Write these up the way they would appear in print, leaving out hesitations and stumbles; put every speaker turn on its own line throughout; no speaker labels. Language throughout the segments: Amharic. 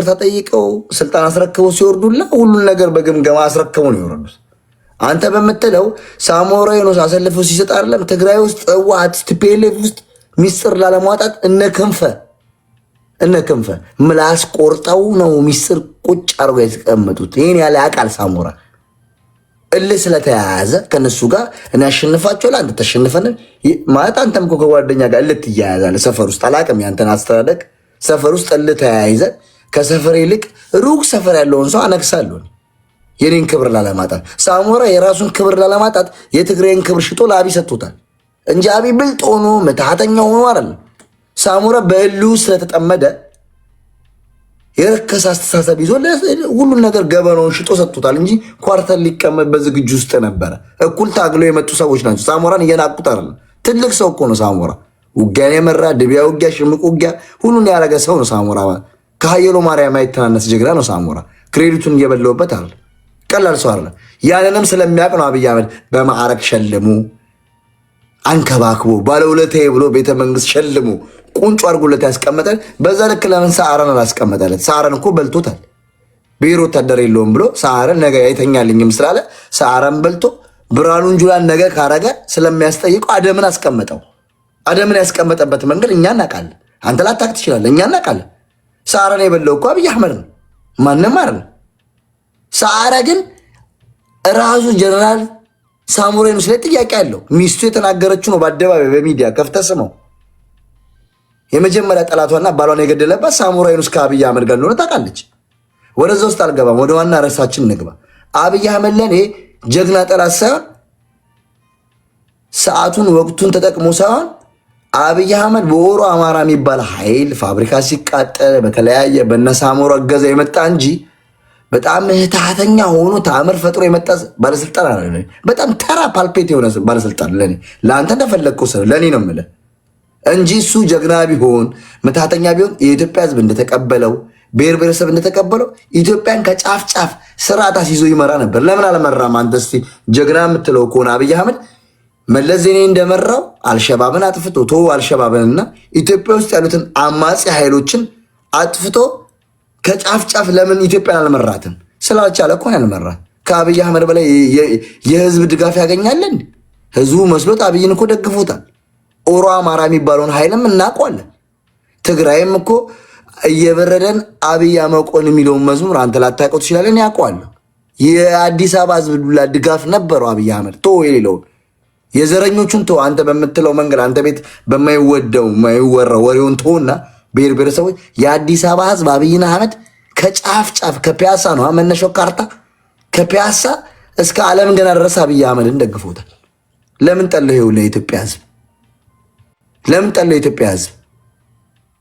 ይቅርታ ጠይቀው ስልጣን አስረክበው ሲወርዱላ ሁሉን ነገር በግምገማ አስረክበው ነው የወረዱት። አንተ በምትለው ሳሞራ ዮኑስ አሰልፈው ሲሰጥ አይደለም ትግራይ ውስጥ ህወሓት ቲፒኤልኤፍ ውስጥ ሚስጥር ላለማውጣት እነ ክንፈ ምላስ ቆርጠው ነው ሚስጥር ቁጭ አድርገው የተቀመጡት። ይሄን ያለ አቃል ሳሞራ እልህ ስለተያያዘ ከነሱ ጋር እኔ አሸንፋቸዋለሁ አንተ ተሸንፈን ማለት አንተም እኮ ከጓደኛ ጋር እልህ ትያያዛለህ። ሰፈር ውስጥ አላውቅም ያንተን አስተዳደግ ሰፈር ውስጥ እልህ ተያይዘ ከሰፈር ይልቅ ሩቅ ሰፈር ያለውን ሰው አነግሳለሁ የኔን ክብር ላለማጣት። ሳሞራ የራሱን ክብር ላለማጣት የትግሬን ክብር ሽጦ ለአብይ ሰጥቶታል እንጂ አብይ ብልጥ ሆኖ መታተኛ ሆኖ አይደለም። ሳሞራ በእልህ ስለተጠመደ የረከሰ አስተሳሰብ ይዞ ሁሉን ነገር ገበናውን ሽጦ ሰጥቶታል እንጂ ኳርተር ሊቀመጥ በዝግጁ ውስጥ ነበረ። እኩል ታግለው የመጡ ሰዎች ናቸው። ሳሞራን እየናቁት አይደለም። ትልቅ ሰው እኮ ነው ሳሞራ። ውጊያን የመራ ድቢያ ውጊያ፣ ሽምቅ ውጊያ ሁሉን ያደረገ ሰው ነው ሳሞራ። ከሀየሎ ማርያም አይተናነስ ጀግና ነው ሳሞራ። ክሬዲቱን እየበለውበት አለ። ቀላል ሰው አለ። ያንንም ስለሚያውቅ ነው አብይ አህመድ በማዕረግ ሸልሙ አንከባክቦ ባለውለታዬ ብሎ ቤተመንግስት ሸልሙ ቁንጮ አድርጎለት ያስቀመጠን። በዛ ልክ ለምን ሰዓረን አላስቀመጠለት? ሰዓረን እኮ በልቶታል። ብሔር ወታደር የለውም ብሎ ሰዓረን ነገ አይተኛልኝም ስላለ ሰዓረን በልቶ ብርሃኑን ጁላን ነገ ካረገ ስለሚያስጠይቀው አደምን አስቀመጠው። አደምን ያስቀመጠበት መንገድ እኛ እናውቃለን። አንተ ላታውቅ ትችላለህ፣ እኛ እናውቃለን። ሰዓረን የበለው እኮ አብይ አህመድ ነው፣ ማንም አይደለም። ሰዓረ ግን ራሱ ጀነራል ሳሞራ ዮኑስ ላይ ጥያቄ አለው። ሚስቱ የተናገረችው ነው በአደባባይ በሚዲያ ከፍተህ ስመው። የመጀመሪያ ጠላቷና ባሏን የገደለባት ሳሞራ ዮኑስ ከአብይ አህመድ ጋር እንደሆነ ታውቃለች። ወደዛ ውስጥ አልገባም። ወደ ዋና ርዕሳችን እንግባ። አብይ አህመድ ለኔ ጀግና ጠላት ሳይሆን ሰዓቱን ወቅቱን ተጠቅሞ ሳይሆን አብይ አህመድ በወሮ አማራ የሚባል ኃይል ፋብሪካ ሲቃጠል በተለያየ በነ ሳሞራ እገዛ የመጣ እንጂ በጣም እህታተኛ ሆኖ ታምር ፈጥሮ የመጣ ባለስልጣን አለ። በጣም ተራ ፓልፔት የሆነ ባለስልጣን ለኔ። ለአንተ እንደፈለግከው ሰው ለኔ ነው የምልህ እንጂ እሱ ጀግና ቢሆን ምታተኛ ቢሆን የኢትዮጵያ ሕዝብ እንደተቀበለው ብሔር ብሔረሰብ እንደተቀበለው ኢትዮጵያን ከጫፍ ጫፍ ስርዓት አስይዞ ይመራ ነበር። ለምን አልመራም? አንተ እስቲ ጀግና የምትለው ከሆነ አብይ አህመድ መለስ ዜናዊ እንደመራው አልሸባብን አጥፍቶ አልሸባብንና ኢትዮጵያ ውስጥ ያሉትን አማጺ ኃይሎችን አጥፍቶ ከጫፍ ጫፍ ለምን ኢትዮጵያን አልመራትም? ስላልቻለ እኮ ያልመራት። ከአብይ አህመድ በላይ የህዝብ ድጋፍ ያገኛለን? ህዝቡ መስሎት አብይን እኮ ደግፎታል። ኦሮ አማራ የሚባለውን ኃይልም እናውቀዋለን። ትግራይም እኮ እየበረደን አብይ አመቆን የሚለውን መዝሙር አንተ ላታውቀው ትችላለህ፣ ያውቀዋለሁ። የአዲስ አበባ ህዝብ ዱላ ድጋፍ ነበረው አብይ አህመድ። ቶ የሌለውን የዘረኞቹን ቶ አንተ በምትለው መንገድ አንተ ቤት በማይወደው ማይወራ ወሬውን ቶና ብሔር ብሔረሰቦች የአዲስ አበባ ህዝብ አብይን አህመድ ከጫፍ ጫፍ ከፒያሳ ነው መነሻው ካርታ ከፒያሳ እስከ ዓለም ገና ድረስ አብይ አህመድን ደግፎታል። ለምን ጠለው? ይኸው ለኢትዮጵያ ህዝብ ለምን ጠለው? የኢትዮጵያ ህዝብ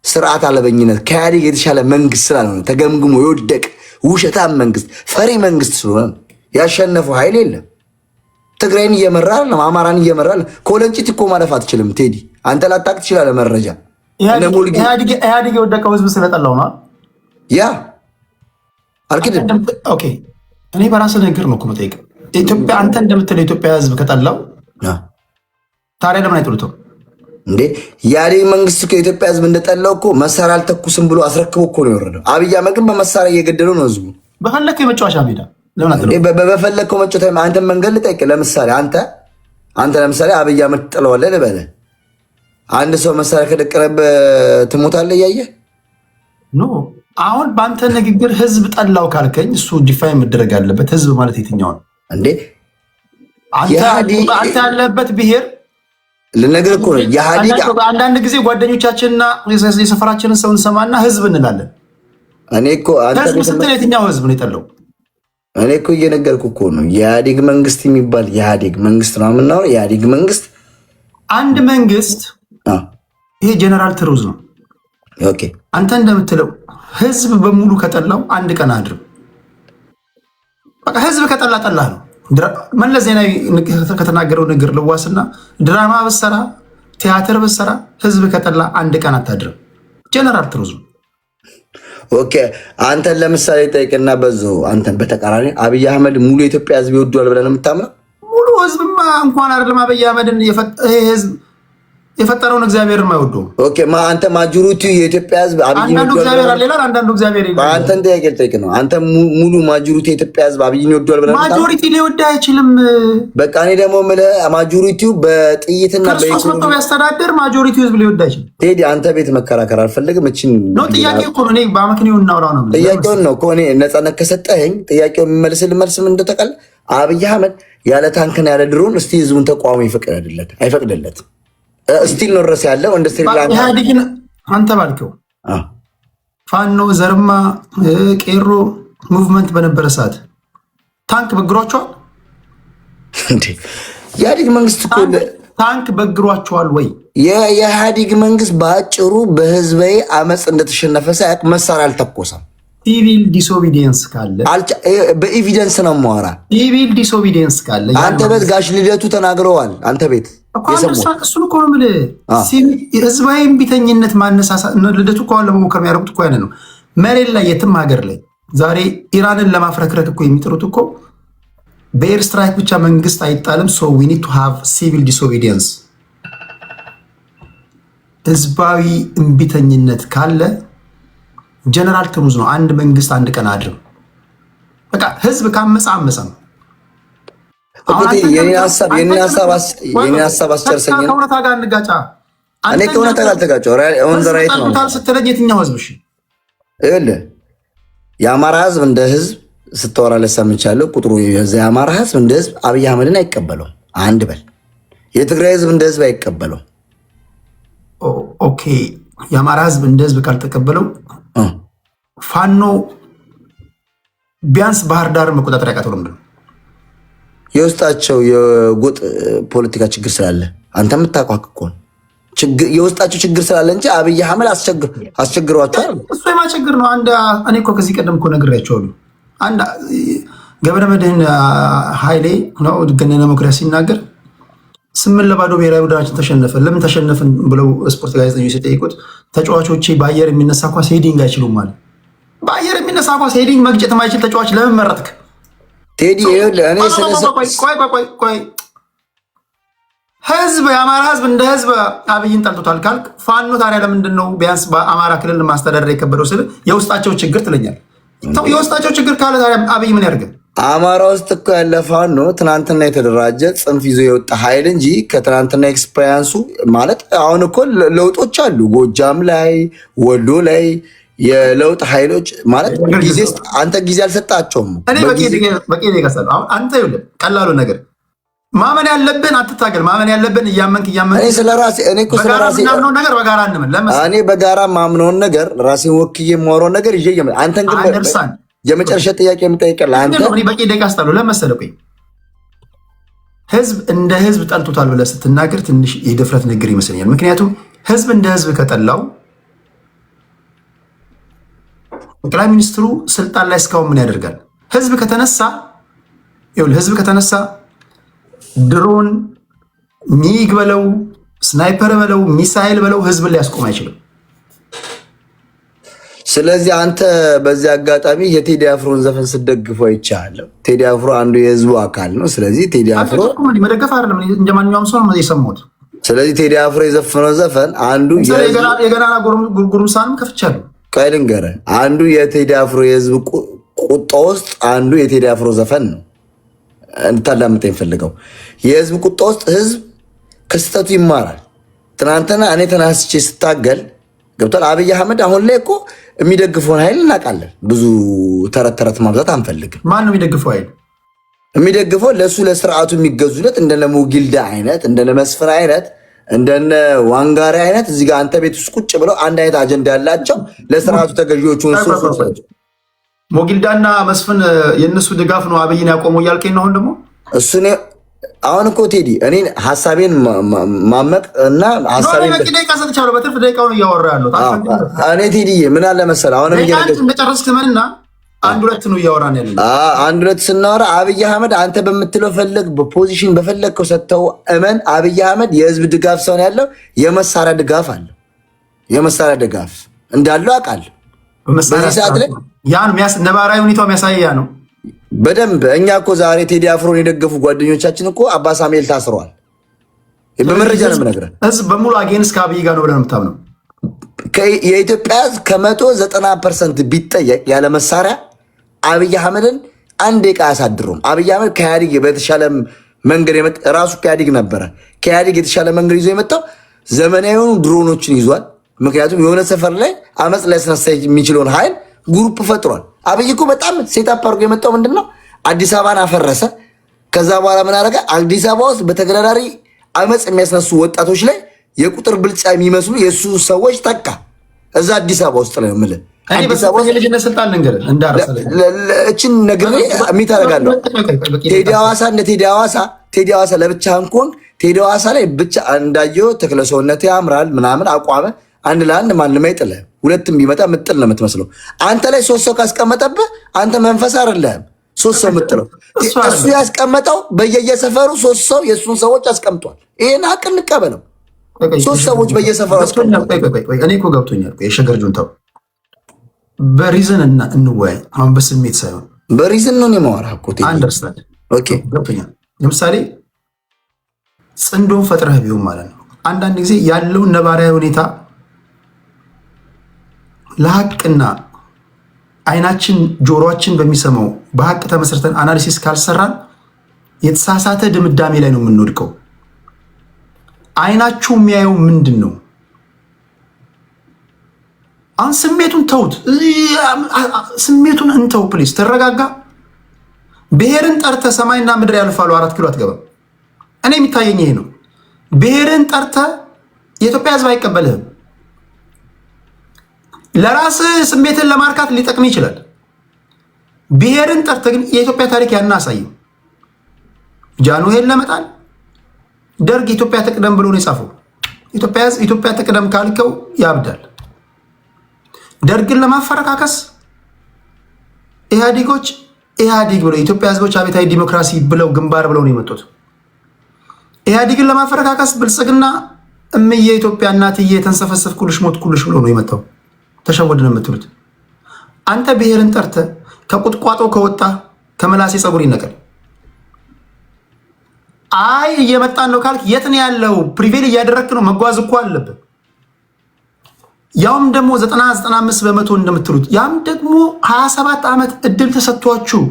ስርዓት አለበኝነት ከኢህአዴግ የተሻለ መንግስት ስላልሆነ ተገምግሞ የወደቅ ውሸታም መንግስት ፈሪ መንግስት ስለሆነ ያሸነፈው ኃይል የለም። ትግራይን እየመራ ነው፣ አማራን እየመራ ነው። ኮለንጭት እኮ ማለፍ አትችልም ቴዲ። አንተ ላታውቅ ትችላለህ መረጃ።
ኢህአዴግ የወደቀው ህዝብ ስለጠላው ነው።
ያ አልክድም።
ኦኬ እኔ በራስ ነገር ነው እኮ የምጠይቀው። ኢትዮጵያ አንተ እንደምትለው ኢትዮጵያ ህዝብ ከጠላው ታዲያ ለምን አይጥሉትም
እንዴ? ኢህአዴግ መንግስት ከኢትዮጵያ ህዝብ እንደጠላው እኮ መሳሪያ አልተኩስም ብሎ አስረክቦ እኮ ነው የወረደው። አብይ አህመድ ግን በመሳሪያ እየገደለው ነው ህዝቡ።
በፈለከው የመጫወቻ ሜዳ
በፈለግከው መጮታ አንተ መንገድ ልጠይቅ። ለምሳሌ አንተ ለምሳሌ አብይ አህመድ ጥለዋለህ ልበልህ። አንድ ሰው መሳሪያ ከደቀነብህ ትሞታለህ እያየህ
ኖ። አሁን በአንተ ንግግር ህዝብ ጠላው ካልከኝ እሱ ዲፋይን መደረግ ያለበት ህዝብ ማለት የትኛው ነው እንዴ? አንተ ያለበት ብሔር
ልነግርህ እኮ ነው።
አንዳንድ ጊዜ ጓደኞቻችንና የሰፈራችንን ሰው እንሰማና ህዝብ እንላለን።
እኔ እኮ
ህዝብ ስትል የትኛው ህዝብ ነው የጠላው?
እኔ እኮ እየነገርኩህ እኮ ነው። የኢህአዴግ መንግስት የሚባል የኢህአዴግ መንግስት ነው የምናወራው። የኢህአዴግ መንግስት
አንድ መንግስት ይሄ ጀነራል ትሩዝ ነው።
ኦኬ
አንተ እንደምትለው ህዝብ በሙሉ ከጠላው አንድ ቀን አድርም። በቃ ህዝብ ከጠላ ጠላ ነው። መለስ ዜናዊ ከተናገረው ንግር ልዋስና ድራማ በሰራ ቲያትር በሰራ ህዝብ ከጠላ አንድ ቀን አታድርም። ጀነራል ትሩዝ ነው።
ኦኬ አንተን ለምሳሌ ጠይቅና በዛው አንተን በተቃራኒ አብይ አህመድ ሙሉ የኢትዮጵያ ህዝብ ይወዷል ብለን የምታምነው?
ሙሉ ህዝብማ እንኳን አይደለም አብይ አህመድን ይሄ ህዝብ የፈጠረውን እግዚአብሔርን የማይወደው።
ኦኬ አንተ ማጆሪቲ የኢትዮጵያ ህዝብ አብይን
አንዳንዱ እግዚአብሔር አለ ይላል፣ አንዳንዱ እግዚአብሔር ይላል።
አንተን ጥያቄ ልጠይቅ ነው። አንተ ሙሉ ማጆሪቲ የኢትዮጵያ ህዝብ አብይን ይወደዋል ብለህ
ማጆሪቲ ሊወድ አይችልም።
በቃ እኔ ደግሞ የምልህ ማጆሪቲው በጥይትና
ክርስቶስ መጥቶ ቢያስተዳድር ማጆሪቲው ህዝብ ሊወድ አይችልም።
ቴዲ አንተ ቤት መከራከር አልፈልግም። እቺን
ነው ጥያቄ እኮ ነው። እኔ በአመክንዮ እናውራው ነው።
ጥያቄውን ነው እኮ እኔ ነፃነት ከሰጠኸኝ ጥያቄውን የሚመልስልህ መልስ ምን እንደተቀል አብይ አህመድ ያለ ታንክና ያለ ድሮን እስቲ ህዝቡን ተቋሙ አይፈቅድለትም። ስቲል ነው ድረስ ያለው እንደ ስሪላንካ
ኢህአዴግን አንተ ባልከው ፋኖ ዘርማ ቄሮ ሙቭመንት በነበረ ሰዓት ታንክ በግሯቸዋል
እንዴ? የኢህአዴግ መንግስት እኮ
ታንክ በግሯቸዋል ወይ?
የኢህአዴግ መንግስት በአጭሩ በህዝባዊ አመፅ እንደተሸነፈ ሳያውቅ መሳሪያ አልተኮሰም።
ሲቪል ዲስኦቢዲየንስ ካለ
በኤቪደንስ ነው የማወራ።
ሲቪል ዲስኦቢዲየንስ ካለ
አንተ ቤት ጋሽ ልደቱ ተናግረዋል። አንተ ቤት
እሱን እኮ ነው የምልህ። ህዝባዊ እምቢተኝነት ማነሳሳት ልደቱ እኮ ለመሞከር የሚያደርጉት እኮ ያንን ነው። መሬት ላይ የትም ሀገር ላይ ዛሬ ኢራንን ለማፍረክረክ እኮ የሚጥሩት እኮ በኤር ስትራይክ ብቻ መንግስት አይጣልም። ሶ ዊ ኒድ ቱ ሃቭ ሲቪል ዲስኦቢዲየንስ። ህዝባዊ እምቢተኝነት ካለ ጀነራል ትሩዝ ነው። አንድ መንግስት አንድ ቀን አድርም። በቃ ህዝብ ካመፀ አመፀ ነው።
የኔ ሀሳብ አስጨርሰኝ።
ከእውነታ ጋር እንጋጫ።
እኔ ከእውነታ ጋር አልተጋጨው። ራይት ነው
ስትለኝ የትኛው ህዝብ? እሺ
ይኸውልህ የአማራ ህዝብ እንደ ህዝብ ስታወራለት ሰምቻለሁ። ቁጥሩ የአማራ ህዝብ እንደ ህዝብ አብይ አህመድን አይቀበለውም። አንድ በል። የትግራይ ህዝብ እንደ ህዝብ አይቀበለውም።
ኦኬ የአማራ ህዝብ እንደ ህዝብ ካልተቀበለው ፋኖ ቢያንስ ባህር ዳር መቆጣጠር ያቃተው ለምንድን ነው?
የውስጣቸው የጎጥ ፖለቲካ ችግር ስላለ አንተ የምታውቀው እኮ የውስጣቸው ችግር ስላለ እንጂ አብይ አህመድ አስቸግሯቸዋል።
እሱ የማቸግር ነው። እኔ እኮ ከዚህ ቀደም እኮ ነግሬያቸዋለሁ። አንድ ገብረ መድህን ኃይሌ ነው ገነነ መኩሪያ ሲናገር 8-0 ብሔራዊ ቡድናችን ተሸነፈ። ለምን ተሸነፍን ብለው ስፖርት ጋዜጠኞች ሲጠይቁት ተጫዋቾቼ በአየር የሚነሳ ኳስ ሄዲንግ አይችሉም ማለት። በአየር የሚነሳ ኳስ ሄዲንግ መግጨት የማይችል ተጫዋች ለምን መረጥክ?
ቴዲ
ቆይ ህዝብ የአማራ ህዝብ እንደ ህዝብ አብይን ጠልቶታል ካልክ ፋኖ ታዲያ ለምንድን ነው ቢያንስ በአማራ ክልል ማስተዳደር የከበደው? ስል የውስጣቸው ችግር ትለኛል። የውስጣቸው ችግር ካለ ታዲያ አብይ ምን ያደርግ?
አማራ ውስጥ እኮ ያለ ፋኖ ትናንትና የተደራጀ ጽንፍ ይዞ የወጣ ኃይል እንጂ ከትናንትና ኤክስፔሪንሱ ማለት አሁን እኮ ለውጦች አሉ። ጎጃም ላይ ወሎ ላይ የለውጥ ኃይሎች ማለት አንተ ጊዜ አልሰጣቸውም።
በቂ ይገሳሉ። አንተ ይኸውልህ ቀላሉ ነገር ማመን ያለብን አትታገል። ማመን ያለብን እያመንክ ነገር በጋራ እንመን።
እኔ በጋራ ማምነውን ነገር ራሴን ወክዬ የማወራውን ነገር ይዤ አንተን ግን የመጨረሻ ጥያቄ የምጠይቅልህ አንተ
በቂ ደቂቃ ስታሉ ለመሰለህ ቆይ ህዝብ እንደ ህዝብ ጠልቶታል ብለህ ስትናገር ትንሽ የድፍረት ንግግር ይመስለኛል። ምክንያቱም ህዝብ እንደ ህዝብ ከጠላው ጠቅላይ ሚኒስትሩ ስልጣን ላይ እስካሁን ምን ያደርጋል? ህዝብ ከተነሳ ድሮን ሚግ በለው ስናይፐር በለው ሚሳይል በለው ህዝብን ሊያስቆም አይችልም።
ስለዚህ አንተ በዚህ አጋጣሚ የቴዲ አፍሮን ዘፈን ስትደግፈው አይቻለሁ። ቴዲ አፍሮ አንዱ የህዝቡ አካል ነው። ስለዚህ ቴዲ አፍሮ
መደገፍ አይደለም እንደማንኛውም ሰው ነው የሰማሁት።
ስለዚህ ቴዲ አፍሮ የዘፈነው ዘፈን አንዱ
የገናና ጉርምሳንም ከፍቻለሁ።
ቆይ ልንገርህ፣ አንዱ የቴዲ አፍሮ የህዝብ ቁጣ ውስጥ አንዱ የቴዲ አፍሮ ዘፈን ነው እንድታዳምጠኝ ፈልገው። የህዝብ ቁጣ ውስጥ ህዝብ ከስህተቱ ይማራል። ትናንትና እኔ ተናስቼ ስታገል ገብቷል። አብይ አህመድ አሁን ላይ እኮ የሚደግፈውን ኃይል እናውቃለን። ብዙ ተረት ማብዛት አንፈልግም።
ማን ነው የሚደግፈው ኃይል?
የሚደግፈው ለእሱ ለስርዓቱ የሚገዙለት እንደነ ሞጊልዳ አይነት እንደነ መስፍን አይነት እንደነ ዋንጋሪ አይነት እዚህ ጋር አንተ ቤት ውስጥ ቁጭ ብለው አንድ አይነት አጀንዳ ያላቸው ለስርዓቱ ተገዢዎቹ
ሞጊልዳና መስፍን የእነሱ ድጋፍ ነው አብይን ያቆመው እያልከኝ ነው። አሁን ደግሞ
እሱ አሁን እኮ ቴዲ እኔ ሀሳቤን ማመቅ እና ሀሳቤን
ደቂቃ ሰጥቻለሁ። በትርፍ ደቂቃውን እያወራ ያለው
እኔ ቴዲ ምን አለ መሰለህ አሁን
እንደጨረስክ ትመንና አንድ ሁለት ነው እያወራን ያለ።
አንድ ሁለት ስናወራ አብይ አህመድ አንተ በምትለው ፈለግ በፖዚሽን በፈለግከው ሰጥተው እመን። አብይ አህመድ የህዝብ ድጋፍ ሰውን ያለው የመሳሪያ ድጋፍ አለው። የመሳሪያ ድጋፍ እንዳለው አውቃለሁ። በዚህ ሰዓት ላይ
ያን ነባራዊ ሁኔታው የሚያሳያ ነው
በደንብ። እኛ እኮ ዛሬ ቴዲ አፍሮን የደገፉ ጓደኞቻችን እኮ አባ ሳሙኤል ታስረዋል። በመረጃ ነው የምነግርህ።
ህዝብ በሙሉ አጌንስት ከአብይ ጋር ነው ብለህ ነው የምታምነው?
የኢትዮጵያ ህዝብ ከ190% ቢጠየቅ ያለ መሳሪያ አብይ አህመድን አንድ ዕቃ አያሳድሩም። አብይ አህመድ ከኢህአዴግ በተሻለ መንገድ ራሱ ከኢህአዴግ ነበረ። ከኢህአዴግ የተሻለ መንገድ ይዞ የመጣው ዘመናዊ የሆኑ ድሮኖችን ይዟል። ምክንያቱም የሆነ ሰፈር ላይ አመፅ ሊያስነሳ የሚችለውን ኃይል ግሩፕ ፈጥሯል። አብይ እኮ በጣም ሴታፕ አድርጎ የመጣው ምንድን ነው? አዲስ አበባን አፈረሰ። ከዛ በኋላ ምን አደረገ? አዲስ አበባ ውስጥ በተገዳዳሪ አመፅ የሚያስነሱ ወጣቶች ላይ የቁጥር ብልጫ የሚመስሉ የእሱ ሰዎች ተካ። እዛ አዲስ አበባ ውስጥ ላይ የምልህ
ልጅነት ስልጣን ልንገርህ
እችን ነግሬ የሚታረጋለሁ ቴዲ ሐዋሳ እንደ ቴዲ ሐዋሳ ለብቻህን ከሆንክ ቴዲ ሐዋሳ ላይ ብቻ እንዳየው ተክለ ሰውነት ያምራል ምናምን አቋመ አንድ ለአንድ ማንም አይጥልህም። ሁለትም ቢመጣ ምጥል ነው የምትመስለው። አንተ ላይ 3 ሰው ካስቀመጠብህ አንተ መንፈስ አይደለህም 3 ሰው ምጥለው። እሱ ያስቀመጠው በየሰፈሩ 3 ሰው የእሱን ሰዎች አስቀምጧል። ይሄን ሀቅ እንቀበለው። 3 ሰዎች በየሰፈሩ አስቀምጧል።
እኔ እኮ ገብቶኛል። የሸገር ጁንታው በሪዝን እንወያይ። አሁን በስሜት ሳይሆን
በሪዝን ነው የማወራህ እኮ
አንደርስታንድ። ኦኬ ገብቶኛል። ለምሳሌ ጽንዶን ፈጥረህ ቢሆን ማለት ነው አንዳንድ ጊዜ ያለውን ነባራዊ ሁኔታ ለሀቅና አይናችን ጆሮአችን በሚሰማው በሀቅ ተመስርተን አናሊሲስ ካልሰራን የተሳሳተ ድምዳሜ ላይ ነው የምንወድቀው። አይናችሁ የሚያየው ምንድን ነው? አሁን ስሜቱን ተውት፣ ስሜቱን እንተው ፕሊስ። ተረጋጋ። ብሔርን ጠርተ ሰማይና ምድር ያልፋሉ 4 ኪሎ አትገባም። እኔ የሚታየኝ ይሄ ነው። ብሔርን ጠርተ የኢትዮጵያ ሕዝብ አይቀበልህም። ለራስህ ስሜትን ለማርካት ሊጠቅም ይችላል። ብሔርን ጠርተ ግን የኢትዮጵያ ታሪክ ያናሳየው ጃንሆይን ለመጣል ደርግ ኢትዮጵያ ትቅደም ብሎ ነው የጻፈው። ኢትዮጵያ ሕዝብ ኢትዮጵያ ትቅደም ካልከው ያብዳል። ደርግን ለማፈረካከስ ኢህአዴጎች ኢህአዴግ ብለው የኢትዮጵያ ሕዝቦች አብዮታዊ ዲሞክራሲ ብለው ግንባር ብለው ነው የመጡት። ኢህአዴግን ለማፈረካከስ ብልጽግና እምዬ ኢትዮጵያ እናትዬ የተንሰፈሰፍኩልሽ ሞትኩልሽ ብሎ ነው የመጣው። ተሸወድን የምትሉት አንተ ብሔርን ጠርተ ከቁጥቋጦ ከወጣ ከመላሴ ፀጉር ይነቀል። አይ እየመጣን ነው ካልክ የት ነው ያለው? ፕሪቬል እያደረግክ ነው። መጓዝ እኮ አለብን። ያውም ደግሞ 90-95% እንደምትሉት ያም ደግሞ 27 ዓመት እድል ተሰጥቷችሁ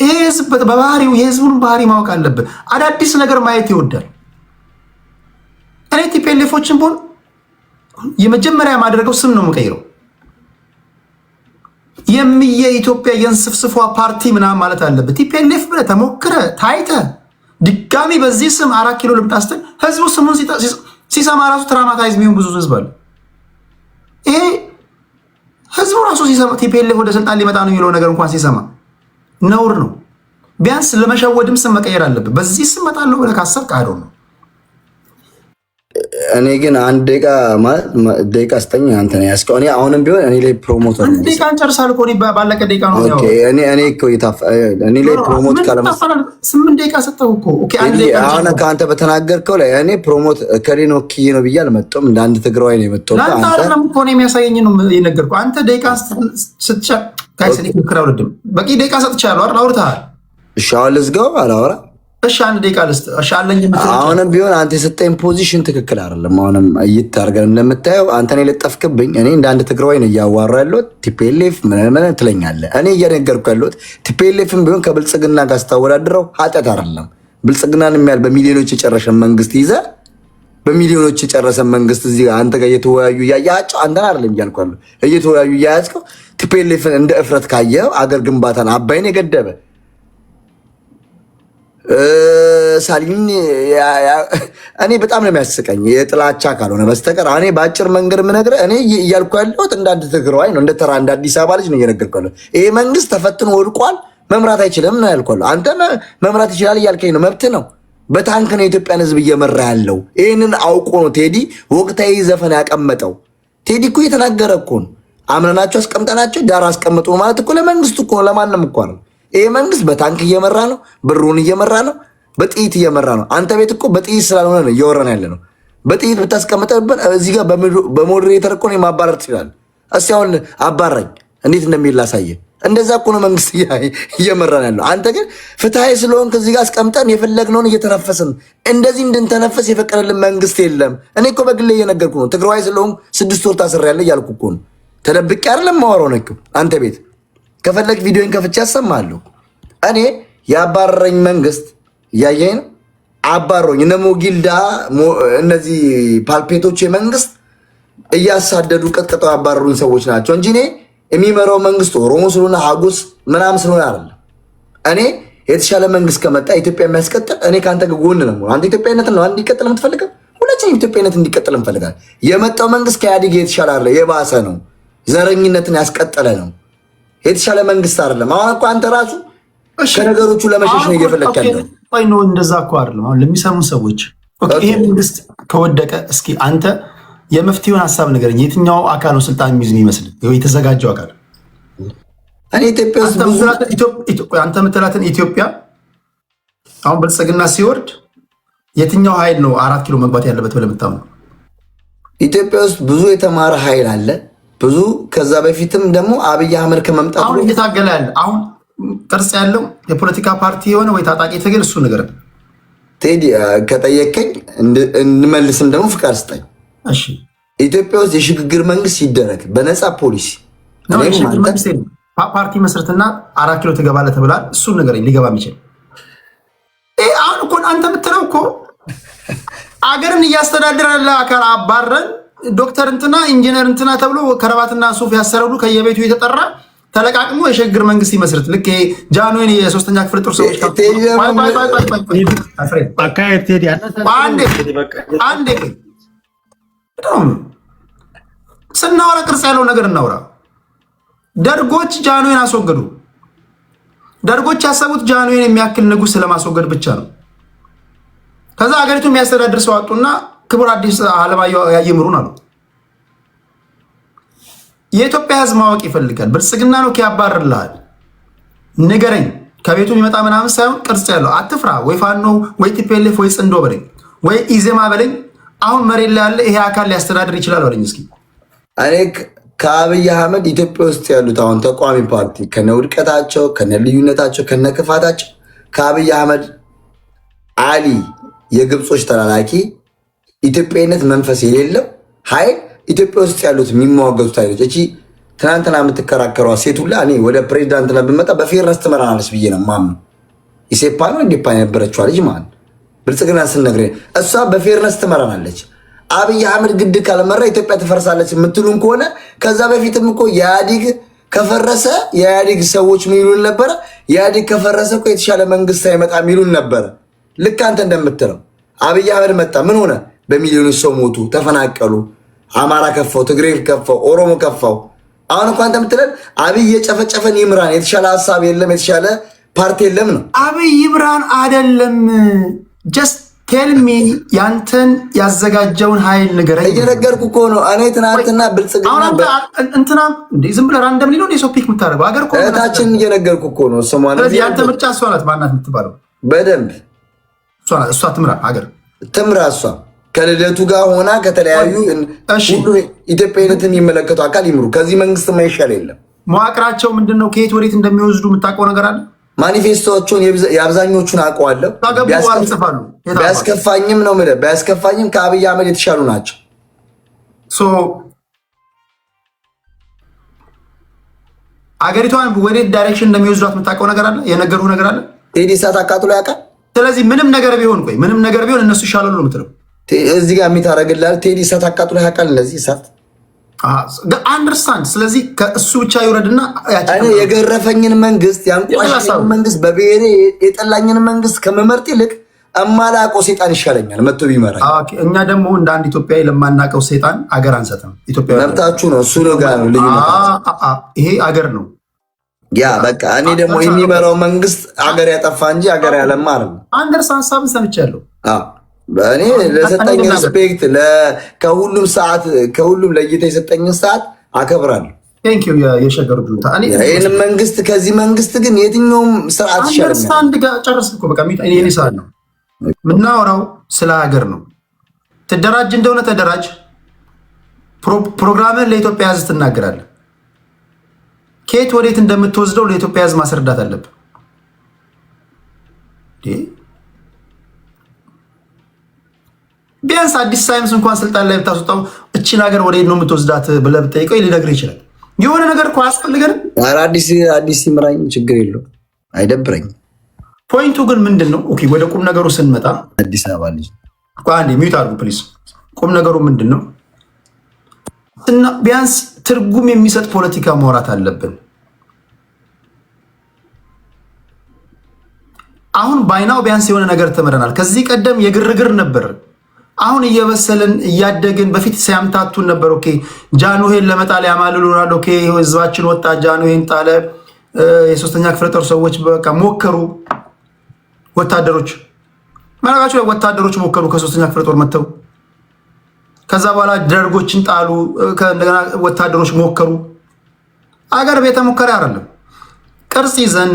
ይሄ ህዝብ በባህሪው የህዝቡን ባህሪ ማወቅ አለብን። አዳዲስ ነገር ማየት ይወዳል። እኔ ቲፒኤልኤፎችን ቦን የመጀመሪያ ማድረገው ስም ነው የምቀይረው። የሚየ ኢትዮጵያ የንስፍስፏ ፓርቲ ምናምን ማለት አለበት። ቲፒኤልኤፍ ብለህ ተሞክረህ ታይተህ ድጋሚ በዚህ ስም 4 ኪሎ ልምጣ ስትል ህዝቡ ስሙን ሲሰማ ራሱ ትራማታይዝ የሚሆን ብዙ ህዝብ አለ። ይሄ ህዝቡ ራሱ ሲሰማ ቲፒኤልኤፍ ወደ ስልጣን ሊመጣ ነው የሚለው ነገር እንኳን ሲሰማ ነውር ነው። ቢያንስ ለመሸወድም ስም መቀየር አለበት። በዚህ ስም መጣለሁ ብለህ ካሰብክ አይደው ነው።
እኔ ግን አንድ ደቂቃ ስጠኝ። አንተ ነው ያስከው። እኔ አሁንም ቢሆን እኔ ላይ ፕሮሞተር
አንድ ደቂቃ እንጨርሳለን እኮ ባለቀ ደቂቃ ነው።
ኦኬ እኔ እኮ እኔ ላይ ፕሮሞት ካለመስ
8 ደቂቃ ሰጠው እኮ። ኦኬ አንድ ደቂቃ
አሁን ከአንተ በተናገርከው ላይ እኔ ፕሮሞት ከሌን ወክዬ ነው ብዬ አልመጣሁም። እንደ አንድ ትግራዋይ ነው የመጣው።
አንተ አይደለም እኮ ነው የሚያሳየኝ ነው የነገርኩህ። አንተ ደቂቃ ስትቻ ካይሰኒ ክራው ልድም በቂ ደቂቃ ሰጥቻለሁ አይደል? አውርተሃል። እሺ
አሁን ልዝጋው አላወራ።
እሺ አንድ ደቂቃ ልስጥ። እሺ አለኝ የምትለው
አሁንም ቢሆን አንተ የሰጠኝ ፖዚሽን ትክክል አይደለም። አሁንም እይታርገን እንደምታየው አንተ ነው የለጠፍክብኝ። እኔ እንደ አንድ ትግራዋይ ነው እያዋራ ያለሁት። ቲፒኤልኤፍ ምን ትለኛለህ? እኔ እየነገርኩ ያለሁት ቲፒኤልኤፍም ቢሆን ከብልጽግና ጋር ስታወዳድረው ኃጢአት አይደለም። ብልጽግናን የሚያል በሚሊዮኖች የጨረሰ መንግስት ይዘህ በሚሊዮኖች የጨረሰ መንግስት እዚህ አንተ ጋር እየተወያዩ እያያቸው አንተን አይደለም እያልኩ ያለሁ እየተወያዩ እያያዝከው ቲፒኤልኤፍን እንደ እፍረት ካየኸው አገር ግንባታን አባይን የገደበ ሳሊን እኔ በጣም ነው የሚያስቀኝ። የጥላቻ ካልሆነ በስተቀር እኔ በአጭር መንገድ የምነግርህ እኔ እያልኩ ያለሁት እንደ አንድ ትግራዋይ ነው፣ እንደ ተራ እንደ አዲስ አበባ ልጅ ነው እየነገርኩ ያለሁት። ይሄ መንግስት ተፈትኖ ወድቋል፣ መምራት አይችልም ነው ያልኩህ። አንተ መምራት ይችላል እያልከኝ ነው፣ መብት ነው። በታንክ ነው የኢትዮጵያን ህዝብ እየመራ ያለው። ይህንን አውቆ ነው ቴዲ ወቅታዊ ዘፈን ያቀመጠው። ቴዲ እኮ እየተናገረ እኮ ነው። አምነናቸው አስቀምጠናቸው ዳር አስቀምጡ ማለት እኮ ለመንግስቱ እኮ ነው፣ ለማንም እኮ ነው። ይሄ መንግስት በታንክ እየመራ ነው፣ ብሩን እየመራ ነው፣ በጥይት እየመራ ነው። አንተ ቤት እኮ በጥይት ስላልሆነ ነው እየወራን ያለ ነው። በጥይት ብታስቀምጠብን እዚህ ጋር በሞዴሬተር እኮ ነው ማባረር ትችላለህ። እስኪ አሁን አባራኝ እንዴት እንደሚል ላሳየ። እንደዛ እኮ ነው መንግስት እየመራን ያለው። አንተ ግን ፍትሐዊ ስለሆንክ እዚህ ጋር አስቀምጠን የፈለግነውን እየተነፈስን እንደዚህ እንድንተነፈስ የፈቀደልን መንግስት የለም። እኔ እኮ በግሌ እየነገርኩ ነው። ትግራዋይ ስለሆንኩ 6 ወር ታስሬያለሁ እያልኩ እኮ ነው። ተደብቄ አይደለም የማወራው ነው። አንተ ቤት ከፈለግ ቪዲዮን ከፍቼ ያሰማለሁ። እኔ ያባረረኝ መንግስት እያየኝ ነው። አባሮኝ እነ ሞጊልዳ እነዚህ ፓልፔቶች የመንግስት እያሳደዱ ቀጥቅጠው ያባረሩኝ ሰዎች ናቸው እንጂ እኔ የሚመራው መንግስት ኦሮሞ ስለሆነ ሀጎስ ምናምን ስለሆነ አይደለም። እኔ የተሻለ መንግስት ከመጣ ኢትዮጵያ የሚያስቀጥል እኔ ከአንተ ጎን ነው። አንተ ኢትዮጵያዊነትን ነው እንዲቀጥል የምትፈልገው፣ ሁላችንም ኢትዮጵያዊነት እንዲቀጥል እንፈልጋለን። የመጣው መንግስት ከኢህአዴግ የተሻለ አለ፣ የባሰ ነው፣ ዘረኝነትን ያስቀጠለ ነው። የተሻለ መንግስት አይደለም። አሁን እኮ አንተ ራሱ ከነገሮቹ ለመሸሽ ነው እየፈለክ ያለው።
ነው እንደዛ እኮ አይደለም። አሁን ለሚሰሙ ሰዎች ይሄ መንግስት ከወደቀ እስኪ አንተ የመፍትሄውን ሀሳብ ንገረኝ። የትኛው አካል ነው ስልጣን የሚይዝ የሚመስል የተዘጋጀው አካል?
እኔ ኢትዮጵያ ውስጥ
አንተ የምትላትን ኢትዮጵያ አሁን ብልጽግና ሲወርድ የትኛው ኃይል ነው 4 ኪሎ መግባት ያለበት ብለህ የምታምነው?
ኢትዮጵያ ውስጥ ብዙ የተማረ ኃይል አለ፣ ብዙ ከዛ በፊትም ደግሞ አብይ አህመድ ከመምጣቱ
አሁን እየታገለ ያለ አሁን ቅርጽ ያለው የፖለቲካ ፓርቲ የሆነ ወይ ታጣቂ ትግል እሱ ነገር
ቴዲ ከጠየቀኝ እንመልስም ደግሞ ፍቃድ ስጠኝ።
እሺ
ኢትዮጵያ ውስጥ የሽግግር መንግስት ይደረግ በነፃ ፖሊሲ
ፓርቲ መስረትና 4 ኪሎ ትገባለህ ተብሏል። እሱን ነገር ሊገባ የሚችል አሁን እኮ አንተ የምትለው እኮ አገርን እያስተዳደረ ያለ አካል አባረን ዶክተር እንትና ኢንጂነር እንትና ተብሎ ከረባትና ሱፍ ያሰረሉ ከየቤቱ የተጠራ ተለቃቅሞ የሽግግር መንግስት ይመስርት። ልክ ጃንሆይን የ3ኛ ክፍል ጥሩ ሰዎች ስናወራ ቅርጽ ያለው ነገር እናውራ። ደርጎች ጃንሆይን አስወገዱ። ደርጎች ያሰቡት ጃንሆይን የሚያክል ንጉስ ስለማስወገድ ብቻ ነው። ከዛ ሀገሪቱ የሚያስተዳድር ሰው አጡና ክቡር አዲስ አለማየሁ ያየምሩን አሉ። የኢትዮጵያ ህዝብ ማወቅ ይፈልጋል። ብልጽግና ነው ያባርልሃል፣ ንገረኝ። ከቤቱ የሚመጣ ምናምን ሳይሆን ቅርጽ ያለው አትፍራ። ወይ ፋኖ ወይ ቲፒኤልኤፍ ወይ ጽንዶ በለኝ ወይ ኢዜማ በለኝ። አሁን መሬት ላይ ያለ ይሄ አካል ሊያስተዳድር ይችላል በለኝ እስኪ።
እኔ ከአብይ አህመድ ኢትዮጵያ ውስጥ ያሉት አሁን ተቋሚ ፓርቲ ከነ ውድቀታቸው ከነ ልዩነታቸው ከነ ክፋታቸው ከአብይ አህመድ አሊ የግብጾች ተላላኪ ኢትዮጵያዊነት መንፈስ የሌለው ኃይል ኢትዮጵያ ውስጥ ያሉት የሚሟገዙት ኃይሎች እቺ ትናንትና የምትከራከሯ ሴት ሁላ እኔ ወደ ፕሬዚዳንት ብመጣ በፌርነስ ትመራናለች ብዬ ነው ማምነው። ኢሴፓ ነው እንዲፓ የነበረችዋ ልጅ ማለት ብልጽግና ስንነግረኝ እሷ በፌርነስ ትመራናለች። አብይ አህመድ ግድ ካልመራ ኢትዮጵያ ትፈርሳለች የምትሉን ከሆነ ከዛ በፊትም እኮ የኢህአዴግ ከፈረሰ የኢህአዴግ ሰዎች ሚሉን ነበረ። የኢህአዴግ ከፈረሰ እኮ የተሻለ መንግስት አይመጣ ሚሉን ነበረ። ልክ አንተ እንደምትለው አብይ አህመድ መጣ፣ ምን ሆነ? በሚሊዮኖች ሰው ሞቱ፣ ተፈናቀሉ። አማራ ከፋው፣ ትግሬ ከፋው፣ ኦሮሞ ከፋው። አሁን እኮ አንተ የምትለን አብይ የጨፈጨፈን ይምራን፣ የተሻለ ሀሳብ የለም፣ የተሻለ ፓርቲ የለም ነው።
አብይ ይምራን አይደለም። ጀስት ቴልሚ ያንተን ያዘጋጀውን ኃይል ንገረኝ።
እየነገርኩ እኮ ነው። እኔ ትናንትና ብልጽግና
እንትና ዝም ብለህ ራንደም ሊሆን የሰው ፒክ የምታደርገው አገር እኮ
እህታችን እየነገርኩ እኮ ነው። ስሟን
ስለዚህ ያንተ ምርጫ እሷ ናት። ማናት የምትባለው?
በደንብ
እሷ ትምራ፣ አገር
ትምራ። እሷ ከልደቱ ጋር ሆና ከተለያዩ ሁሉ ኢትዮጵያዊነትን የሚመለከቱ አካል ይምሩ። ከዚህ መንግስት ማይሻል የለም።
መዋቅራቸው ምንድን ነው? ከየት ወዴት እንደሚወስዱ የምታውቀው ነገር አለ?
ማኒፌስቶዎቹን የአብዛኞቹን አውቀዋለሁ። ቢያስከፋኝም ነው የምልህ፣ ቢያስከፋኝም ከአብይ አህመድ የተሻሉ ናቸው።
አገሪቷን ወዴት ዳይሬክሽን እንደሚወስዷት የምታውቀው ነገር አለ? የነገርኩህ ነገር አለ?
ቴዲ እሳት አቃጥሎ ያውቃል።
ስለዚህ ምንም ነገር ቢሆን ምንም ነገር ቢሆን እነሱ ይሻላሉ ነው የምትለው?
እዚህ ጋር የሚታረግልሃል። ቴዲ እሳት አቃጥሎ ያውቃል። እነዚህ እሳት
አንደርስታንድ። ስለዚህ ከእሱ ብቻ ይውረድና
የገረፈኝን መንግስት ያንቋሸኝን መንግስት በብሔሬ የጠላኝን መንግስት ከመመርጥ ይልቅ እማላውቀው ሴጣን ይሻለኛል መጥቶ ቢመራኝ።
እኛ ደግሞ እንደ አንድ ኢትዮጵያዊ ለማናውቀው ሴጣን አገር አንሰጥም።
መብታችሁ ነው። እሱ ነው ጋር ነው ልዩነት።
ይሄ አገር ነው።
ያ በቃ እኔ ደግሞ የሚመራው መንግስት አገር ያጠፋ እንጂ አገር ያለማ አይደለም።
አንደርስታንድ ሀሳብን ሰምቻለሁ።
እኔ ለሰጠኝ ሪስፔክት ከሁሉም ሰዓት ከሁሉም ለይታ የሰጠኝን ሰዓት አከብራለሁ።
የሸገሩ
ይህን መንግስት ከዚህ መንግስት ግን የትኛውም ስርዓት ይሻለኛል።
ጨረስን እኮ በቃ የኔ ሰዓት ነው። የምናወራው ስለ ሀገር ነው። ትደራጅ እንደሆነ ተደራጅ። ፕሮግራምን ለኢትዮጵያ ህዝብ ትናገራለህ። ከየት ወዴት እንደምትወስደው ለኢትዮጵያ ሕዝብ ማስረዳት አለብን። ቢያንስ አዲስ ሳይንስ እንኳን ስልጣን ላይ ብታስወጣው እቺን ሀገር ወዴት ነው የምትወስዳት ብለህ ብጠይቀው ሊነግርህ ይችላል። የሆነ ነገር እኮ አያስፈልገንም።
አዲስ ይምራኝ፣ ችግር የለውም አይደብረኝም።
ፖይንቱ ግን ምንድን ነው? ኦኬ ወደ ቁም ነገሩ ስንመጣ
አዲስ አበባ ልጅ
አንዴ ሚዩት አድርጉ ፕሊዝ። ቁም ነገሩ ምንድን ነው? ቢያንስ ትርጉም የሚሰጥ ፖለቲካ ማውራት አለብን። አሁን ባይናው ቢያንስ የሆነ ነገር ተምረናል። ከዚህ ቀደም የግርግር ነበር። አሁን እየበሰልን እያደግን፣ በፊት ሲያምታቱን ነበር። ኦኬ ጃንሆይን ለመጣል ያማልሉናል። ኦኬ ህዝባችን ወጣ ጃንሆይን ጣለ። የሶስተኛ ክፍለ ጦር ሰዎች በቃ ሞከሩ። ወታደሮች ማለቃቸው ላይ ወታደሮች ሞከሩ ከሶስተኛ ክፍለ ጦር መጥተው። ከዛ በኋላ ደርጎችን ጣሉ። እንደገና ወታደሮች ሞከሩ። አገር ቤተ ሙከራ አይደለም። ቅርጽ ይዘን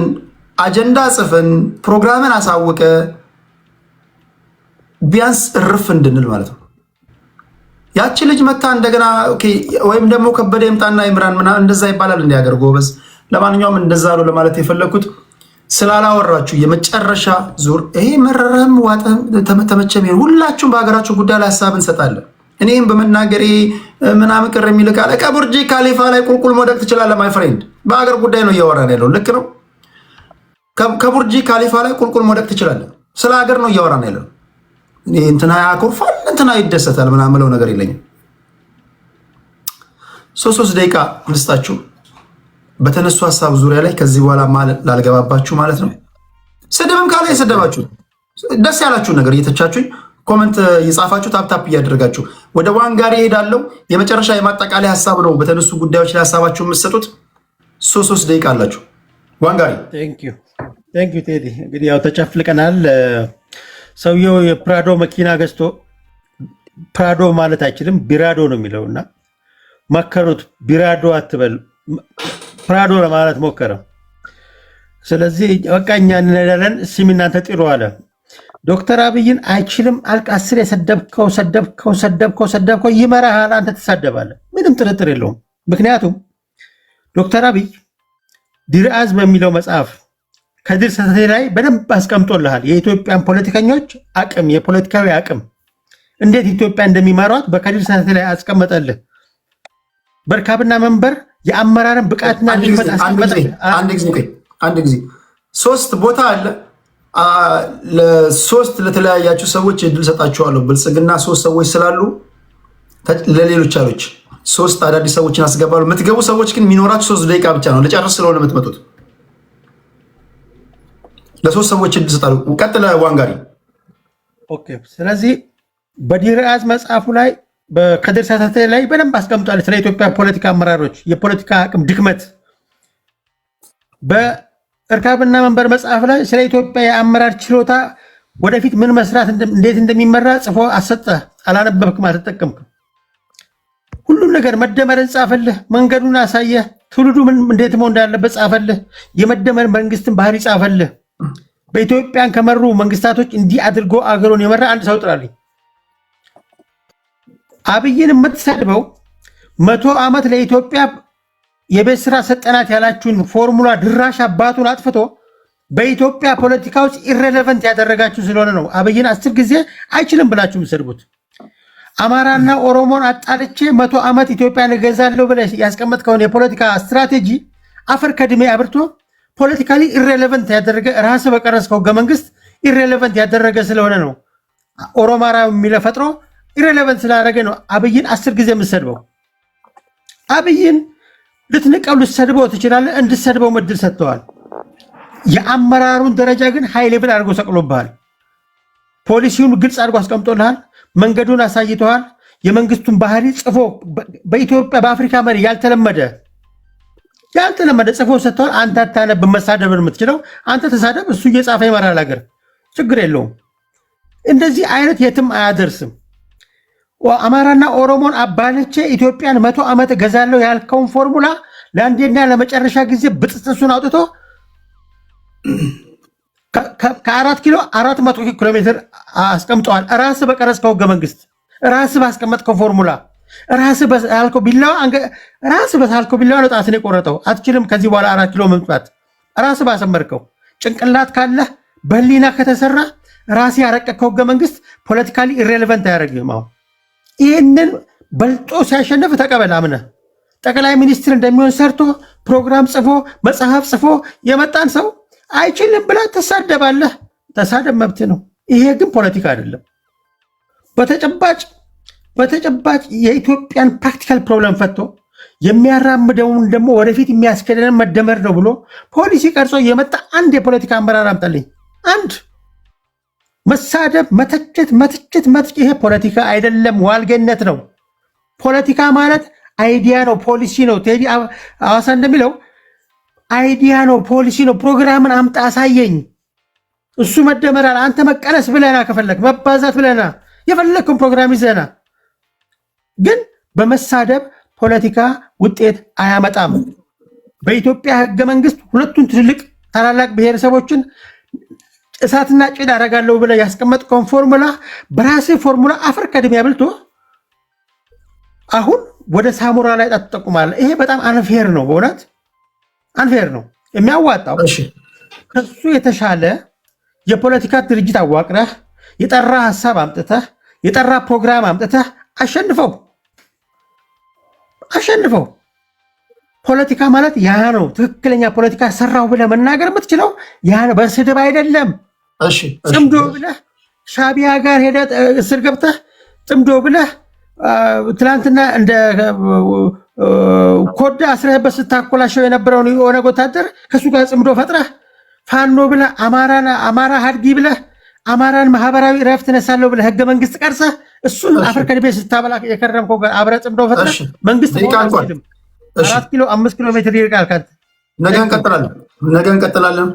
አጀንዳ ጽፈን ፕሮግራምን አሳውቀ ቢያንስ እርፍ እንድንል ማለት ነው። ያቺ ልጅ መታ እንደገና ወይም ደግሞ ከበደ ይምጣና ይምራን ምናምን እንደዛ ይባላል። እንዲ ሀገር ጎበዝ። ለማንኛውም እንደዛ ነው ለማለት የፈለግኩት። ስላላወራችሁ የመጨረሻ ዙር ይሄ መረረም ዋጠም ተመቸም ሁላችሁም በሀገራችሁ ጉዳይ ላይ ሀሳብ እንሰጣለን። እኔም በመናገሬ ምናምን ቅር የሚል ካለ ከቡርጅ ካሊፋ ላይ ቁልቁል መውደቅ ትችላለህ። ማይ ፍሬንድ በሀገር ጉዳይ ነው እያወራን ያለው። ልክ ነው። ከቡርጅ ካሊፋ ላይ ቁልቁል መውደቅ ትችላለህ። ስለ ሀገር ነው እያወራን ያለው። እንትና ያኮርፋል እንትና ይደሰታል ምናምን የምለው ነገር የለኝም። 3 ደቂቃ ልስጣችሁ በተነሱ ሀሳብ ዙሪያ ላይ። ከዚህ በኋላ ላልገባባችሁ ማለት ነው። ስድብም ካለ የሰደባችሁ ደስ ያላችሁን ነገር እየተቻችሁኝ ኮመንት እየጻፋችሁ ታፕታፕ እያደረጋችሁ ወደ ዋንጋሪ ሄዳለው። የመጨረሻ የማጠቃለያ ሀሳብ ነው። በተነሱ ጉዳዮች ላይ ሀሳባችሁ የምትሰጡት 3 ደቂቃ አላችሁ። ዋንጋሪ
ቴንክ ዩ ቴዲ። እንግዲህ ያው ተጨፍልቀናል። ሰውየው የፕራዶ መኪና ገዝቶ ፕራዶ ማለት አይችልም ቢራዶ ነው የሚለውና መከሩት። ቢራዶ አትበል ፕራዶ ለማለት ሞከረ። ስለዚህ በቃ እኛ እንነዳለን ሲም እናንተ ጥሩ አለ። ዶክተር አብይን አይችልም አልቅ 10 ሰደብከው ይመራሃል። አንተ ትሳደባለህ፣ ምንም ጥርጥር የለውም። ምክንያቱም ዶክተር አብይ ዲርአዝ በሚለው መጽሐፍ ከድር ሰተቴ ላይ በደንብ አስቀምጦልሃል። የኢትዮጵያን ፖለቲከኞች አቅም፣ የፖለቲካዊ አቅም እንዴት ኢትዮጵያ እንደሚመሯት በከድር ሰተቴ ላይ አስቀመጠልህ። በርካብና መንበር የአመራርን ብቃትና
አንድ ጊዜ 3 ቦታ አለ። ለ3 ለተለያያችሁ ሰዎች እድል ሰጣችኋለሁ። ብልጽግና 3 ሰዎች ስላሉ ለሌሎች አሎች 3 አዳዲስ ሰዎችን አስገባሉ። የምትገቡ ሰዎች ግን የሚኖራችሁ 3 ደቂቃ ብቻ ነው። ለጨርስ ስለሆነ የምትመጡት ለ3 ሰዎች እድል ሰጣሉ። ቀጥለ ዋንጋሪ።
ኦኬ። ስለዚህ በዲርአዝ መጽሐፉ ላይ በከድር ሰተቴ ላይ በደንብ አስቀምጧል ስለ ኢትዮጵያ ፖለቲካ አመራሮች የፖለቲካ አቅም ድክመት። በእርካብና መንበር መጽሐፍ ላይ ስለ ኢትዮጵያ የአመራር ችሎታ ወደፊት ምን መስራት እንዴት እንደሚመራ ጽፎ አሰጠ። አላነበብክም፣ አልተጠቀምክም። ሁሉም ነገር መደመርን ጻፈልህ፣ መንገዱን አሳየህ፣ ትውልዱ ምን እንዴት መሆን እንዳለበት ጻፈልህ፣ የመደመር መንግስትን ባህሪ ጻፈልህ። በኢትዮጵያን ከመሩ መንግስታቶች እንዲህ አድርጎ አገሩን የመራ አንድ ሰው ጥራልኝ። አብይን የምትሰድበው 100 ዓመት ለኢትዮጵያ የቤት ስራ ሰጠናት ያላችሁን ፎርሙላ ድራሽ አባቱን አጥፍቶ በኢትዮጵያ ፖለቲካ ውስጥ ኢሬሌቨንት ያደረጋችሁ ስለሆነ ነው። አብይን 10 ጊዜ አይችልም ብላችሁ የምትሰድቡት። አማራና ኦሮሞን አጣልቼ 100 ዓመት ኢትዮጵያን እገዛለሁ ብለህ ያስቀመጥከውን የፖለቲካ ስትራቴጂ አፈር ከድሜ አብርቶ ፖለቲካሊ ኢሬሌቨንት ያደረገ ራስህ በቀረስከው ህገ መንግስት ኢሬሌቨንት ያደረገ ስለሆነ ነው። ኦሮማራ የሚለው ፈጥሮ ኢሬሌቨንት ስላደረገ ነው አብይን 10 ጊዜ የምትሰድበው። አብይን ልትንቀው ልትሰድበው ትችላለህ። እንድትሰድበው እድል ሰጥተዋል። የአመራሩን ደረጃ ግን ሃይ ሌቭል አድርጎ ሰቅሎብሃል። ፖሊሲውን ግልጽ አድርጎ አስቀምጦልሃል። መንገዱን አሳይተዋል። የመንግስቱን ባህሪ ጽፎ በኢትዮጵያ በአፍሪካ መሪ ያልተለመደ ጽፎ ሰጥተዋል። አንተ አታነብ፣ መሳደብን የምትችለው አንተ ተሳደብ፣ እሱ እየጻፈ ይመራል ሀገር፣ ችግር የለውም። እንደዚህ አይነት የትም አያደርስም። አማራና ኦሮሞን አባልቼ ኢትዮጵያን 100 ዓመት ገዛለሁ ያልከውን ፎርሙላ ለአንዴና ለመጨረሻ ጊዜ ብጥስጥሱን አውጥቶ ከ4 ኪሎ 400 ኪሎ ሜትር አስቀምጠዋል። ራስ በቀረጽከው ህገ መንግስት፣ ራስ ባስቀመጥከው ፎርሙላ ራስህ በሳልከው ቢላዋ ነው ጣትን የቆረጠው። አትችልም ከዚህ በኋላ 4 ኪሎ መምጣት። ራስህ ባሰመርከው ጭንቅላት ካለህ በህሊና ከተሰራ ራስህ ያረቀቅከው ህገ መንግስት ፖለቲካሊ ኢሬሌቨንት አያደርግህም። አሁን ይህንን በልጦ ሲያሸንፍ ተቀበል አምነህ። ጠቅላይ ሚኒስትር እንደሚሆን ሰርቶ ፕሮግራም ጽፎ መጽሐፍ ጽፎ የመጣን ሰው አይችልም ብለህ ትሳደባለህ። ተሳደብ፣ መብት ነው። ይሄ ግን ፖለቲካ አይደለም። በተጨባጭ የኢትዮጵያን ፕራክቲካል ፕሮብለም ፈቶ የሚያራምደውን ደግሞ ወደፊት የሚያስከደን መደመር ነው ብሎ ፖሊሲ ቀርጾ የመጣ አንድ የፖለቲካ አመራር አምጣልኝ። አንድ መሳደብ፣ መተቸት ይሄ ፖለቲካ አይደለም፣ ዋልገነት ነው። ፖለቲካ ማለት አይዲያ ነው፣ ፖሊሲ ነው። ቴዲ ሐዋሳ እንደሚለው አይዲያ ነው፣ ፖሊሲ ነው። ፕሮግራምን አምጣ አሳየኝ። እሱ መደመራል። አንተ መቀነስ ብለና፣ ከፈለግ መባዛት ብለና፣ የፈለግከውን ፕሮግራም ይዘና። ግን በመሳደብ ፖለቲካ ውጤት አያመጣም። በኢትዮጵያ ህገ መንግስት ሁለቱን ትልልቅ ታላላቅ ብሔረሰቦችን እሳትና ጭድ አደርጋለሁ ብለህ ያስቀመጥከውን ፎርሙላ በራስህ ፎርሙላ አፈር ከድሜ ያብልቶ አሁን ወደ ሳሙራ ላይ ተጠቁማለህ። ይሄ በጣም አንፌር ነው፣ በእውነት አንፌር ነው። የሚያዋጣው ከሱ የተሻለ የፖለቲካ ድርጅት አዋቅረህ የጠራ ሀሳብ አምጥተህ የጠራ ፕሮግራም አምጥተህ አሸንፈው። ፖለቲካ ማለት ያ ነው። ትክክለኛ ፖለቲካ ሰራው ብለህ መናገር የምትችለው ያ ነው፣ በስድብ አይደለም። ጥምዶ ብለህ ሻቢያ ጋር ሄደህ እስር ገብተህ ጥምዶ ብለህ ትላንትና እንደ ኮዳ አስረህበት ስታኮላሸው የነበረውን የኦነግ ወታደር ከሱ ጋር ጽምዶ ፈጥረህ ፋኖ ብለህ አማራ ሀድጊ ብለህ አማራን ማህበራዊ ረፍት ነሳለሁ ብለህ ህገ መንግስት ቀርጸህ እሱን አፈር ከድሜ ስታበላ የከረምከው ጋር አብረህ ጽምዶ ፈጥረህ መንግስት 4 ኪሎ 5 ኪሎ ሜትር ይርቃል። ካንተ
ነገ እንቀጥላለን።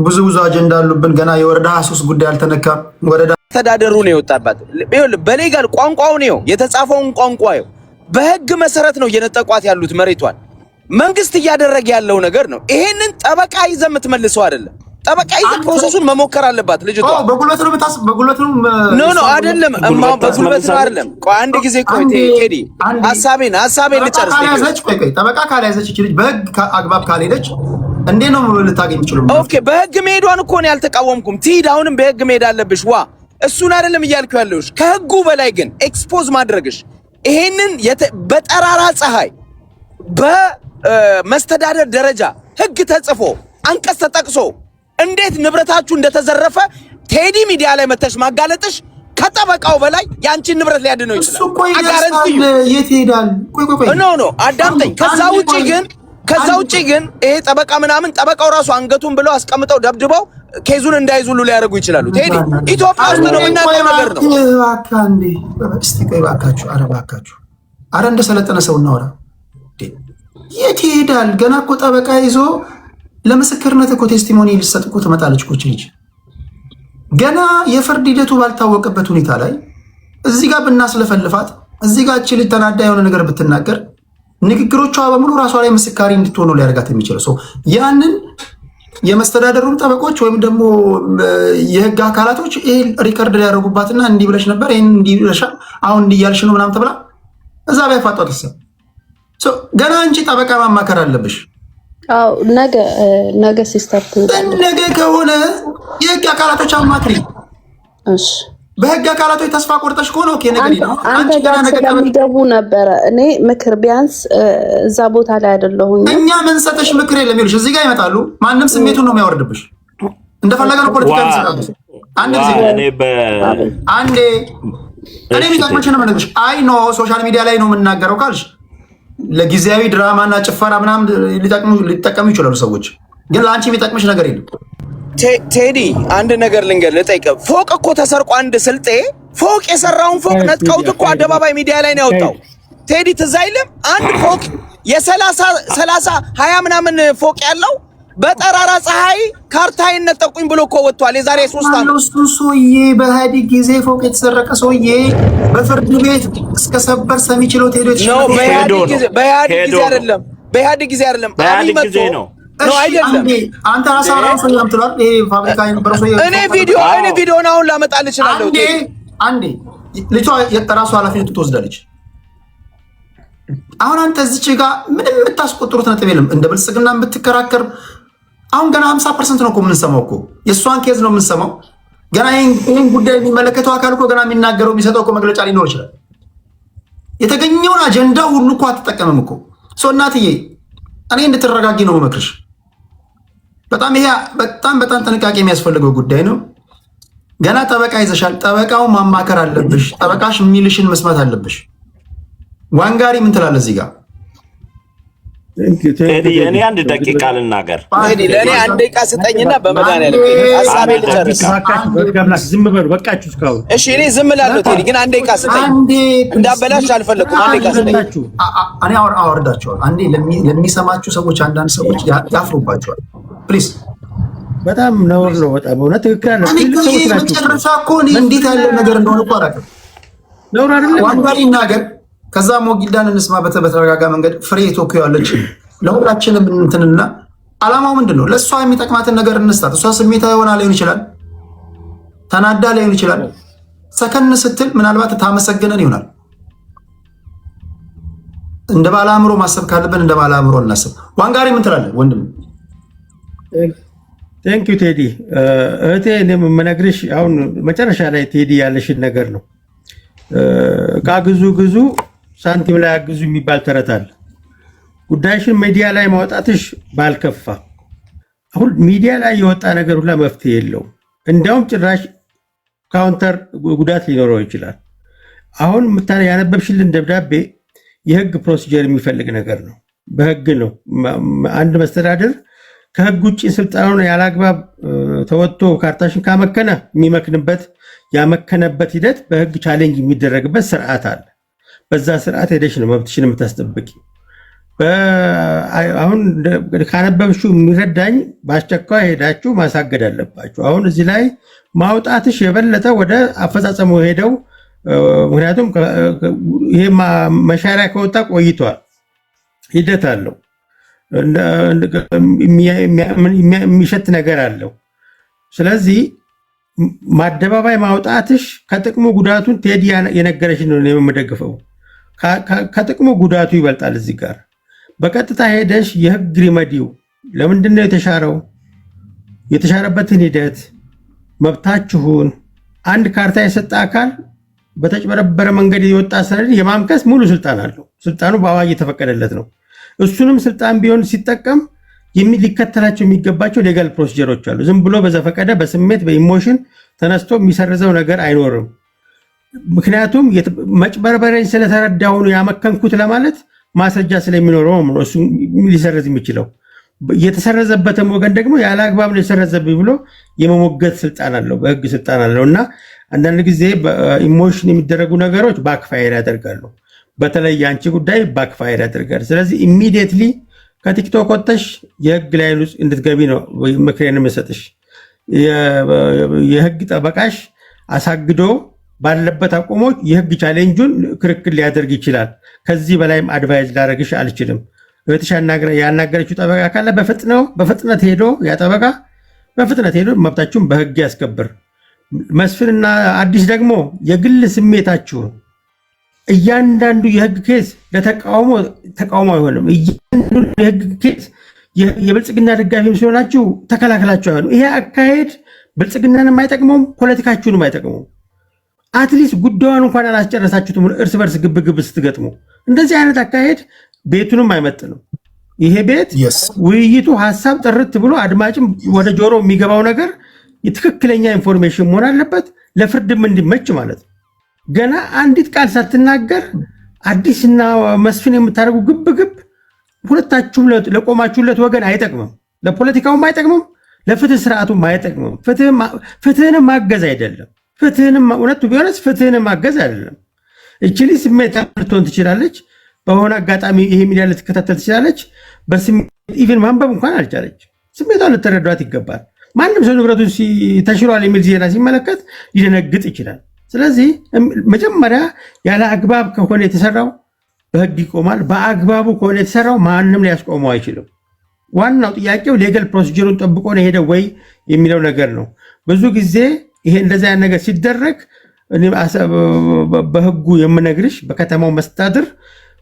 ብዙ አጀንዳ አሉብን። ገና የወረዳ 23 ጉዳይ አልተነካም። ወረዳ
ተዳደሩ ነው የወጣባት። በሌጋል ቋንቋው ነው የተጻፈውን ቋንቋ ነው በህግ መሰረት ነው እየነጠቋት ያሉት መሬቷን። መንግስት እያደረገ ያለው ነገር ነው። ይሄንን ጠበቃ ይዘህ የምትመልሰው አይደለም። ጠበቃ ይዘህ ፕሮሰሱን መሞከር አለባት ልጅቷ።
በጉልበት ነው
ኖ አይደለም። በጉልበት ነው አይደለም። ቆይ አንድ ጊዜ ቆይ ቴዲ፣ ሐሳቤን ልጨርስ።
ጠበቃ ካልያዘች ልጅ በህግ አግባብ ካልሄደች እንዴ ነው ልታገኝ ይችላል?
ኦኬ፣ በህግ መሄዷን እኮ ነው ያልተቃወምኩም። ትሂድ፣ አሁንም በህግ መሄድ አለብሽ። እሱን አይደለም እያልኩ ያለሁሽ። ከህጉ በላይ ግን ኤክስፖዝ ማድረግሽ ይሄንን በጠራራ ፀሐይ በመስተዳደር ደረጃ ህግ ተጽፎ አንቀጽ ተጠቅሶ እንዴት ንብረታችሁ እንደተዘረፈ ቴዲ ሚዲያ ላይ መተሽ ማጋለጥሽ ከጠበቃው በላይ ያንቺን ንብረት ሊያድነው ይችላል።
የት ይሄዳል?
ኖ አዳምጠኝ። ከዛ ውጪ ግን ይሄ ጠበቃ ምናምን ጠበቃው ራሱ አንገቱን ብለው አስቀምጠው ደብድበው ኬዙን እንዳይዙሉ ሊያደርጉ ይችላሉ። ቴዲ ኢትዮጵያ ውስጥ ነው የምናውቀው ነገር ነው።
እባካችሁ አረ እንደሰለጠነ ሰው እናወራ። የት ይሄዳል? ገና እኮ ጠበቃ ይዞ ለምስክርነት እኮ ቴስቲሞኒ ሊሰጥ እኮ ትመጣለች እኮ ልጅ። ገና የፍርድ ሂደቱ ባልታወቀበት ሁኔታ ላይ እዚህ ጋር ብናስለፈልፋት፣ እዚህ ጋር እቺ ልጅ ተናዳ የሆነ ነገር ብትናገር ንግግሮቿ በሙሉ ራሷ ላይ ምስካሪ እንድትሆኑ ሊያደርጋት የሚችለው ሰው ያንን የመስተዳደሩም ጠበቆች ወይም ደግሞ የህግ አካላቶች ይሄ ሪከርድ ሊያደርጉባትና እንዲህ ብለሽ ነበር፣ ይሄን እንዲህ ብለሻል፣ አሁን እንዲህ እያልሽ ነው ምናምን ተብላ እዛ ቢያፋጧት ገና አንቺ ጠበቃ ማማከር አለብሽ።
አው ነገ ሲስተር
ነገ ከሆነ የህግ አካላቶች አማክሪ። እሺ በህግ አካላቶች ተስፋ ቆርጠሽ ከሆነ ኦኬ ነገር ነው። አንቺ ገና ነገ
ከሚገቡ ነበረ እኔ ምክር ቢያንስ እዛ ቦታ ላይ አይደለሁኝ።
እኛ ምን ሰጠሽ ምክር የለም ይሉሽ እዚህ ጋር ይመጣሉ። ማንም ስሜቱን ነው የሚያወርድብሽ። እንደፈለገ ነው ፖለቲካ የሚሰራው። አንድ ጊዜ እኔ የሚጠቅመች ነው የምነግርሽ። አይ ኖ ሶሻል ሚዲያ ላይ ነው የምናገረው ካልሽ ለጊዜያዊ ድራማና ጭፈራ ምናምን ሊጠቀሙ ይችላሉ ሰዎች፣ ግን ለአንቺ የሚጠቅምሽ ነገር የለም።
ቴዲ አንድ ነገር ልንገር ልጠይቅህ። ፎቅ እኮ ተሰርቆ አንድ ስልጤ ፎቅ የሰራውን ፎቅ ነጥቀውት እኮ አደባባይ ሚዲያ ላይ ነው ያወጣው። ቴዲ ትዝ አይልም? አንድ ፎቅ የ30 ምናምን ፎቅ ያለው በጠራራ ፀሐይ ካርታይን ነጠቁኝ ብሎ እኮ ወጥቷል። የዛሬ 3 ዓመት
እሱ ሰውዬ በኢህአዴግ ጊዜ ፎቅ የተሰረቀ ሰውዬ በፍርድ ቤት እስከ ሰበር ሰሚ ችሎት ሄዶ
በኢህአዴግ ጊዜ አይደለም። አብይ መጥቶ ነው አይደለም።
አንተ ራስህ ራስህ ምትሏል። ይሄ ፋብሪካ የነበረው ሰውዬ
እኔ ቪዲዮውን አሁን ላመጣልህ እችላለሁ።
አንዴ ልጅቷ የራሷ ኃላፊነቱ ትወስዳለች። አሁን አንተ እዚች ጋር ምንም የምታስቆጥሩት ነጥብ የለም። እንደ ብልጽግና ብትከራከር አሁን ገና 50% ነው እኮ የምንሰማው እኮ የእሷን ኬዝ ነው የምንሰማው። ገና ይህን ጉዳይ የሚመለከተው አካል እኮ ገና የሚናገረው የሚሰጠው እኮ መግለጫ ሊኖር ይችላል። የተገኘውን አጀንዳ ሁሉ እኮ አትጠቀምም እኮ። እናትዬ እኔ እንድትረጋጊ ነው መክርሽ። በጣም ይሄ በጣም ጥንቃቄ የሚያስፈልገው ጉዳይ ነው። ገና ጠበቃ ይዘሻል። ጠበቃው ማማከር አለብሽ። ጠበቃሽ የሚልሽን መስማት አለብሽ። ዋንጋሪ ምን ትላለህ እዚህ ጋር?
እኔ አንድ ደቂቃ ልናገር።
ለእኔ አንድ ደቂቃ ስጠኝና በመድኃኒዓለም ሀሳቤ ልጨርስ።
ዝም በሉ በቃችሁ እስካሁን።
እሺ እኔ ዝም እላለሁ ቴዲ፣ ግን አንድ ደቂቃ ስጠኝ። እንዳበላሽ አልፈለኩም። አንድ ደቂቃ ስጠኝ።
እኔ አወርዳቸዋል። አንዴ ለሚሰማችሁ ሰዎች አንዳንድ ሰዎች ያፍሩባቸዋል። ፕሊዝ
በጣም ነውር ነው። በጣም እውነት ትክክል ነው።
መጨረሻ እኮ እንዴት ያለ ነገር እንደሆነ እኮ አላውቅም።
ነውር አይደለም።
ዋንጋሪ ይናገር። ከዛ ሞጊልዳን እንስማ በተረጋጋ መንገድ። ፍሬ ቶኪዮ ያለች ለሁላችንም እንትንና አላማው ምንድን ነው? ለእሷ የሚጠቅማትን ነገር እንስጣት። እሷ ስሜታ የሆና ሊሆን ይችላል፣ ተናዳ ሊሆን ይችላል። ሰከን ስትል ምናልባት ታመሰግነን ይሆናል። እንደ ባለ አእምሮ ማሰብ ካለብን እንደ ባለ አእምሮ እናስብ። ዋንጋሪ ምን ትላለህ ወንድም?
ቴንክ ዩ ቴዲ። እህቴ እኔም የምነግርሽ አሁን መጨረሻ ላይ ቴዲ ያለሽን ነገር ነው። እቃ ግዙ ሳንቲም ላይ አግዙ የሚባል ተረት አለ። ጉዳይሽን ሚዲያ ላይ ማውጣትሽ ባልከፋ፣ አሁን ሚዲያ ላይ የወጣ ነገር ሁላ መፍትሄ የለውም። እንዲያውም ጭራሽ ካውንተር ጉዳት ሊኖረው ይችላል። አሁን ያነበብሽልን ደብዳቤ የህግ ፕሮሲጀር የሚፈልግ ነገር ነው። በህግ ነው አንድ መስተዳድር ከህግ ውጭ ስልጣኑን ያላግባብ ተወጥቶ ካርታሽን ካመከነ የሚመክንበት ያመከነበት ሂደት በህግ ቻሌንጅ የሚደረግበት ስርዓት አለ። በዛ ስርዓት ሄደሽ ነው መብትሽን የምታስጠብቂ። አሁን ካነበብሽው የሚረዳኝ በአስቸኳይ ሄዳችሁ ማሳገድ አለባችሁ። አሁን እዚህ ላይ ማውጣትሽ የበለጠ ወደ አፈጻጸሙ ሄደው፣ ምክንያቱም ይሄ መሻሪያ ከወጣ ቆይቷል፣ ሂደት አለው፣ የሚሸት ነገር አለው። ስለዚህ ማደባባይ ማውጣትሽ ከጥቅሙ ጉዳቱን ቴዲ የነገረሽን ነው የምደግፈው። ከጥቅሙ ጉዳቱ ይበልጣል። እዚህ ጋር በቀጥታ ሄደሽ የህግ ሪመዲው ለምንድን ነው የተሻረው፣ የተሻረበትን ሂደት፣ መብታችሁን አንድ ካርታ የሰጠ አካል በተጭበረበረ መንገድ የወጣ ሰነድ የማምከስ ሙሉ ስልጣን አለው። ስልጣኑ በአዋጅ የተፈቀደለት ነው። እሱንም ስልጣን ቢሆን ሲጠቀም ሊከተላቸው የሚገባቸው ሌጋል ፕሮሲጀሮች አሉ። ዝም ብሎ በዘፈቀደ በስሜት በኢሞሽን ተነስቶ የሚሰርዘው ነገር አይኖርም። ምክንያቱም መጭበርበሬን ስለተረዳሁ ነው ያመከንኩት ለማለት ማስረጃ ስለሚኖረው ነው እሱ ሊሰርዝ የሚችለው። የተሰረዘበትም ወገን ደግሞ ያለ አግባብ ነው የሰረዘብኝ ብሎ የመሞገት ስልጣን አለው፣ በህግ ስልጣን አለው። እና አንዳንድ ጊዜ በኢሞሽን የሚደረጉ ነገሮች ባክፋየር ያደርጋሉ። በተለይ የአንቺ ጉዳይ ባክፋየር ያደርጋል። ስለዚህ ኢሚዲየትሊ ከቲክቶክ ወጥተሽ የህግ ላይ እንድትገቢ ነው ምክሬን የምሰጥሽ። የህግ ጠበቃሽ አሳግዶ ባለበት አቁሞች የህግ ቻሌንጁን ክርክር ሊያደርግ ይችላል። ከዚህ በላይም አድቫይዝ ላደርግሽ አልችልም። እህትሽ ያናገረችው ጠበቃ ካለ በፍጥነት ሄዶ ያጠበቃ በፍጥነት ሄዶ መብታችሁን በህግ ያስከብር። መስፍንና አዲስ ደግሞ የግል ስሜታችሁን እያንዳንዱ የህግ ኬስ ተቃውሞ አይሆንም። እያንዳንዱ የህግ ኬስ የብልጽግና ደጋፊም ሲሆናችሁ ተከላከላችሁ አይሆንም። ይሄ አካሄድ ብልጽግናንም አይጠቅመውም፣ ፖለቲካችሁንም አይጠቅመውም። አትሊስት ጉዳዩን እንኳን አላስጨረሳችሁትም እርስ በርስ ግብግብ ስትገጥሙ። እንደዚህ አይነት አካሄድ ቤቱንም አይመጥንም። ይሄ ቤት ውይይቱ ሀሳብ ጥርት ብሎ አድማጭም ወደ ጆሮ የሚገባው ነገር የትክክለኛ ኢንፎርሜሽን መሆን አለበት፣ ለፍርድም እንዲመች ማለት ነው። ገና አንዲት ቃል ሳትናገር አዲስና መስፍን የምታደርጉ ግብግብ ሁለታችሁም ለቆማችሁለት ወገን አይጠቅምም፣ ለፖለቲካውም አይጠቅምም፣ ለፍትህ ስርዓቱም አይጠቅምም። ፍትህንም ማገዝ አይደለም። እውነቱ ቢሆንስ ፍትህንም ማገዝ አይደለም። እችሊ ስሜት ልትሆን ትችላለች። በሆነ አጋጣሚ ይሄ ሚዲያ ልትከታተል ትችላለች። በስሜት ኢቨን ማንበብ እንኳን አልቻለች። ስሜቷን ልትረዷት ይገባል። ማንም ሰው ንብረቱ ተሽሯል የሚል ዜና ሲመለከት ሊደነግጥ ይችላል። ስለዚህ መጀመሪያ ያለ አግባብ ከሆነ የተሰራው በህግ ይቆማል። በአግባቡ ከሆነ የተሰራው ማንም ሊያስቆመው አይችልም። ዋናው ጥያቄው ሌጋል ፕሮሲጀሩን ጠብቆ ነው ሄደው ወይ የሚለው ነገር ነው። ብዙ ጊዜ ይሄ እንደዚህ አይነት ነገር ሲደረግ በህጉ የምነግርሽ በከተማው መስተዳድር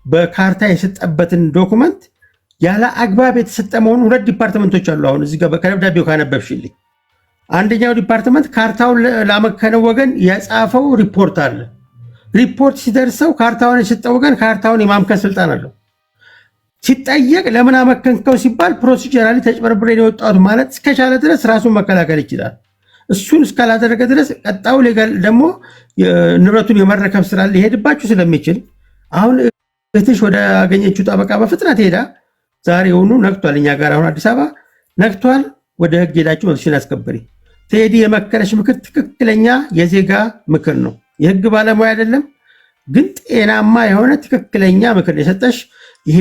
በካርታ የሰጠበትን ዶኩመንት ያለ አግባብ የተሰጠ መሆኑን ሁለት ዲፓርትመንቶች አሉ። አሁን እዚህ ጋር ከደብዳቤው ካነበብሽልኝ አንደኛው ዲፓርትመንት ካርታውን ላመከነው ወገን የጻፈው ሪፖርት አለ። ሪፖርት ሲደርሰው ካርታውን የሰጠው ወገን ካርታውን የማምከን ስልጣን አለው። ሲጠየቅ ለምን አመከንከው ሲባል ፕሮሲጀራሊ ተጭበርብሬ የወጣሁት ማለት እስከቻለ ድረስ ራሱን መከላከል ይችላል። እሱን እስካላደረገ ድረስ ቀጣዩ ሌጋል ደግሞ ንብረቱን የመረከብ ስራ ሊሄድባችሁ ስለሚችል አሁን እህትሽ ወደ አገኘችው ጠበቃ በፍጥነት ሄዳ ዛሬውኑ ነግቷል፣ እኛ ጋር አሁን አዲስ አበባ ነግቷል፣ ወደ ህግ ሄዳችሁ መብትሽን አስከብሪ። ቴዲ የመከረሽ ምክር ትክክለኛ የዜጋ ምክር ነው። የህግ ባለሙያ አይደለም፣ ግን ጤናማ የሆነ ትክክለኛ ምክር የሰጠሽ። ይሄ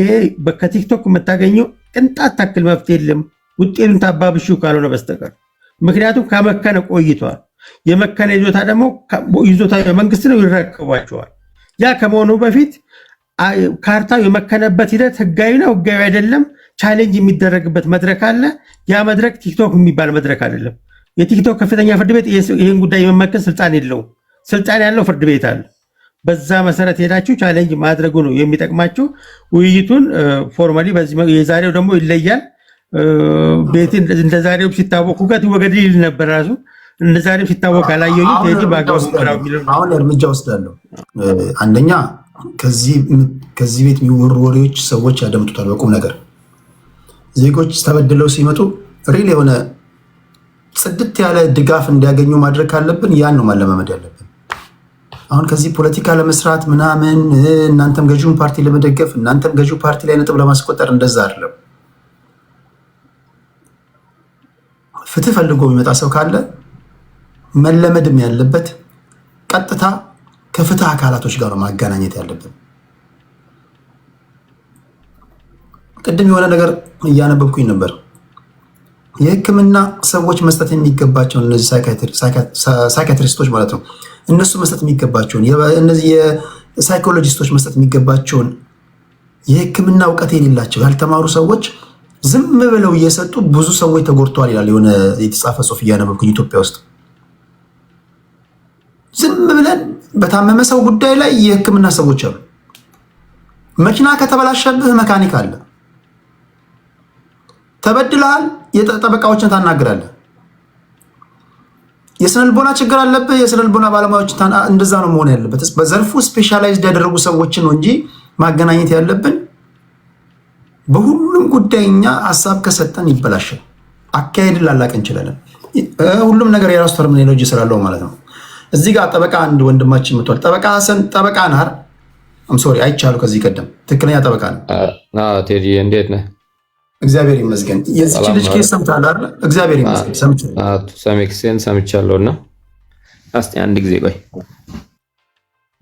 ከቲክቶክ የምታገኘው ቅንጣት ታክል መብት የለም ውጤቱን ታባብሺው ካልሆነ በስተቀር። ምክንያቱም ከመከነ ቆይቷል። የመከነ ይዞታ ደግሞ ይዞታ መንግስት ነው፣ ይረከቧቸዋል። ያ ከመሆኑ በፊት ካርታው የመከነበት ሂደት ህጋዊ ነው ህጋዊ አይደለም ቻሌንጅ የሚደረግበት መድረክ አለ። ያ መድረክ ቲክቶክ የሚባል መድረክ አይደለም። የቲክቶክ ከፍተኛ ፍርድ ቤት ይህን ጉዳይ የመመከን ስልጣን የለውም። ስልጣን ያለው ፍርድ ቤት አለ። በዛ መሰረት ሄዳችሁ ቻሌንጅ ማድረጉ ነው የሚጠቅማችሁ። ውይይቱን ፎርማሊ የዛሬው ደግሞ ይለያል። ቤት እንደዛሬው ሲታወቁ ጋር ወገድ ይል ነበር ራሱ እንደዛሬው ሲታወቅ አላየሁኝ። ቴዲ
አሁን እርምጃ ወስዳለሁ። አንደኛ ከዚህ ቤት የሚወሩ ወሬዎች ሰዎች ያደምጡታል። በቁም ነገር ዜጎች ተበድለው ሲመጡ ሪል የሆነ ጽድት ያለ ድጋፍ እንዲያገኙ ማድረግ ካለብን ያን ነው ማለማመድ ያለብን። አሁን ከዚህ ፖለቲካ ለመስራት ምናምን እናንተም ገዢውን ፓርቲ ለመደገፍ እናንተም ገዢው ፓርቲ ላይ ነጥብ ለማስቆጠር እንደዛ አይደለም። ፍትህ ፈልጎ የሚመጣ ሰው ካለ መለመድም ያለበት ቀጥታ ከፍትህ አካላቶች ጋር ነው ማገናኘት ያለብን። ቅድም የሆነ ነገር እያነበብኩኝ ነበር። የሕክምና ሰዎች መስጠት የሚገባቸውን እነዚህ ሳይካትሪስቶች ማለት ነው እነሱ መስጠት የሚገባቸውን እነዚህ የሳይኮሎጂስቶች መስጠት የሚገባቸውን የሕክምና እውቀት የሌላቸው ያልተማሩ ሰዎች ዝም ብለው እየሰጡ ብዙ ሰዎች ተጎድተዋል ይላል የሆነ የተጻፈ ጽሑፍ እያነበብኩኝ። ኢትዮጵያ ውስጥ ዝም ብለን በታመመ ሰው ጉዳይ ላይ የሕክምና ሰዎች አሉ። መኪና ከተበላሸብህ መካኒክ አለ። ተበድለሃል፣ የጠበቃዎችን ታናግራለህ። የስነልቦና ችግር አለብህ፣ የስነልቦና ባለሙያዎች እንደዛ ነው መሆን ያለበት። በዘርፉ ስፔሻላይዝድ ያደረጉ ሰዎችን ነው እንጂ ማገናኘት ያለብን። በሁሉም ጉዳይ እኛ ሀሳብ ከሰጠን ይበላሻል። አካሄድን ላላቅ እንችላለን። ሁሉም ነገር የራሱ ተርሚኖሎጂ ስላለው ማለት ነው። እዚህ ጋር ጠበቃ አንድ ወንድማችን መጥቷል። ጠበቃ ሀሰን ጠበቃ ነህ? ሶሪ አይቻሉ ከዚህ ቀደም ትክክለኛ ጠበቃ ነው።
ቴዲ እንዴት ነህ?
እግዚአብሔር ይመስገን። የዚች ልጅ ኬስ ሰምተሃል አይደል? እግዚአብሔር ይመስገን ሰምቻለሁ።
ሰሜክሴን ሰምቻለሁና እስቲ አንድ ጊዜ ቆይ።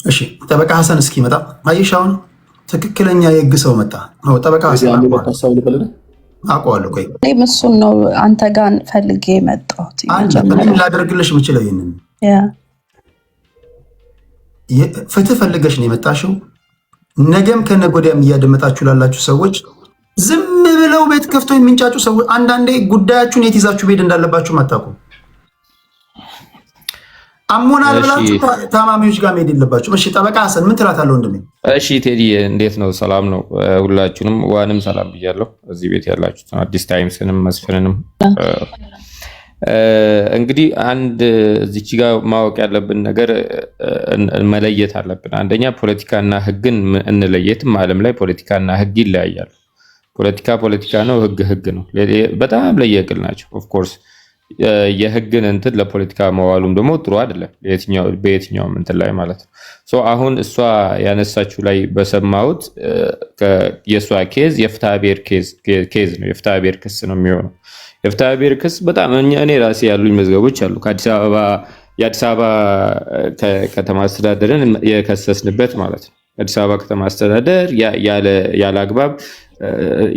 እሺ ጠበቃ ሀሰን እስኪመጣ አየሽ፣ አሁን ትክክለኛ የህግ ሰው መጣ። ጠበቃ ሀሰን አውቀዋለሁ። ቆይ
እኔም እሱን ነው አንተ ጋር ፈልጌ የመጣሁት።
ላደርግልሽ የምችለው ይህንን ፍትህ ፈልገሽ ነው የመጣሽው። ነገም ከነገ ወዲያም እያደመጣችሁ ላላችሁ ሰዎች ዝም ብለው ቤት ከፍተው የሚንጫጩ ሰዎች አንዳንዴ ጉዳያችሁን የት ይዛችሁ ቤት እንዳለባችሁ አታውቁም። አሞናል ብላችሁ ታማሚዎች ጋር መሄድ የለባችሁ። እሺ ጠበቃ ሀሰን ምን ትላታለህ ወንድሜ?
እሺ ቴዲ እንዴት ነው? ሰላም ነው? ሁላችሁንም ዋንም ሰላም ብያለሁ። እዚህ ቤት ያላችሁት አዲስ ታይምስንም መስፍንንም እንግዲህ አንድ እዚች ጋር ማወቅ ያለብን ነገር መለየት አለብን። አንደኛ ፖለቲካና ህግን እንለየትም። ዓለም ላይ ፖለቲካና ህግ ይለያያሉ። ፖለቲካ ነው፣ ህግ ነው። በጣም ለየቅል ናቸው። ኦፍኮርስ የህግን እንትን ለፖለቲካ መዋሉም ደግሞ ጥሩ አይደለም፣ በየትኛውም እንትን ላይ ማለት ነው። አሁን እሷ ያነሳችው ላይ በሰማሁት የእሷ ኬዝ የፍትሐ ብሔር ኬዝ ነው፣ የፍትሐ ብሔር ክስ ነው የሚሆነው። የፍትሐ ብሔር ክስ በጣም እኔ ራሴ ያሉኝ መዝገቦች አሉ። የአዲስ አበባ ከተማ አስተዳደርን የከሰስንበት ማለት ነው። የአዲስ አበባ ከተማ አስተዳደር ያለ አግባብ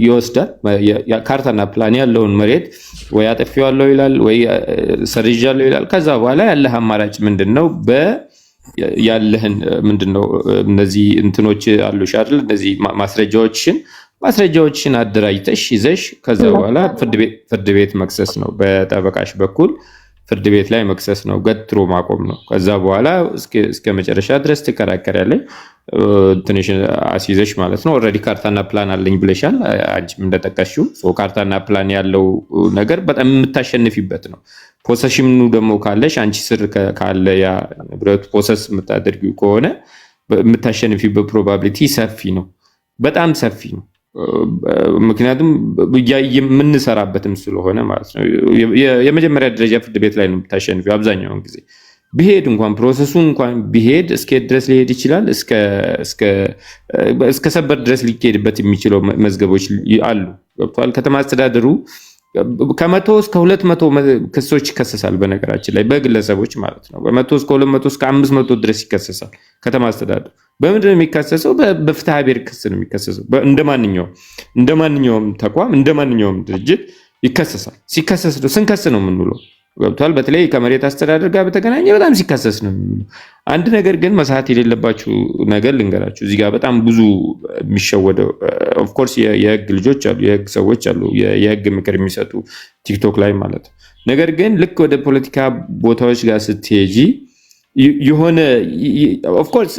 ይወስዳል። ካርታና ፕላን ያለውን መሬት ወይ አጥፊዋለሁ ይላል ወይ ሰርዣለሁ ይላል። ከዛ በኋላ ያለህ አማራጭ ምንድነው? ያለህን ምንድነው? እነዚህ እንትኖች አሉሽ አይደል? እነዚህ ማስረጃዎችን አደራጅተሽ ይዘሽ ከዛ በኋላ ፍርድ ቤት መክሰስ ነው በጠበቃሽ በኩል። ፍርድ ቤት ላይ መክሰስ ነው፣ ገትሮ ማቆም ነው። ከዛ በኋላ እስከ መጨረሻ ድረስ ትከራከሪያለሽ፣ ትንሽ አስይዘሽ ማለት ነው። ኦልሬዲ ካርታና ፕላን አለኝ ብለሻል፣ አንቺም እንደጠቀስሽው። ካርታና ፕላን ያለው ነገር በጣም የምታሸንፊበት ነው። ፖሰሽኑ ደግሞ ካለሽ አንቺ ስር ካለ ያ ንብረቱ ፖሰስ የምታደርጊው ከሆነ የምታሸንፊበት ፕሮባቢሊቲ ሰፊ ነው፣ በጣም ሰፊ ነው። ምክንያቱም የምንሰራበትም ስለሆነ ማለት ነው። የመጀመሪያ ደረጃ ፍርድ ቤት ላይ ነው የምታሸንፊው አብዛኛውን ጊዜ። ቢሄድ እንኳን ፕሮሰሱ እንኳን ቢሄድ እስከ ድረስ ሊሄድ ይችላል። እስከ ሰበር ድረስ ሊሄድበት የሚችለው መዝገቦች አሉ። ገብቷል። ከተማ አስተዳደሩ ከ100 እስከ 200 ክሶች ይከሰሳል። በነገራችን ላይ በግለሰቦች ማለት ነው። በ100 እስከ 200 እስከ 500 ድረስ ይከሰሳል ከተማ አስተዳደሩ። በምንድን ነው የሚከሰሰው? በፍትሐ ብሔር ክስ ነው የሚከሰሰው። እንደማንኛውም ተቋም እንደማንኛውም ድርጅት ይከሰሳል። ሲከሰስ ነው ስንከስ ነው የምንውለው። ገብቷል። በተለይ ከመሬት አስተዳደር ጋር በተገናኘ በጣም ሲከሰስ ነው የሚውለው። አንድ ነገር ግን መሳት የሌለባችሁ ነገር ልንገራችሁ። እዚህ ጋር በጣም ብዙ የሚሸወደው ኦፍኮርስ የህግ ልጆች አሉ፣ የህግ ሰዎች አሉ፣ የህግ ምክር የሚሰጡ ቲክቶክ ላይ ማለት ነው። ነገር ግን ልክ ወደ ፖለቲካ ቦታዎች ጋር ስትሄጂ የሆነ ኦፍኮርስ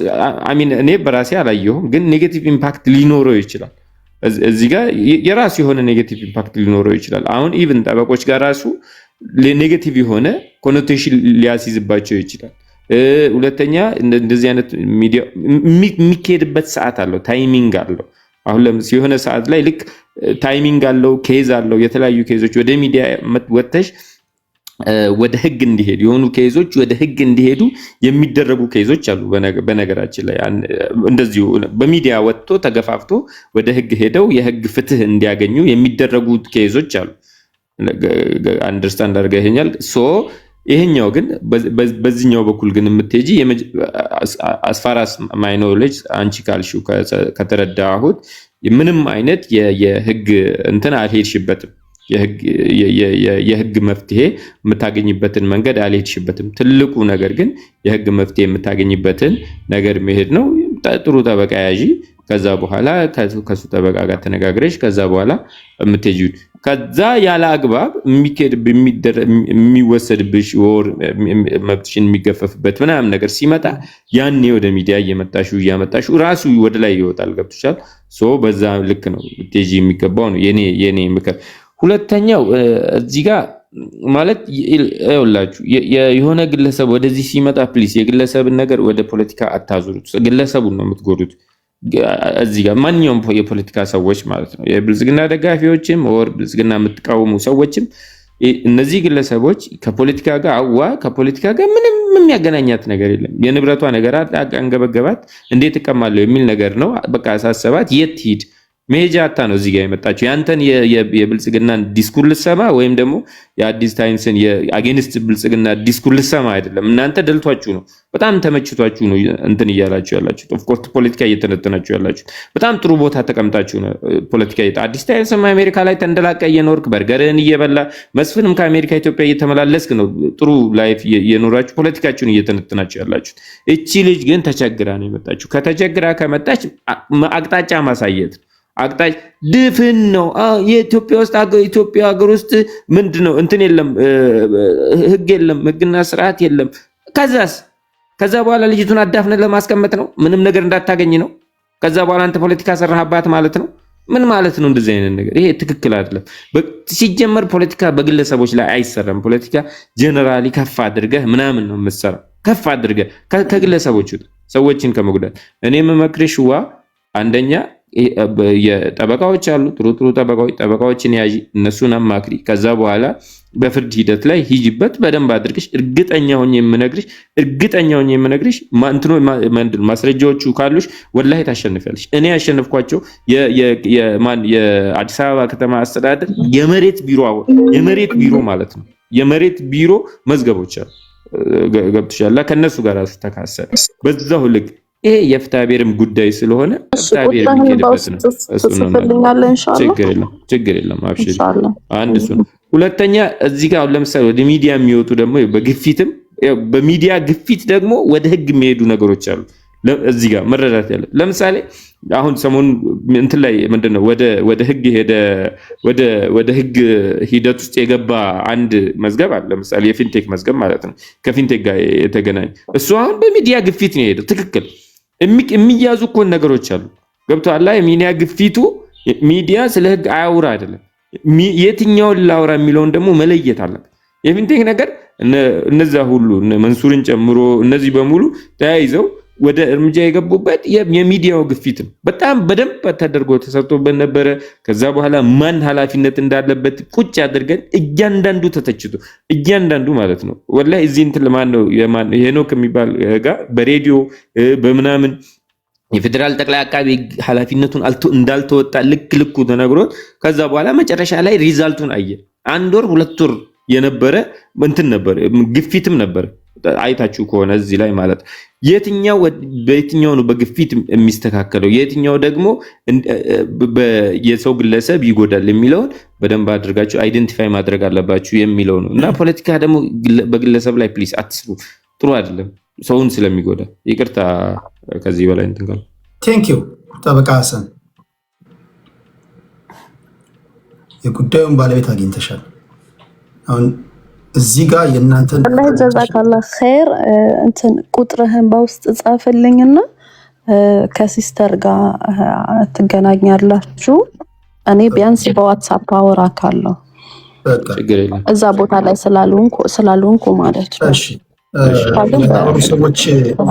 እኔ በራሴ አላየሁም፣ ግን ኔጌቲቭ ኢምፓክት ሊኖረው ይችላል። እዚህ ጋር የራሱ የሆነ ኔጌቲቭ ኢምፓክት ሊኖረው ይችላል። አሁን ኢቭን ጠበቆች ጋር ራሱ ኔጌቲቭ የሆነ ኮኖቴሽን ሊያስይዝባቸው ይችላል። ሁለተኛ እንደዚህ አይነት ሚዲያ የሚካሄድበት ሰዓት አለው፣ ታይሚንግ አለው። አሁን ለምሳሌ የሆነ ሰዓት ላይ ልክ ታይሚንግ አለው፣ ኬዝ አለው። የተለያዩ ኬዞች ወደ ሚዲያ ወጥተሽ ወደ ህግ እንዲሄዱ የሆኑ ኬዞች ወደ ህግ እንዲሄዱ የሚደረጉ ኬዞች አሉ። በነገራችን ላይ እንደዚሁ በሚዲያ ወጥቶ ተገፋፍቶ ወደ ህግ ሄደው የህግ ፍትህ እንዲያገኙ የሚደረጉ ኬዞች አሉ። አንደርስታንድ አድርገኸኛል። ይሄኛው ግን በዚህኛው በኩል ግን የምትሄጂ አስፋራስ ማይ ኖሌጅ አንቺ ካልሽው ከተረዳሁት ምንም አይነት የህግ እንትን አልሄድሽበትም። የህግ መፍትሄ የምታገኝበትን መንገድ አልሄድሽበትም። ትልቁ ነገር ግን የህግ መፍትሄ የምታገኝበትን ነገር መሄድ ነው። ጥሩ ጠበቃ ያዢ። ከዛ በኋላ ከሱ ጠበቃ ጋር ተነጋግረሽ ከዛ በኋላ የምትሄጂው ከዛ ያለ አግባብ የሚወሰድብሽ ወር መብትሽን የሚገፈፍበት ምናምን ነገር ሲመጣ ያኔ ወደ ሚዲያ እያመጣሽው ራሱ ወደ ላይ ይወጣል። ገብቶሻል? በዛ ልክ ነው ልትሄጂ የሚገባው ነው የኔ ምክር። ሁለተኛው እዚህ ጋር ማለት ይኸውላችሁ የሆነ ግለሰብ ወደዚህ ሲመጣ ፕሊስ የግለሰብን ነገር ወደ ፖለቲካ አታዙሩት። ግለሰቡን ነው የምትጎዱት። እዚህ ጋር ማንኛውም የፖለቲካ ሰዎች ማለት ነው የብልጽግና ደጋፊዎችም ወር ብልጽግና የምትቃወሙ ሰዎችም እነዚህ ግለሰቦች ከፖለቲካ ጋር ምንም የሚያገናኛት ነገር የለም። የንብረቷ ነገር አንገበገባት፣ እንዴት እቀማለሁ የሚል ነገር ነው። በቃ አሳሰባት፣ የት ሂድ መሄጃ አታ ነው እዚህ ጋር የመጣችው። ያንተን የብልጽግና ዲስኩር ልሰማ ወይም ደግሞ የአዲስ ታይምስን የአጌንስት ብልጽግና ዲስኩር ልሰማ አይደለም። እናንተ ደልቷችሁ ነው፣ በጣም ተመችቷችሁ ነው እንትን እያላችሁ ያላችሁት። ኦፍኮርስ ፖለቲካ እየተነተናችሁ ያላችሁት በጣም ጥሩ ቦታ ተቀምጣችሁ ነው። ፖለቲካ አዲስ ታይምስም አሜሪካ ላይ ተንደላቀ እየኖርክ በርገርህን እየበላ መስፍንም ከአሜሪካ ኢትዮጵያ እየተመላለስክ ነው ጥሩ ላይፍ እየኖራችሁ ፖለቲካችሁን እየተነተናችሁ ያላችሁት። እቺ ልጅ ግን ተቸግራ ነው የመጣችሁ። ከተቸግራ ከመጣች አቅጣጫ ማሳየት አቅጣጫ ድፍን ነው። የኢትዮጵያ ውስጥ ኢትዮጵያ ሀገር ውስጥ ምንድነው እንትን የለም፣ ህግ የለም፣ ህግና ስርዓት የለም። ከዛ በኋላ ልጅቱን አዳፍነ ለማስቀመጥ ነው፣ ምንም ነገር እንዳታገኝ ነው። ከዛ በኋላ አንተ ፖለቲካ ሰራህባት ማለት ነው። ምን ማለት ነው እንደዚህ አይነት ነገር? ይሄ ትክክል አይደለም። ሲጀመር ፖለቲካ በግለሰቦች ላይ አይሰራም። ፖለቲካ ጀነራሊ ከፍ አድርገህ ምናምን ነው የምትሰራው። ከፍ አድርገህ ከግለሰቦች ሰዎችን ከመጉዳት እኔ የምመክርሽ አንደኛ የጠበቃዎች አሉ፣ ጥሩ ጠበቃዎችን ያዢ፣ እነሱን አማክሪ። ከዛ በኋላ በፍርድ ሂደት ላይ ሂጂበት በደንብ አድርግሽ። እርግጠኛ ሆኜ የምነግርሽ ማስረጃዎቹ ካሉሽ ወላሂ ታሸንፊያለሽ። እኔ ያሸነፍኳቸው የአዲስ አበባ ከተማ አስተዳደር የመሬት ቢሮ ማለት ነው የመሬት ቢሮ መዝገቦች አሉ። ገብቶሻል? ከነሱ ጋር ራሱ ተካሰለ በዛው ልክ ይሄ የፍትሐ ብሔርም ጉዳይ ስለሆነ ፍትሐ ብሔር የሚሄድበት ነው። ችግር የለም አብሽሪ። አንድ እሱ ነው። ሁለተኛ እዚህ ጋር ለምሳሌ ወደ ሚዲያ የሚወጡ ደግሞ በሚዲያ ግፊት ደግሞ ወደ ህግ የሚሄዱ ነገሮች አሉ። እዚህ ጋር መረዳት ያለ ለምሳሌ አሁን ሰሞን እንትን ላይ ምንድነው ወደ ህግ ሄደ ወደ ህግ ሂደት ውስጥ የገባ አንድ መዝገብ አለ። ለምሳሌ የፊንቴክ መዝገብ ማለት ነው፣ ከፊንቴክ ጋር የተገናኘ እሱ አሁን በሚዲያ ግፊት ነው የሄደው። ትክክል የሚያዙ እኮ ነገሮች አሉ። ገብቶሃል? የሚዲያ ግፊቱ ሚዲያ ስለ ህግ አያውራ አይደለም፣ የትኛውን ላውራ የሚለውን ደግሞ መለየት አለበት። የፊንቴክ ነገር እነዛ ሁሉ መንሱርን ጨምሮ እነዚህ በሙሉ ተያይዘው ወደ እርምጃ የገቡበት የሚዲያው ግፊት ነው። በጣም በደንብ ተደርጎ ተሰርቶበት ነበረ። ከዛ በኋላ ማን ኃላፊነት እንዳለበት ቁጭ አድርገን እያንዳንዱ ተተችቶ እያንዳንዱ ማለት ነው ወላሂ እዚህ እንትን ለማን ነው ሄኖክ የሚባል ጋር በሬዲዮ በምናምን የፌደራል ጠቅላይ አቃቢ ኃላፊነቱን እንዳልተወጣ ልኩ ተነግሮት ከዛ በኋላ መጨረሻ ላይ ሪዛልቱን አየ። 1 ወር 2 ወር የነበረ እንትን ነበር፣ ግፊትም ነበር። አይታችሁ ከሆነ እዚህ ላይ ማለት በየትኛው ነው በግፊት የሚስተካከለው የትኛው ደግሞ የሰው ግለሰብ ይጎዳል የሚለውን በደንብ አድርጋችሁ አይደንቲፋይ ማድረግ አለባችሁ የሚለው ነው። እና ፖለቲካ ደግሞ በግለሰብ ላይ ፕሊስ አትስሩ፣ ጥሩ አይደለም፣ ሰውን ስለሚጎዳ። ይቅርታ ከዚህ በላይ እንትን ካለ
ቴንክ ዩ ጠበቃ ሀሰን፣ የጉዳዩን ባለቤት አግኝተሻል። አሁን እዚህ ጋር የእናንተን
አላህ ጀዛከላህ ኸይር እንትን ቁጥርህን በውስጥ ጻፍልኝና ከሲስተር ጋር ትገናኛላችሁ። እኔ ቢያንስ በዋትስአፕ አወራካለሁ እዛ ቦታ ላይ ስላልሆንኩ ማለት ነው።
እሺ ሰዎች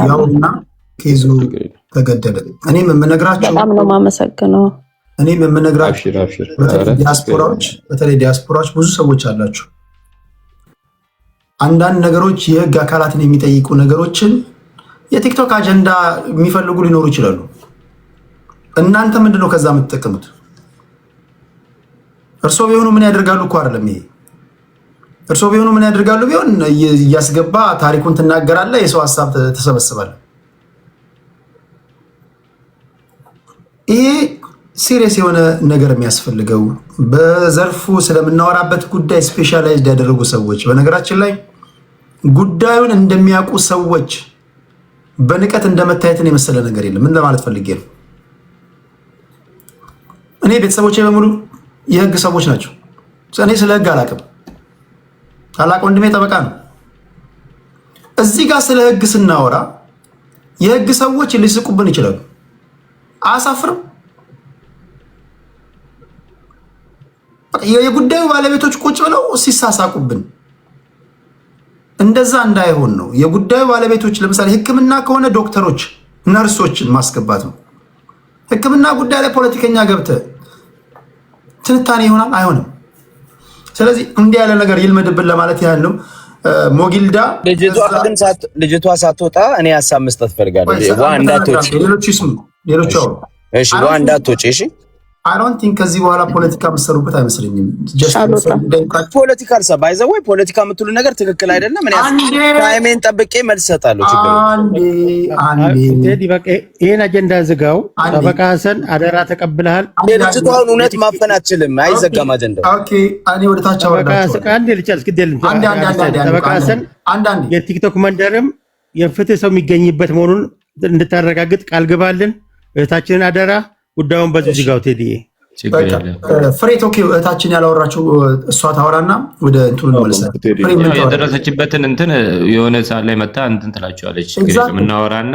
ያውና ኬዙ ተገደለ። እኔም የምነግራችሁ
በጣም ነው የማመሰግነው።
እኔም የምነግራችሁ በተለይ ዲያስፖራዎች ብዙ ሰዎች አላችሁ። አንዳንድ ነገሮች የህግ አካላትን የሚጠይቁ ነገሮችን የቲክቶክ አጀንዳ የሚፈልጉ ሊኖሩ ይችላሉ። እናንተ ምንድነው ከዛ የምትጠቀሙት? እርሶ ቢሆኑ ምን ያደርጋሉ እኮ አይደለም ይሄ። እርሶ ቢሆኑ ምን ያደርጋሉ ቢሆን እያስገባ ታሪኩን ትናገራለህ፣ የሰው ሀሳብ ተሰበስባለህ። ይሄ ሲሪየስ የሆነ ነገር የሚያስፈልገው በዘርፉ ስለምናወራበት ጉዳይ ስፔሻላይዝድ ያደረጉ ሰዎች፣ በነገራችን ላይ ጉዳዩን እንደሚያውቁ ሰዎች በንቀት እንደመታየትን የመሰለ ነገር የለም። ምን ለማለት ፈልጌ ነው? እኔ ቤተሰቦቼ በሙሉ የህግ ሰዎች ናቸው። እኔ ስለ ህግ አላውቅም። ታላቅ ወንድሜ ጠበቃ ነው። እዚህ ጋር ስለ ህግ ስናወራ የህግ ሰዎች ሊስቁብን ይችላሉ። አያሳፍርም? የጉዳዩ ባለቤቶች ቁጭ ብለው ሲሳሳቁብን እንደዛ እንዳይሆን ነው። የጉዳዩ ባለቤቶች ለምሳሌ ህክምና ከሆነ ዶክተሮች፣ ነርሶችን ማስገባት ነው። ህክምና ጉዳይ ላይ ፖለቲከኛ ገብተህ ትንታኔ ይሆናል? አይሆንም። ስለዚህ እንዲህ ያለ ነገር ይልመድብን ለማለት ያህል ነው። ሞጊልዳ
ልጅቷ ሳትወጣ እኔ ሀሳብ መስጠት ፈልጋለሁ።
ሌሎች ይስሙ፣ ሌሎች አውሩ።
እሺ እንዳትወጪ። እሺ
አይ ዶንት ቲንክ ከዚህ በኋላ ፖለቲካ የምትሰሩበት አይመስለኝም።
ፖለቲካ ባይዘው ፖለቲካ የምትሉ ነገር ትክክል አይደለም። እኔ ታይሜን ጠብቄ መልስ እሰጣለሁ።
ይሄን አጀንዳ ዝጋው። ጠበቃ ሀሰን አደራ ተቀብለሃል።
ልጅቷን እውነት ማፈን አትችልም። አይዘጋም አጀንዳው።
ኦኬ እኔ ወደ ታች አወርዳለሁ።
ጠበቃ ሀሰን የቲክቶክ መንደርም የፍትህ ሰው የሚገኝበት መሆኑን እንድታረጋግጥ ቃል ግባልን። እህታችንን አደራ። ጉዳዩን በዚህ ዝጋው። ቴዲዬ
ፍሬ ቶኪዮ እህታችን ያላወራችው እሷ ታወራና ወደ እንትኑ እንመለሳለን።
የደረሰችበትን እንትን የሆነ ሰዓት ላይ መጣ እንትን ትላቸዋለች። እናወራና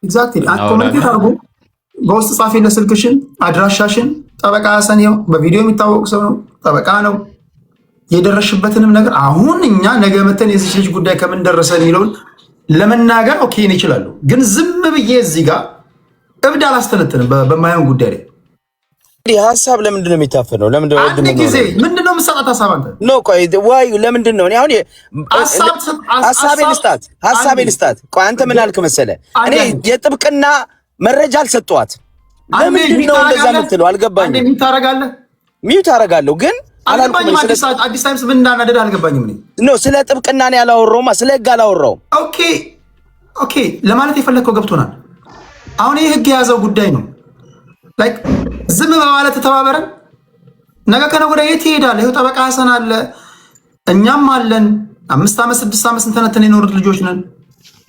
ኤግዛክትሊ ኮሜንት አድርጉ። በውስጥ ጻፊለት ስልክሽን፣ አድራሻሽን። ጠበቃ ሀሰን ይኸው በቪዲዮ የሚታወቅ ሰው ነው፣ ጠበቃ ነው። የደረሽበትንም ነገር አሁን እኛ ነገ መተን የዚች ልጅ ጉዳይ ከምን ደረሰ የሚለውን ለመናገር ኦኬ ነው ይችላሉ። ግን ዝም ብዬ እዚህ ጋር እብድ አላስተነትንም በማየውን ጉዳይ ላይ።
ሀሳብ ለምንድን ነው የሚታፈነው? ለምንድን ነው
አንድ ጊዜ ምንድን ነው የምትሰጣት ሀሳብ? አንተ
ኖ ቆይ ዋይ ለምንድን ነው? እኔ አሁን ሀሳቤን ልስጣት። ቆይ አንተ ምን አልክ መሰለህ? እኔ የጥብቅና መረጃ አልሰጠኋት። ለምንድን ነው እንደዛ የምትለው? አልገባኝም።
ሚዩት ታደርጋለህ?
ሚዩት አደርጋለሁ ግን
አልገባኝም። አዲስ ታይምስ ምን እንዳናደድ አልገባኝም።
ኖ ስለ ጥብቅና ነው ያላወራሁማ፣ ስለ ህግ አላወራሁም።
ኦኬ ለማለት የፈለግከው ገብቶናል። አሁን ይህ ህግ የያዘው ጉዳይ ነው። ላይክ ዝም በማለት ተባበረን። ነገ ከነገ ወዲያ የት ይሄዳል? ይኸው ጠበቃ ሀሰን አለ፣ እኛም አለን። 5 ዓመት 6 ዓመት ስንተነተን የኖሩት ልጆች ነን።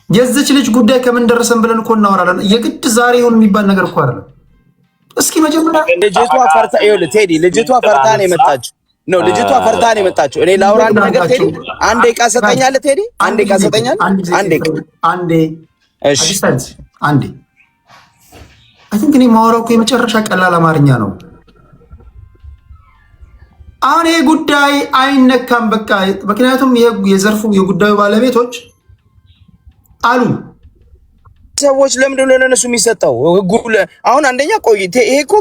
የዚች ልጅ ጉዳይ ከምን ደረሰን ብለን እኮ እናወራለን። የግድ ዛሬ ይሁን የሚባል ነገር እኮ አይደለም። እስኪ መጀመሪያ
ልጅቷ ፈርታ ይኸውልህ ቴዲ ልጅቷ ፈርታ ነው የመጣችው ነው ልጅቷ ፈርታ ነው የመጣችው። እኔ ላውራ አንድ ነገር ቴዲ አንዴ ቃ ሰጠኛለህ ቴዲ አንዴ ቃ ሰጠኛለህ አንዴ እሺ
አንዴ አይ ቲንክ እኔ ማወራው እኮ የመጨረሻ ቀላል አማርኛ ነው። አሁን ይሄ ጉዳይ አይነካም በቃ። ምክንያቱም የዘርፉ የጉዳዩ ባለቤቶች አሉ
ሰዎች ለምንድን ነው ለነሱ የሚሰጠው ህጉ? አሁን አንደኛ ቆይ ይሄ እኮ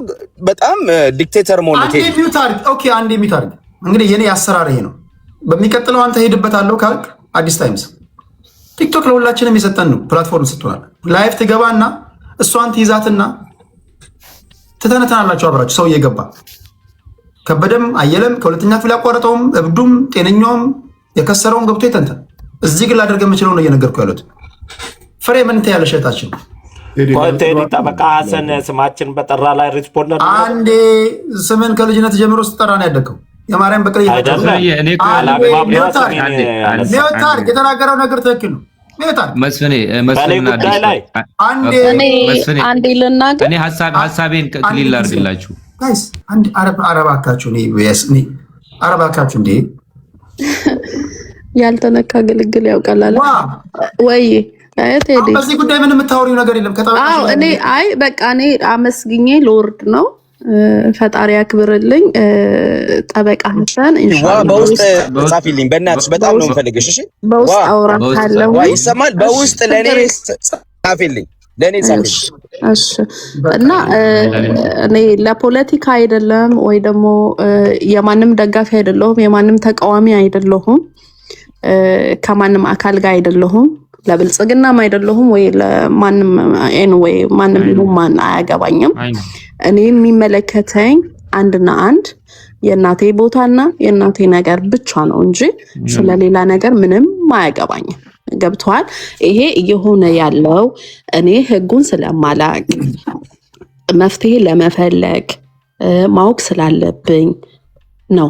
በጣም ዲክቴተር መሆን ነው።
አንዴ ሚውት አድርግ። ኦኬ አንዴ ሚውት አድርግ። እንግዲህ የኔ አሰራር ይሄ ነው። በሚቀጥለው አንተ ሄድበታለሁ ካልክ አዲስ ታይምስ ቲክቶክ ለሁላችንም የሰጠን ነው ፕላትፎርም ሰጥቶናል። ላይቭ ትገባና እሷን ትይዛትና ትተነተናላችሁ አብራችሁ ሰው እየገባ ከበደም አየለም ከሁለተኛ ክፍል ያቋረጠውም እብዱም ጤነኛውም የከሰረውም ገብቶ ይተንተን። እዚህ ግን ላደርግ የምችለው ነው እየነገርኩ ያሉት። ፍሬ ምን ትያለሽ እህታችን?
ቴዲ ጠበቃ ሀሰን ስማችን በጠራ ላይ ሪስፖንደር
አንዴ ስምን ከልጅነት ጀምሮ ስትጠራ ነው ያደግከው። የማርያም በቀል የተናገረው ነገር ትክክል ነው።
መስፍኔ
አንዴ ልናገር።
እኔ ሀሳቤን ክሊል ላድርግላችሁ።
አረባካችሁ እንዴ
ያልተነካ ግልግል ያውቃላል ወይ?
በዚህ ጉዳይ ምን የምታወሪው ነገር የለም።
በቃ እኔ አመስግኜ ልወርድ ነው። ፈጣሪ ያክብርልኝ። ጠበቃ ሀሰን
በውስጥ ጻፊልኝ በእናትሽ፣ በጣም ነው የምፈልግሽ። እሺ
በውስጥ አውራታለሁ።
ይሰማል? በውስጥ ለኔ ጻፊልኝ፣ ለኔ ጻፊልኝ።
እሺ እና እኔ ለፖለቲካ አይደለም ወይ ደግሞ የማንም ደጋፊ አይደለሁም፣ የማንም ተቃዋሚ አይደለሁም፣ ከማንም አካል ጋር አይደለሁም፣ ለብልጽግናም አይደለሁም ወይ ለማንም ኤኒዌይ ማንም ይሁን ማን አያገባኝም። እኔ የሚመለከተኝ አንድና አንድ የእናቴ ቦታና የእናቴ ነገር ብቻ ነው እንጂ ስለሌላ ነገር ምንም አያገባኝም። ገብቷል? ይሄ እየሆነ ያለው እኔ ህጉን ስለማላቅ መፍትሄ ለመፈለግ ማወቅ ስላለብኝ ነው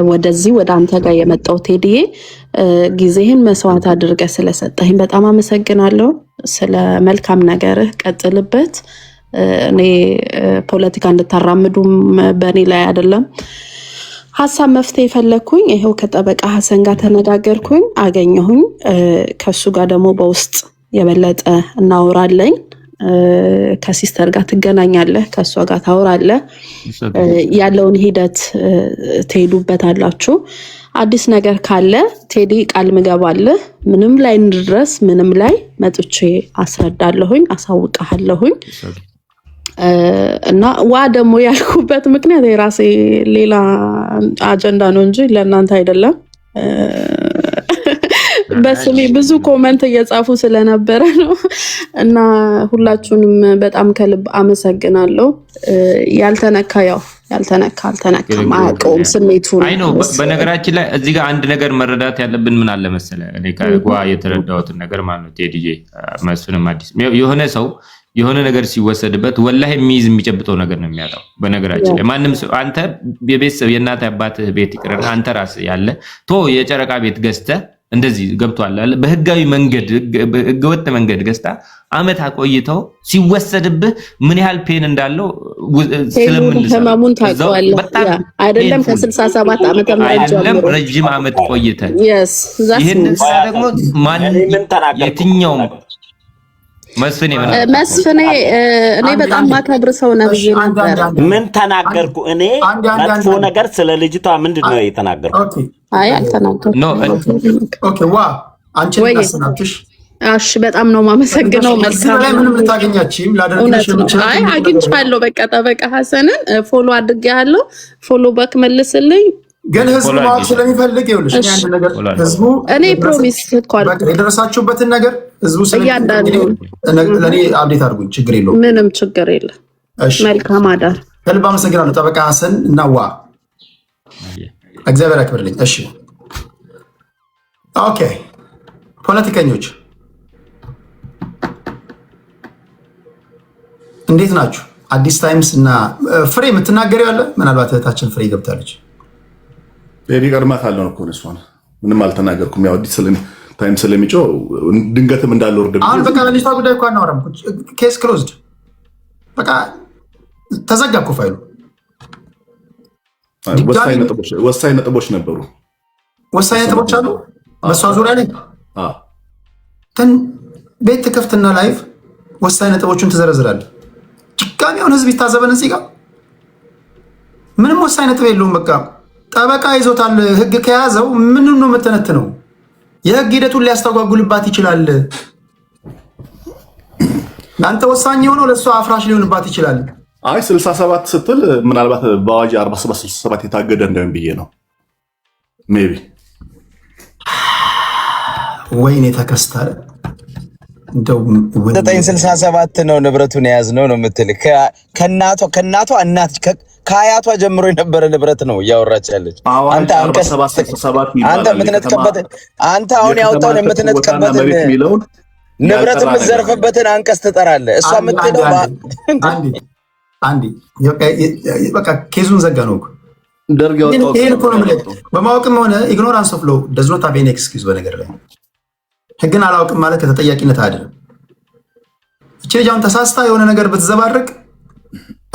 ወደዚህ ወደ አንተ ጋር የመጣው። ቴዲዬ ጊዜህን መስዋዕት አድርገህ ስለሰጠኝ በጣም አመሰግናለሁ። ስለ መልካም ነገርህ ቀጥልበት። እኔ ፖለቲካ እንድታራምዱም በእኔ ላይ አይደለም ሀሳብ መፍትሄ የፈለግኩኝ። ይሄው ከጠበቃ ሀሰን ጋር ተነጋገርኩኝ፣ አገኘሁኝ። ከሱ ጋር ደግሞ በውስጥ የበለጠ እናወራለኝ። ከሲስተር ጋር ትገናኛለህ፣ ከእሷ ጋር ታወራለህ። ያለውን ሂደት ትሄዱበታላችሁ። አዲስ ነገር ካለ ቴዲ ቃል ምገባለህ፣ ምንም ላይ እንድረስ ምንም ላይ መጥቼ አስረዳለሁኝ፣ አሳውቃለሁኝ። እና ዋ ደግሞ ያልኩበት ምክንያት የራሴ ሌላ አጀንዳ ነው እንጂ ለእናንተ አይደለም። በስሜ ብዙ ኮመንት እየጻፉ ስለነበረ ነው። እና ሁላችሁንም በጣም ከልብ አመሰግናለሁ። ያልተነካ አልተነካም፣ አያውቀውም ስሜቱን።
አይ ነው። በነገራችን ላይ እዚህ ጋር አንድ ነገር መረዳት ያለብን ምን አለ መሰለህ፣ እኔ ከጓ የተረዳሁትን ነገር ማለት ነው ቴዲዬ መስፍንም አዲስ የሆነ ሰው የሆነ ነገር ሲወሰድበት ወላሂ የሚይዝ የሚጨብጠው ነገር ነው የሚያጣው። በነገራችን ላይ ማንም ሰው አንተ የቤተሰብ የእናት አባትህ ቤት ይቅርና አንተ ራስህ ያለ የጨረቃ ቤት ገዝተህ እንደዚህ ገብቷል አለ በህጋዊ መንገድ ህገወጥ መንገድ ገዝታ አመት አቆይተው ሲወሰድብህ ምን ያህል ፔን እንዳለው
ስለምንሰማሙን ታውቃለህ አይደለም? ከ67 ዓመተ ምህረት ጀምሮ
ረጅም አመት ቆይተህ
ይሄን
ደግሞ ማንም የትኛውም መስፍኔ
እኔ በጣም ማከብር ሰው ነብይ ነበር።
ምን ተናገርኩ እኔ? መጥፎ ነገር ስለ ልጅቷ ምንድነው የተናገርኩት?
አይ አልተናገርኩም።
ኦኬ ዋ አንቺ ልታሰናብትሽ።
እሺ በጣም ነው ማመሰግነው። መልካም
ላይ ምንም ልታገኛችም ላደርግልሽ የምችለው
አይ አግኝቻለሁ። በቃ ጠበቃ ሀሰንን ፎሎ አድርጌያለሁ። ፎሎ ባክ መልስልኝ።
ግን ህዝቡ ማወቅ ስለሚፈልግ ይኸውልሽ አንድ ነገር ህዝቡ
እኔ ፕሮሚስ እኮ አልኩ
የደረሳችሁበትን ነገር ህዝቡ
ስለሚፈልግ
ለኔ አብዴት አድርጉኝ። ችግር የለውም፣
ምንም ችግር የለም። መልካም አዳር።
ከልብ አመሰግናለሁ ጠበቃ ሀሰን እና ዋ እግዚአብሔር ያክብርልኝ። እሺ ኦኬ ፖለቲከኞች እንዴት ናችሁ? አዲስ ታይምስ እና ፍሬ የምትናገረው ያለ ምናልባት እህታችን ፍሬ ገብታለች።
ቴዲ ቀድማታለሁ እኮ እሷን ምንም አልተናገርኩም። ያው አዲስ ታይም ስለሚጮህ ድንገትም እንዳልወርድ
አሁን በቃ ለሊቷ ጉዳይ እኮ አናወራም። ኬስ ክሎዝድ በቃ ተዘጋ እኮ ፋይሉ።
ወሳኝ ነጥቦች ነበሩ።
ወሳኝ ነጥቦች አሉ በሷ ዙሪያ ላይ ግን ቤት ትከፍትና ላይቭ ወሳኝ ነጥቦቹን ትዘረዝራለህ። ድጋሚውን ህዝብ ይታዘበን። እዚህ ጋር ምንም ወሳኝ ነጥብ የለውም። በቃ ጠበቃ ይዞታል። ህግ ከያዘው ምንም ነው የምተነትነው። የህግ ሂደቱን ሊያስተጓጉልባት ይችላል። ለአንተ ወሳኝ የሆነው ለእሷ አፍራሽ ሊሆንባት ይችላል።
አይ 67 ስትል ምናልባት በአዋጅ 47 የታገደ እንደም ብዬ ነው። ሜቢ
ወይኔ ተከስታለ እንደው
967 ነው ንብረቱን የያዝነው ነው የምትል ከእናቷ እናት ከአያቷ ጀምሮ የነበረ ንብረት ነው እያወራች ያለች። አንተ የምትነጥቀበት አንተ አሁን ያወጣውን የምትነጥቀበትን ንብረት የምትዘርፍበትን አንቀጽ ትጠራለህ። እሷ የምትሄደው
አንዴ በቃ ኬዙን ዘጋ ነው። ይሄን እኮ ነው በማወቅም ሆነ ኢግኖራንስ ኦፍ ሎው ደዝ ኖት ሃቭ ኤኒ ኤክስኪውዝ። በነገር ላይ ህግን አላውቅም ማለት ከተጠያቂነት አይደለም። እቺ ልጅ አሁን ተሳስታ የሆነ ነገር ብትዘባርቅ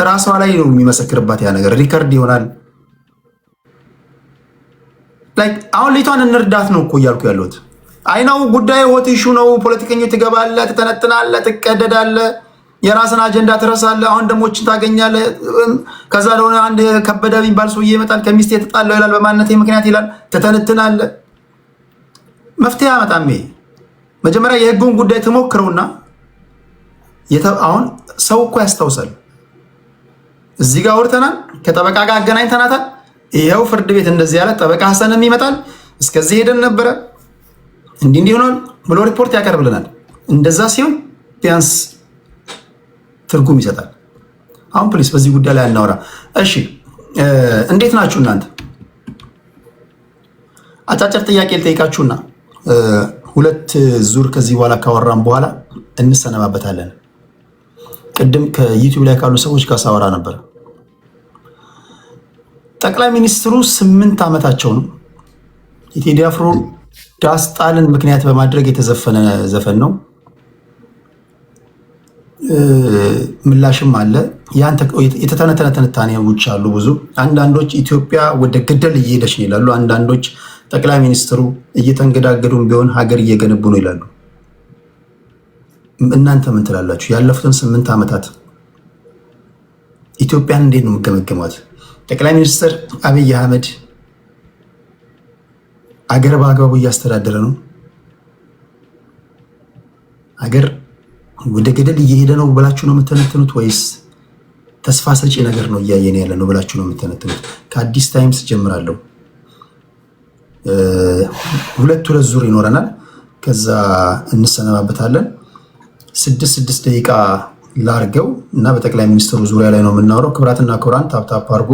ራሷ ላይ ነው የሚመሰክርባት። ያ ነገር ሪከርድ ይሆናል። ላይክ አሁን ልጅቷን እንርዳት ነው እኮ እያልኩ ያለሁት። አይናው ጉዳይ ሆት ኢሹ ነው። ፖለቲከኞች ትገባለህ፣ ትተነትናለህ፣ ትቀደዳለህ፣ የራስን አጀንዳ ትረሳለህ። አሁን ደሞችን ታገኛለህ። ከዛ ለሆነ አንድ ከበደ የሚባል ሰውዬ ይመጣል። ከሚስት የተጣላው ይላል፣ በማንነቴ ምክንያት ይላል። ትተነትናለህ። መፍትሄ አመጣም። መጀመሪያ የህጉን ጉዳይ ትሞክረውና አሁን ሰው እኮ ያስታውሳል። እዚህ ጋር አውርተናል፣ ከጠበቃ ጋር አገናኝተናታል። ይኸው ፍርድ ቤት እንደዚህ ያለ ጠበቃ ሀሰንም ይመጣል፣ እስከዚህ ሄደን ነበረ እንዲህ ሆኗል ብሎ ሪፖርት ያቀርብልናል። እንደዛ ሲሆን ቢያንስ ትርጉም ይሰጣል። አሁን ፕሊስ በዚህ ጉዳይ ላይ አናወራ። እሺ እንዴት ናችሁ እናንተ? አጫጭር ጥያቄ ልጠይቃችሁና ሁለት ዙር ከዚህ በኋላ ካወራን በኋላ እንሰነባበታለን። ቅድም ከዩቲዩብ ላይ ካሉ ሰዎች ጋር ሳወራ ነበር። ጠቅላይ ሚኒስትሩ 8 ዓመታቸው ነው። የቴዲ አፍሮ ዳስ ጣልን ምክንያት በማድረግ የተዘፈነ ዘፈን ነው። ምላሽም አለ። የተተነተነ ትንታኔዎች አሉ ብዙ። አንዳንዶች ኢትዮጵያ ወደ ገደል እየሄደች ነው ይላሉ። አንዳንዶች ጠቅላይ ሚኒስትሩ እየተንገዳገዱም ቢሆን ሀገር እየገነቡ ነው ይላሉ። እናንተ ምን ትላላችሁ? ያለፉትን 8 ዓመታት ኢትዮጵያን እንዴት ነው የምገመገሟት? ጠቅላይ ሚኒስትር አብይ አህመድ አገር በአግባቡ እያስተዳደረ ነው? አገር ወደ ገደል እየሄደ ነው ብላችሁ ነው የምተነትኑት ወይስ ተስፋ ሰጪ ነገር ነው እያየን ያለ ነው ብላችሁ ነው የምተነትኑት? ከአዲስ ታይምስ ጀምራለሁ። ሁለት ዙር ይኖረናል። ከዛ እንሰነባበታለን። 6 ደቂቃ ላርገው እና በጠቅላይ ሚኒስትሩ ዙሪያ ላይ ነው የምናወራው። ክብራትና ክብራን ታፕታፕ አድርጉ።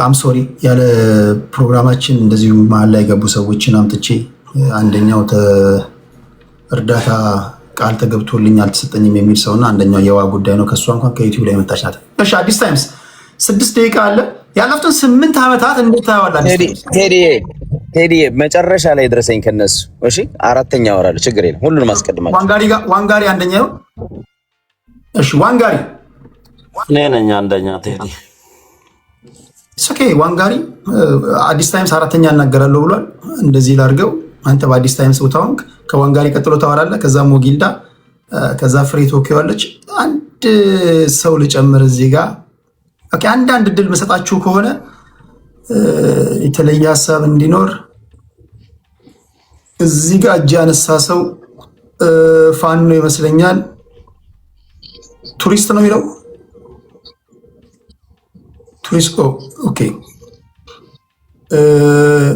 አምሶሪ ያለ ፕሮግራማችን እንደዚሁ መሀል ላይ ገቡ ሰዎችን አምጥቼ አንደኛው እርዳታ ቃል ተገብቶልኝ አልተሰጠኝም የሚል ሰውና አንደኛው የዋ ጉዳይ ነው። ከእሷ እንኳን ከዩቲዩብ ላይ መጣች ናት። እሺ አዲስ ታይምስ 6 ደቂቃ አለ። ያለፉትን 8 ዓመታት እንዴት ታየዋለህ?
ቴዲ መጨረሻ ላይ ድረሰኝ ከነሱ። እሺ 4ኛ አወራለሁ፣ ችግር የለም። ሁሉንም አስቀድማለሁ።
ዋንጋሪ አንደኛ ነው። እሺ ዋንጋሪ
እኔ ነኝ አንደኛ። ቴዲ
ኦኬ። ዋንጋሪ አዲስ ታይምስ 4ኛ እናገራለሁ ብሏል። እንደዚህ ላድርገው። አንተ በአዲስ ታይምስ ቦታውን ከዋንጋሪ ቀጥሎ ታወራለህ። ከዛ ሞጊልዳ፣ ከዛ ፍሬ ቶኪዮ አለች። አንድ ሰው ልጨምር እዚህ ጋር። ኦኬ አንዳንድ እድል መሰጣችሁ ከሆነ የተለየ ሀሳብ እንዲኖር እዚህ ጋር እጅ ያነሳ ሰው ፋኖ ይመስለኛል። ቱሪስት ነው የሚለው ቱሪስት። ኦኬ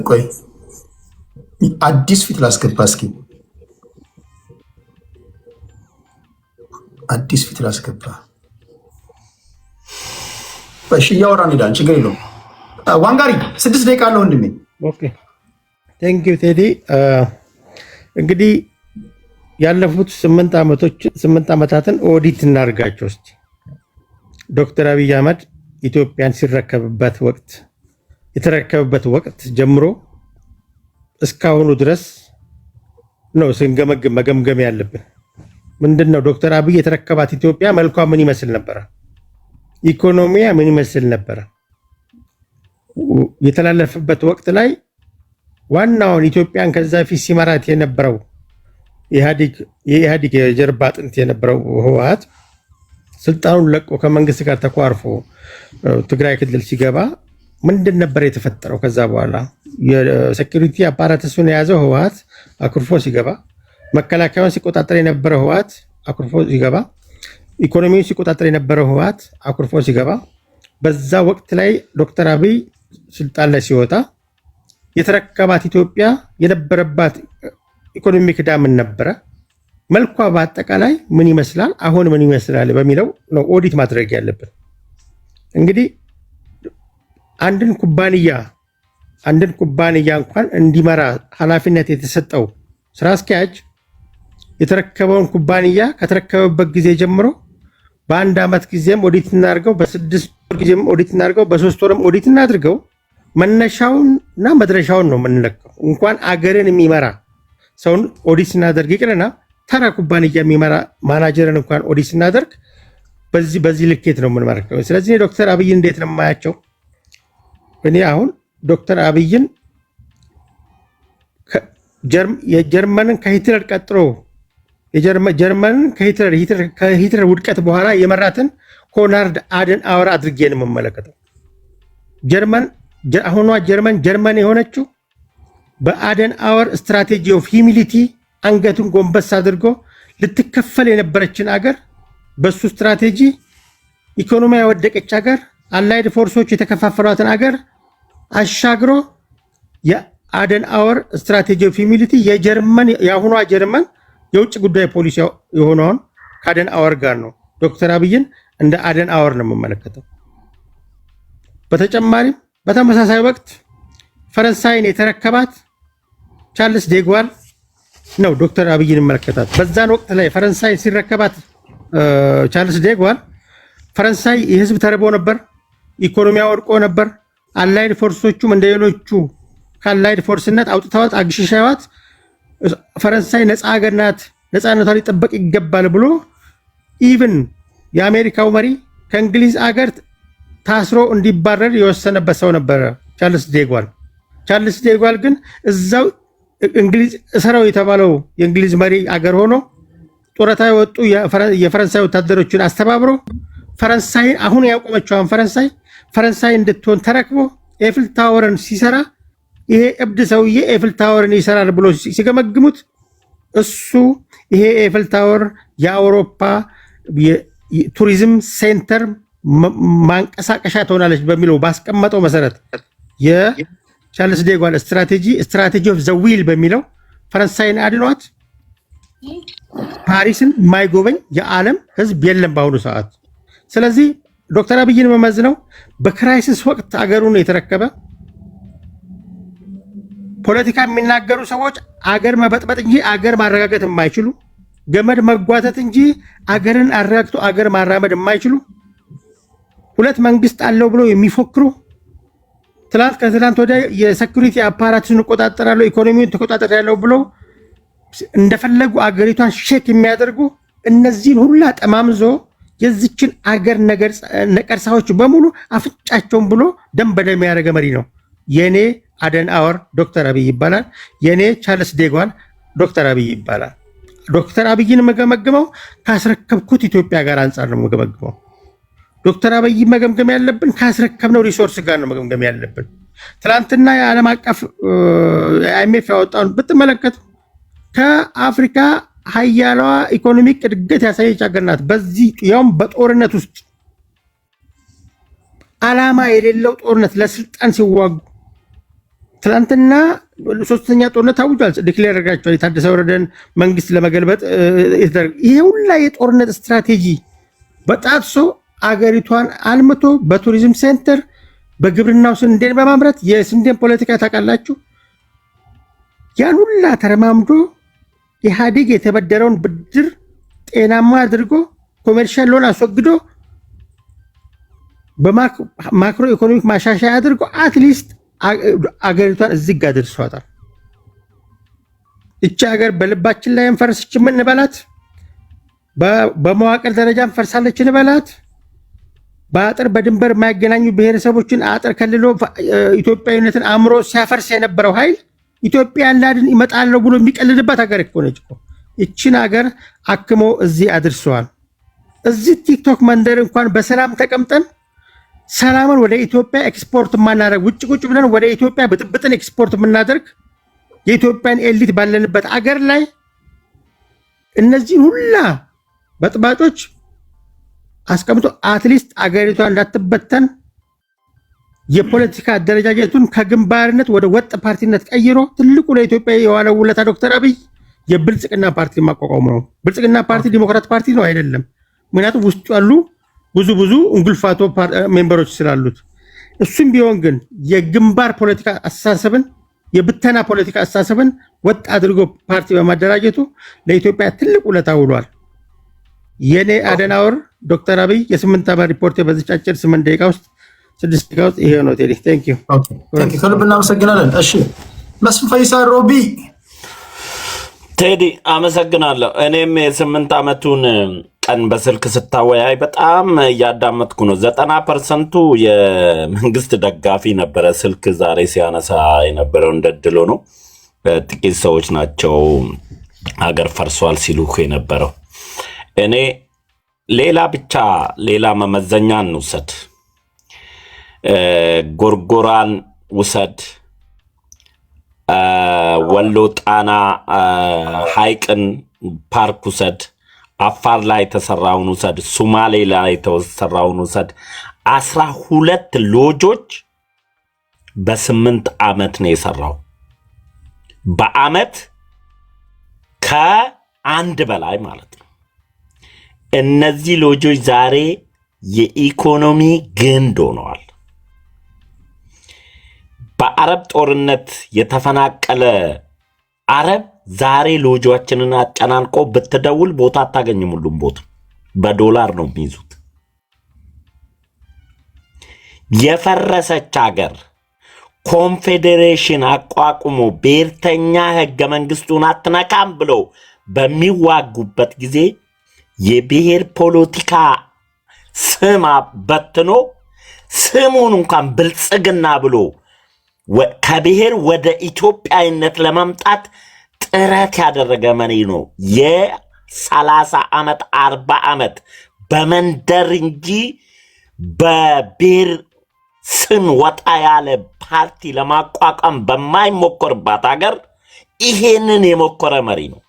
ቆይ አዲስ ፊት ላስገባ እስኪ። አዲስ ፊት ላስገባ። እሺ እያወራን ሄዳን፣ ችግር የለውም። ዋንጋሪ 6 ደቂቃ አለው ወንድሜ።
ኦኬ ቴንክ ዩ ቴዲ። እንግዲህ ያለፉት 8 ዓመታትን ኦዲት እናድርጋቸው እስቲ። ዶክተር አብይ አህመድ ኢትዮጵያን የተረከበበት ወቅት ጀምሮ እስካሁኑ ድረስ ነው ስንገመግም መገምገም ያለብን። ምንድነው ዶክተር አብይ የተረከባት ኢትዮጵያ መልኳ ምን ይመስል ነበረ? ኢኮኖሚያ ምን ይመስል ነበረ? የተላለፈበት ወቅት ላይ ዋናውን ኢትዮጵያን ከዛ ፊት ሲመራት የነበረው የኢህአዴግ የጀርባ አጥንት የነበረው ህወሓት ስልጣኑን ለቆ ከመንግስት ጋር ተኳርፎ ትግራይ ክልል ሲገባ ምንድን ነበር የተፈጠረው? ከዛ በኋላ የሴኩሪቲ አፓራተሱን የያዘው ህወሓት አኩርፎ ሲገባ፣ መከላከያውን ሲቆጣጠር የነበረው ህወሓት አኩርፎ ሲገባ፣ ኢኮኖሚውን ሲቆጣጠር የነበረው ህወሓት አኩርፎ ሲገባ፣ በዛ ወቅት ላይ ዶክተር አብይ ስልጣን ላይ ሲወጣ የተረከባት ኢትዮጵያ የነበረባት ኢኮኖሚክ ዕዳ ምን ነበረ? መልኳ በአጠቃላይ ምን ይመስላል? አሁን ምን ይመስላል በሚለው ነው ኦዲት ማድረግ ያለብን። እንግዲህ አንድን ኩባንያ እንኳን እንዲመራ ኃላፊነት የተሰጠው ስራ አስኪያጅ የተረከበውን ኩባንያ ከተረከበበት ጊዜ ጀምሮ በአንድ ዓመት ጊዜም ኦዲት እናድርገው፣ በ6 ወር ጊዜም ኦዲት እናድርገው፣ በ3 ወርም ኦዲት እናድርገው፣ መነሻውንና መድረሻውን ነው የምንለካው። እንኳን አገርን የሚመራ ሰውን ኦዲት ስናደርግ ይቅርና ተራ ኩባንያ የሚመራ ማናጀርን እንኳን ኦዲት ስናደርግ በዚህ ልኬት ነው የምንመረከው። ስለዚህ ዶክተር አብይ እንዴት ነው የማያቸው? እኔ አሁን ዶክተር አብይን የጀርመንን ከሂትለር ቀጥሎ ጀርመንን ከሂትለር ውድቀት በኋላ የመራትን ኮናርድ አደን አወር አድርጌ ነው የምመለከተው። አሁኗ ጀርመን የሆነችው በአደን አወር ስትራቴጂ ኦፍ ሂሚሊቲ አንገቱን ጎንበስ አድርጎ ልትከፈል የነበረችን አገር በሱ ስትራቴጂ ኢኮኖሚ ያወደቀች አገር አላይድ ፎርሶች የተከፋፈሏትን አገር አሻግሮ የአደን አወር ስትራቴጂ ኦፍ ሂሚሊቲ የአሁኗ ጀርመን የውጭ ጉዳይ ፖሊሲ የሆነውን ከአደን አወር ጋር ነው። ዶክተር አብይን እንደ አደን አወር ነው የምመለከተው። በተጨማሪም በተመሳሳይ ወቅት ፈረንሳይን የተረከባት ቻርልስ ዴጓል ነው ዶክተር አብይን መለከታት። በዛን ወቅት ላይ ፈረንሳይ ሲረከባት ቻርልስ ዴጓል ፈረንሳይ የህዝብ ተርቦ ነበር፣ ኢኮኖሚያ ወድቆ ነበር። አላይድ ፎርሶቹም እንደሌሎቹ ከአላይድ ፎርስነት አውጥተዋት አግሽሻዋት ፈረንሳይ ነፃ ሀገር ናት፣ ነፃነቷን ሊጠበቅ ይገባል ብሎ ኢቭን የአሜሪካው መሪ ከእንግሊዝ አገር ታስሮ እንዲባረር የወሰነበት ሰው ነበረ ቻርልስ ዴጓል። ቻርልስ ዴጓል ግን እዛው እንግሊዝ እሰረው የተባለው የእንግሊዝ መሪ አገር ሆኖ ጡረታ የወጡ የፈረንሳይ ወታደሮችን አስተባብሮ ፈረንሳይን አሁን ያቆመችውን ፈረንሳይ እንድትሆን ተረክቦ ኤፍል ታወርን ሲሰራ ይሄ እብድ ሰውዬ ኤፍል ታወርን ይሰራል ብሎ ሲገመግሙት እሱ ይሄ ኤፍል ታወር የአውሮፓ ቱሪዝም ሴንተር ማንቀሳቀሻ ትሆናለች በሚለው ባስቀመጠው መሰረት የቻርልስ ዴጓል ስትራቴጂ ኦፍ ዘ ዊል በሚለው ፈረንሳይን አድኗት ፓሪስን የማይጎበኝ የዓለም ህዝብ የለም በአሁኑ ሰዓት። ስለዚህ ዶክተር አብይን መመዝነው በክራይሲስ ወቅት አገሩን የተረከበ ፖለቲካ የሚናገሩ ሰዎች አገር መበጥበጥ እንጂ አገር ማረጋገጥ የማይችሉ ገመድ መጓተት እንጂ አገርን አረጋግቶ አገር ማራመድ የማይችሉ ሁለት መንግስት አለው ብሎ የሚፎክሩ ከትላንት ወደ የሴኩሪቲ አፓራቱን ተቆጣጠራለሁ ኢኮኖሚውን ተቆጣጠራለሁ ብሎ እንደፈለጉ አገሪቷን ሼክ የሚያደርጉ እነዚህን ሁላ ጠማምዞ የዚችን አገር ነቀርሳዎች በሙሉ አፍጫቸውን ብሎ ደም በደም ያደረገ መሪ ነው። የኔ አደን አወር ዶክተር አብይ ይባላል። የኔ ቻርልስ ዴጓል ዶክተር አብይ ይባላል። ዶክተር አብይን መገመግመው ካስረከብኩት ኢትዮጵያ ጋር አንጻር ነው መገመግመው። ዶክተር አብይ መገምገም ያለብን ካስረከብነው ሪሶርስ ጋር ነው መገምገም ያለብን። ትላንትና የዓለም አቀፍ አይኤምኤፍ ያወጣውን ብትመለከቱ ከአፍሪካ ሀያሏ ኢኮኖሚክ እድገት ያሳየች ሀገር ናት። በዚህ ያውም በጦርነት ውስጥ ዓላማ የሌለው ጦርነት ለስልጣን ሲዋጉ ትላንትና ሶስተኛ ጦርነት አውጇል፣ ዲክሌር አድርጋቸዋል። የታደሰ ወረደን መንግስት ለመገልበጥ ይሄ ሁላ የጦርነት ስትራቴጂ በጣጥሶ አገሪቷን አልምቶ በቱሪዝም ሴንተር በግብርናው ስንዴን በማምረት የስንዴን ፖለቲካ ታውቃላችሁ። ያን ሁላ ተረማምዶ ኢህአዴግ የተበደረውን ብድር ጤናማ አድርጎ ኮሜርሻል ሎን አስወግዶ በማክሮ ኢኮኖሚክ ማሻሻያ አድርጎ አትሊስት አገሪቷን እዚህ ጋር ደርሷታል። እቺ ሀገር በልባችን ላይ እንፈርስች ምን እንበላት? በመዋቅር ደረጃ እንፈርሳለች እንበላት? በአጥር በድንበር የማይገናኙ ብሔረሰቦችን አጥር ከልሎ ኢትዮጵያዊነትን አምሮ ሲያፈርስ የነበረው ኃይል ኢትዮጵያን ላድን ይመጣለው ብሎ የሚቀልድባት ሀገር እኮ ነች እኮ። እቺን ሀገር አክሞ እዚህ አድርሰዋል። እዚህ ቲክቶክ መንደር እንኳን በሰላም ተቀምጠን ሰላምን ወደ ኢትዮጵያ ኤክስፖርት የማናደርግ ውጭ ቁጭ ብለን ወደ ኢትዮጵያ ብጥብጥን ኤክስፖርት የምናደርግ የኢትዮጵያን ኤሊት ባለንበት አገር ላይ እነዚህ ሁላ በጥባጮች አስቀምጦ አትሊስት አገሪቷ እንዳትበተን የፖለቲካ አደረጃጀቱን ከግንባርነት ወደ ወጥ ፓርቲነት ቀይሮ ትልቁ ለኢትዮጵያ የዋለው ውለታ ዶክተር አብይ የብልጽግና ፓርቲ ማቋቋም ነው። ብልጽግና ፓርቲ ዲሞክራት ፓርቲ ነው አይደለም። ምክንያቱም ውስጡ ያሉ ብዙ እንጉልፋቶ ሜምበሮች ስላሉት። እሱም ቢሆን ግን የግንባር ፖለቲካ አስተሳሰብን የብተና ፖለቲካ አስተሳሰብን ወጥ አድርጎ ፓርቲ በማደራጀቱ ለኢትዮጵያ ትልቅ ውለታ ውሏል። የኔ አደናወር ዶክተር አብይ የ8 ዓመት ሪፖርት በዚህ አጭር 8 ደቂቃ ውስጥ 6 ደቂቃ ውስጥ ይሄ ነው። ቴዲ ቴንክ ዩ
ከልብ እናመሰግናለን። እሺ መስፍን ፈይሳ ሮቢ።
ቴዲ አመሰግናለሁ። እኔም የ8 ዓመቱን ቀን በስልክ ስታወያይ በጣም እያዳመጥኩ ነው። 90% የመንግስት ደጋፊ ነበረ ስልክ ዛሬ ሲያነሳ የነበረው እንደድሎ ነው። ጥቂት ሰዎች ናቸው ሀገር ፈርሷል ሲሉ የነበረው። እኔ ሌላ መመዘኛ እንውሰድ። ጎርጎራን ውሰድ፣ ወሎ ጣና ሐይቅን ፓርክ ውሰድ፣ አፋር ላይ የተሰራውን ውሰድ፣ ሶማሌ ላይ የተሰራውን ውሰድ። 12 ሎጆች በ8 ዓመት ነው የሰራው። በአመት ከአንድ በላይ ማለት ነው። እነዚህ ሎጆች ዛሬ የኢኮኖሚ ግንድ ሆነዋል። በአረብ ጦርነት የተፈናቀለ አረብ ዛሬ ሎጆችንን አጨናንቆ ብትደውል ቦታ አታገኝም። ሁሉም ቦታ በዶላር ነው የሚይዙት። የፈረሰች ሀገር ኮንፌዴሬሽን አቋቁሞ ብሔርተኛ ህገ መንግስቱን አትነካም ብለው በሚዋጉበት ጊዜ የብሔር ፖለቲካ ስም በትኖ ስሙን እንኳን ብልጽግና ብሎ ከብሔር ወደ ኢትዮጵያዊነት ለማምጣት ጥረት ያደረገ መሪ ነው። የ30 ዓመት 40 ዓመት በመንደር እንጂ በብሔር ስም ወጣ ያለ ፓርቲ ለማቋቋም በማይሞከርባት ሀገር ይሄንን የሞከረ መሪ ነው።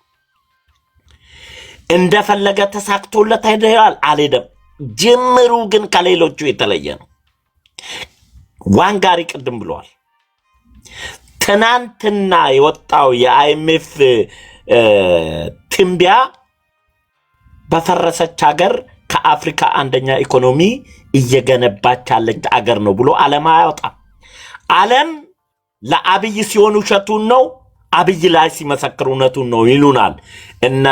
እንደፈለገ ተሳክቶለት አይደል አልሄደም። ጅምሩ ግን ከሌሎቹ የተለየ ነው። ዋንጋሪ ቅድም ብለዋል። ትናንትና የወጣው የአይኤምኤፍ ትንቢያ በፈረሰች ሀገር ከአፍሪካ አንደኛ ኢኮኖሚ እየገነባች ያለች ሀገር ነው ብሎ ዓለም አያወጣም። ዓለም ለአብይ ሲሆን ውሸቱን ነው፣ አብይ ላይ ሲመሰክር እውነቱን ነው ይሉናል። እነ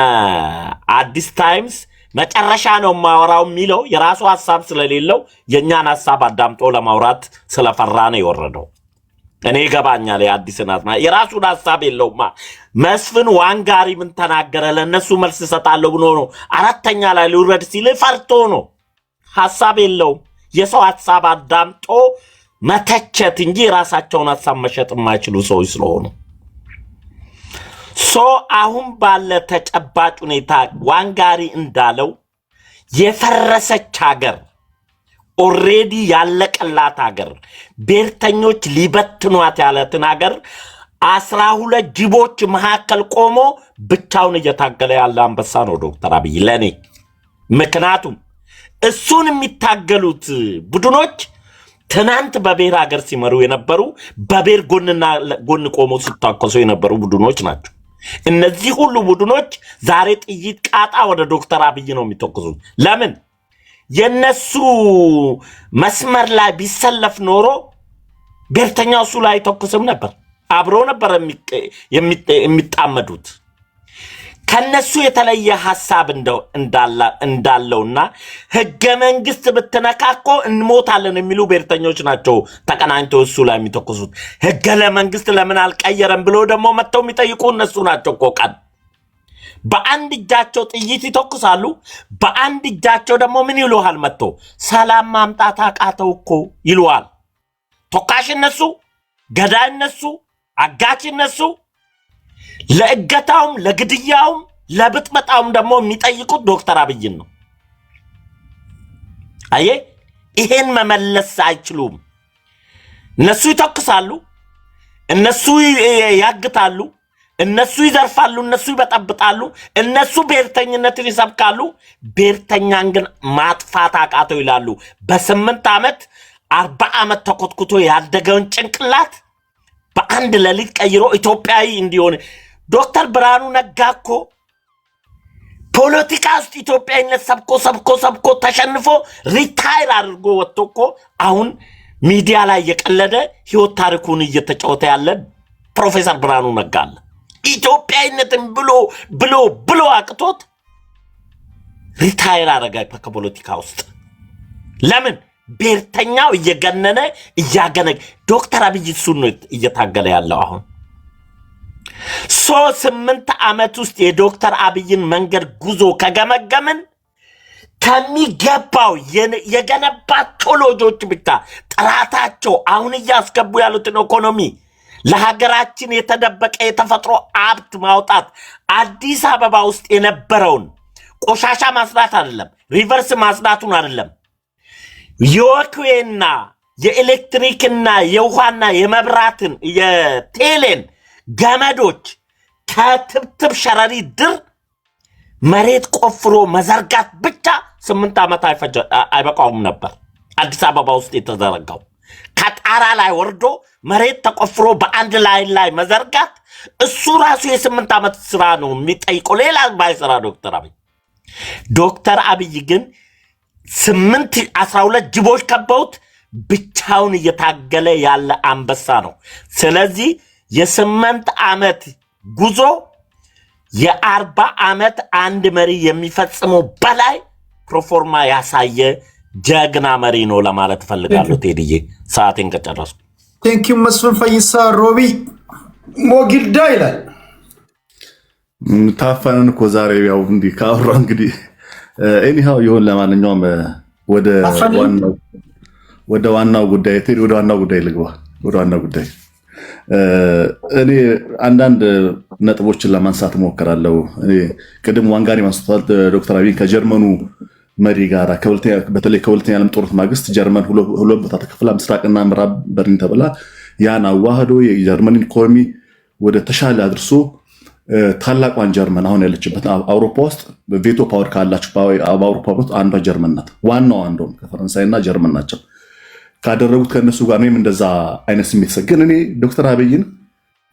አዲስ ታይምስ መጨረሻ ነው ማወራው የሚለው የራሱ ሐሳብ ስለሌለው የኛን ሐሳብ አዳምጦ ለማውራት ስለፈራ ነው የወረደው። እኔ ይገባኛል። የአዲስናት የራሱን ሐሳብ የለውማ። መስፍን ዋንጋሪ ምን ተናገረ ለነሱ መልስ ሰጣለሁ ብሎ ነው አራተኛ ላይ ሊውረድ ሲል ፈርቶ ነው። ሐሳብ የለውም። የሰው ሐሳብ አዳምጦ መተቸት እንጂ የራሳቸውን ሐሳብ መሸጥ የማይችሉ ሰዎች ስለሆኑ አሁን ባለ ተጨባጭ ሁኔታ ዋንጋሪ እንዳለው የፈረሰች ሀገር ኦሬዲ ያለቀላት ሀገር ብሔርተኞች ሊበትኗት ያለትን ሀገር 12 ጅቦች መካከል ቆሞ ብቻውን እየታገለ ያለ አንበሳ ነው ዶክተር አብይ ለኔ። ምክንያቱም እሱን የሚታገሉት ቡድኖች ትናንት በብሔር ሀገር ሲመሩ የነበሩ በብሔር ጎንና ጎን ቆሞ ሲታከሱ የነበሩ ቡድኖች ናቸው። እነዚህ ሁሉ ቡድኖች ዛሬ ጥይት ቃጣ ወደ ዶክተር አብይ ነው የሚተኩሱት። ለምን? የነሱ መስመር ላይ ቢሰለፍ ኖሮ ብሔርተኛው እሱ ላይ ተኩስም ነበር፣ አብሮ ነበር የሚጣመዱት። ከነሱ የተለየ ሐሳብ እንዳለውና ህገ መንግስት ብትነካኮ እንሞታለን የሚሉ ብሔርተኞች ናቸው ተቀናኝተው እሱ ላይ የሚተኩሱት። ህገ ለመንግስት ለምን አልቀየረም ብሎ ደግሞ መጥተው የሚጠይቁ እነሱ ናቸው እኮ። ቀን በአንድ እጃቸው ጥይት ይተኩሳሉ፣ በአንድ እጃቸው ደግሞ ምን ይሉሃል? መጥቶ ሰላም ማምጣት አቃተው እኮ ይሉሃል። ተኳሽ እነሱ፣ ገዳይ እነሱ፣ አጋች እነሱ። ለእገታውም ለግድያውም ለብጥበጣውም ደግሞ የሚጠይቁት ዶክተር አብይን ነው። አየ ይሄን መመለስ አይችሉም። እነሱ ይተኩሳሉ፣ እነሱ ያግታሉ፣ እነሱ ይዘርፋሉ፣ እነሱ ይበጠብጣሉ፣ እነሱ ብሔርተኝነትን ይሰብካሉ። ብሔርተኛን ግን ማጥፋት አቃተው ይላሉ። በ8 ዓመት 40 ዓመት ተኮትኩቶ ያደገውን ጭንቅላት በአንድ ሌሊት ቀይሮ ኢትዮጵያዊ እንዲሆን ዶክተር ብርሃኑ ነጋ እኮ ፖለቲካ ውስጥ ኢትዮጵያዊነት ሰብኮ ተሸንፎ ሪታይር አድርጎ ወጥቶ እኮ አሁን ሚዲያ ላይ እየቀለደ ህይወት ታሪኩን እየተጫወተ ያለ ፕሮፌሰር ብርሃኑ ነጋ አለ። ኢትዮጵያዊነትን ብሎ አቅቶት ሪታይር አደረገ ከፖለቲካ ውስጥ። ለምን? ብሔርተኛው እየገነነ እያገነገ ዶክተር አብይ እሱን ነው እየታገለ ያለው አሁን። 8 ዓመት ውስጥ የዶክተር አብይን መንገድ ጉዞ ከገመገምን ከሚገባው የገነባቸው ሎጆች ብቻ ጥራታቸው አሁን እያስገቡ ያሉትን ኢኮኖሚ ለሀገራችን የተደበቀ የተፈጥሮ ሀብት ማውጣት፣ አዲስ አበባ ውስጥ የነበረውን ቆሻሻ ማጽዳት አይደለም፣ ሪቨርስ ማጽዳቱን አይደለም፣ የወክዌና የኤሌክትሪክና የውሃና የመብራትን የቴሌን ገመዶች ከትብትብ ሸረሪ ድር መሬት ቆፍሮ መዘርጋት ብቻ 8 ዓመት አይበቃውም ነበር። አዲስ አበባ ውስጥ የተዘረጋው ከጣራ ላይ ወርዶ መሬት ተቆፍሮ በአንድ ላይ መዘርጋት እሱ ራሱ የ8 ዓመት ስራ ነው የሚጠይቀው፣ ሌላ ባይሰራ ዶክተር አብይ ግን 12 ጅቦች ከበውት ብቻውን እየታገለ ያለ አንበሳ ነው። ስለዚህ የ8 ዓመት ጉዞ የ40 ዓመት አንድ መሪ የሚፈጽመው በላይ ፕሮፎርማ ያሳየ ጀግና መሪ ነው ለማለት ፈልጋለሁ። ቴዲዬ ሰዓቴን ከጨረስኩ
ቴንኪው። መስፍን ፈይሳ ሮቢ ሞጊልዳ ይላል።
ታፈነን እኮ ዛሬ ያው እንዲህ ካወራ እንግዲህ ኤኒሃው ይሁን። ለማንኛውም ወደ ዋናው ጉዳይ ቴዲ፣ ወደ ዋናው ጉዳይ ልግባ። ወደ ዋናው ጉዳይ እኔ አንዳንድ ነጥቦችን ለማንሳት ሞክራለሁ። ቅድም ዋንጋሪ ማንሳቷል ዶክተር አብይ ከጀርመኑ መሪ ጋር በተለይ ከሁለተኛ ዓለም ጦርነት ማግስት ጀርመን ሁለት ቦታ ተከፍላ ምስራቅና ምዕራብ በርሊን ተብላ ያን አዋህዶ የጀርመንን ኢኮኖሚ ወደ ተሻለ አድርሶ ታላቋን ጀርመን አሁን ያለችበት አውሮፓ ውስጥ ቬቶ ፓወር ካላችሁ በአውሮፓ ውስጥ አንዷ ጀርመን ናት። ዋናው አንዱም ከፈረንሳይና ጀርመን ናቸው ካደረጉት ከነሱ ጋር ነው እንደዛ አይነት ስሜት ሰገን። እኔ ዶክተር አብይን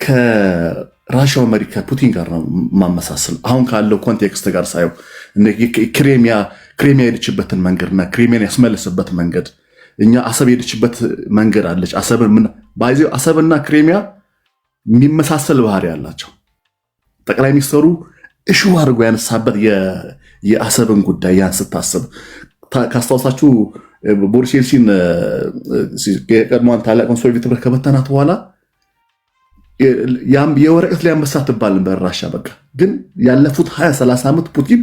ከራሻው መሪ ከፑቲን ጋር ነው ማመሳሰል። አሁን ካለው ኮንቴክስት ጋር ሳየው ክሬሚያ የሄደችበትን መንገድና ክሬሚያን ያስመለሰበት መንገድ፣ እኛ አሰብ የሄደችበት መንገድ አለች። አሰብና ክሬሚያ የሚመሳሰል ባህሪ ያላቸው ጠቅላይ ሚኒስትሩ እሹ አድርጎ ያነሳበት የአሰብን ጉዳይ ያን ስታስብ ካስታውሳችሁ ቦሪስ የልሲን የቀድሞዋን ታላቁን ሶቪየት ህብረት ከበተናት በኋላ የወረቀት ላይ አንበሳ ትባል ነበር ራሻ። በቃ ግን ያለፉት 20-30 ዓመት ፑቲን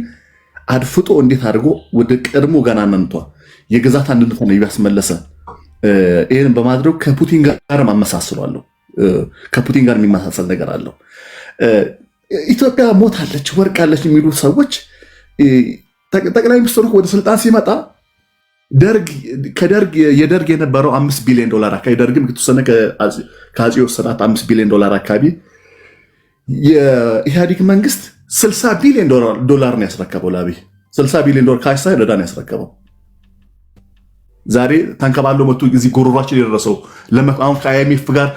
አድፍጦ እንዴት አድርጎ ወደ ቀድሞ ገናናነቷ የግዛት አንድነቷን ያስመለሰ ይሄን በማድረግ ከፑቲን ጋር ማመሳሰሏለሁ። ከፑቲን ጋር የሚመሳሰል ነገር አለው። ኢትዮጵያ ሞታለች ወርቃለች የሚሉ ሰዎች ጠቅላይ ሚኒስትሩ ወደ ስልጣን ሲመጣ የደርግ የነበረው $5 ቢሊዮን አካባቢ ደርግም ከተወሰነ ከአፄው ስርዓት $5 ቢሊዮን አካባቢ የኢህአዴግ መንግስት $60 ቢሊዮን ነው ያስረከበው። ለአብይ $60 ቢሊዮን ካሽ ሳይሆን ዕዳ ነው ያስረከበው። ዛሬ ተንከባሎ መጥቶ እዚህ ጎሮሯችን የደረሰው አሁን ከአይኤምኤፍ ጋር